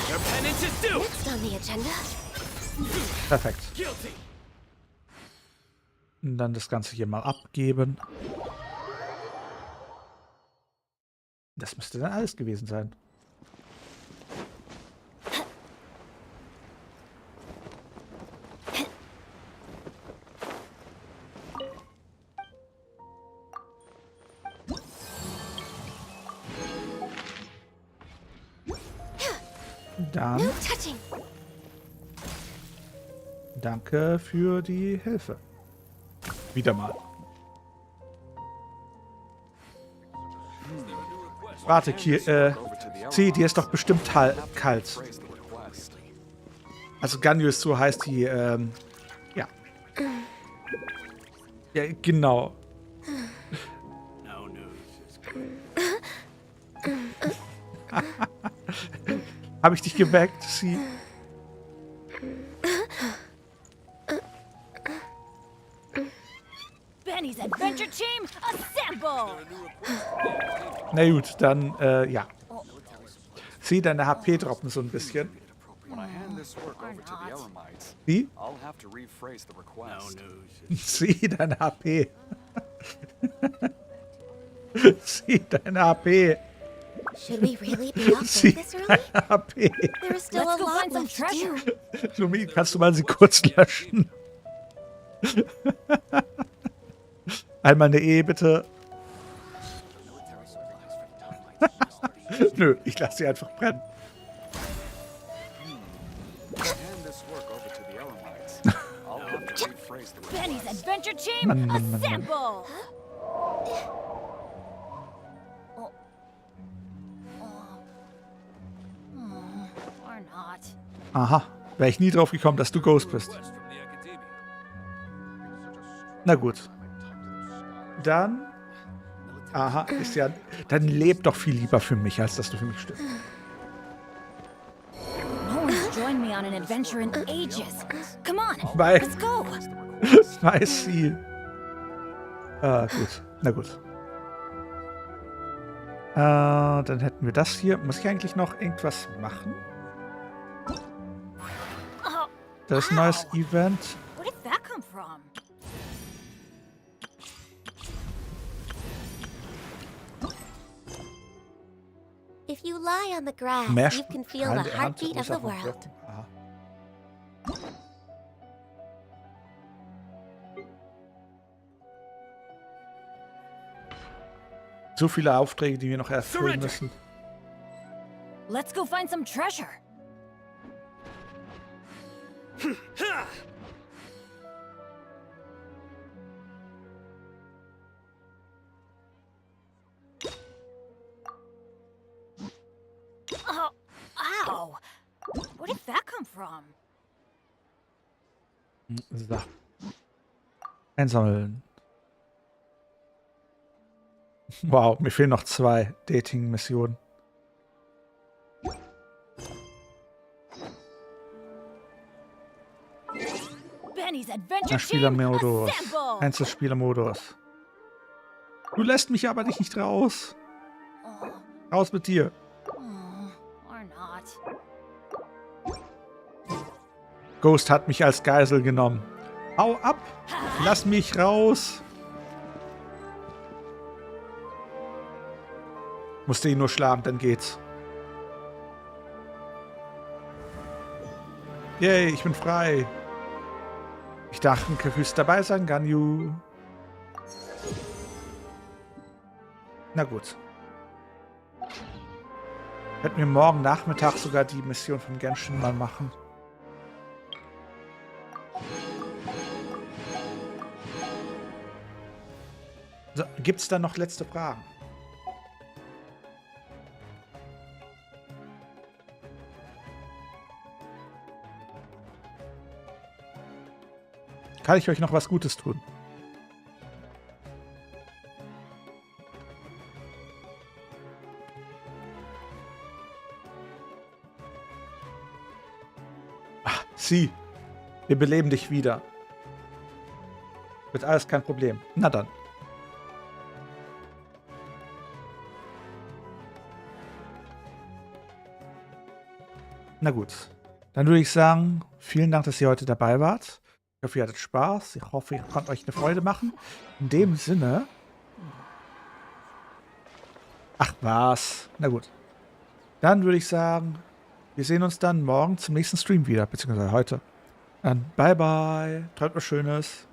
E: Your penance is due.
V: Next on the agenda.
A: Perfekt.
E: Guilty.
A: Und dann das Ganze hier mal abgeben. Das müsste dann alles gewesen sein. Dann danke für die Hilfe. Wieder mal. Warte, C, dir ist doch bestimmt kalt. Also Ganyu ist so heißt die, ja. Ja, genau. Habe ich dich geweckt, C?
V: Benny's Adventure Team, assemble!
A: Na gut, dann, ja. C, deine HP droppen so ein bisschen. Wie? C, deine HP. C, deine HP.
V: Should we really be off this early?
A: HP.
V: There's still a lot left to do.
A: Lumi, kannst du mal sie kurz löschen? Einmal eine E, bitte. Nö, ich lasse sie einfach brennen.
V: Benny's Adventure Team, assemble! Or not.
A: Aha, wäre ich nie drauf gekommen, dass du Ghost bist. Na gut. Dann... Aha, ist ja... Dann leb doch viel lieber für mich, als dass du für mich stirbst.
V: No one's joined me on an adventure in ages. Come on,
A: Weil...
V: let's go!
A: Weiß sie. Ah, gut. Na gut. Dann hätten wir das hier. Muss ich eigentlich noch irgendwas machen? Das ist ein neues Event.
V: Where did that come from?
C: If you lie on the grass,
A: Mehr
C: you can feel
A: Teil
C: the
A: der Ernte
C: heartbeat of the
A: verursachen
C: world.
A: Wirkung. Aha. So viele Aufträge, die wir noch erfüllen müssen.
V: Let's go find some treasure. Oh, ow! Where did that come from?
A: So. Einsammeln. Wow, mir fehlen noch 2 Dating-Missionen.
V: Benny's Adventure Team,
A: Spielermodus.
V: assemble!
A: Einzelspielermodus. Du lässt mich aber nicht raus. Raus mit dir.
V: Or not.
A: Ghost hat mich als Geisel genommen. Hau ab! Lass mich raus! Musste ihn nur schlagen, dann geht's. Yay, ich bin frei. Ich danke fürs dabei sein, Ganyu. Na gut. Hätten wir morgen Nachmittag sogar die Mission von Genshin mal machen. Gibt es da noch letzte Fragen? Kann ich euch noch was Gutes tun? Ach, Sie. Wir beleben dich wieder. Wird alles kein Problem. Na dann. Na gut. Dann würde ich sagen, vielen Dank, dass ihr heute dabei wart. Ich hoffe, ihr hattet Spaß. Ich hoffe, ich konnte euch eine Freude machen. In dem Sinne. Ach was. Na gut. Dann würde ich sagen, wir sehen uns dann morgen zum nächsten Stream wieder. Beziehungsweise heute. Dann bye bye. Träumt was Schönes.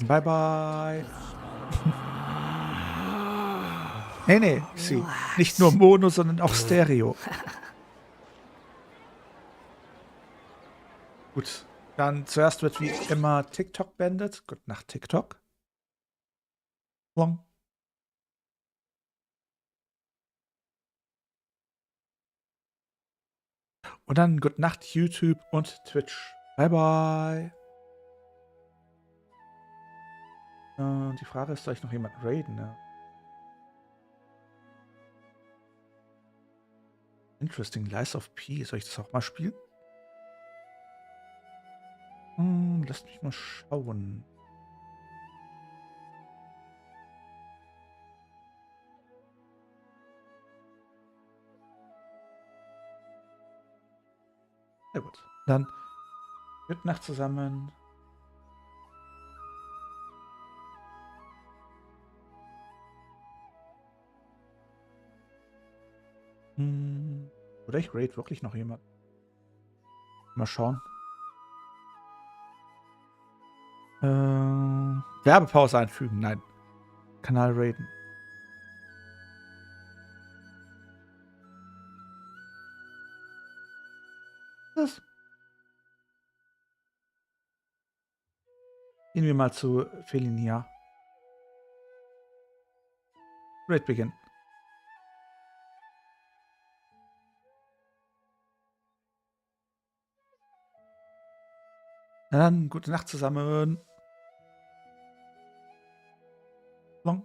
A: Bye bye. Nee, sie. Nicht nur Mono, sondern auch Stereo. Gut. Dann zuerst wird wie immer TikTok beendet. Gute Nacht, TikTok. Long. Und dann Gute Nacht, YouTube und Twitch. Bye bye. Die Frage ist, soll ich noch jemanden raiden, ne? Interesting, Lies of P. Soll ich das auch mal spielen? Lasst mich mal schauen. Ja gut, dann gute Nacht zusammen. Oder ich raid wirklich noch jemand. Mal schauen. Werbepause einfügen. Nein. Kanal raiden. Was? Gehen wir mal zu Felinia. Raid begin. Na dann, gute Nacht zusammen. Long.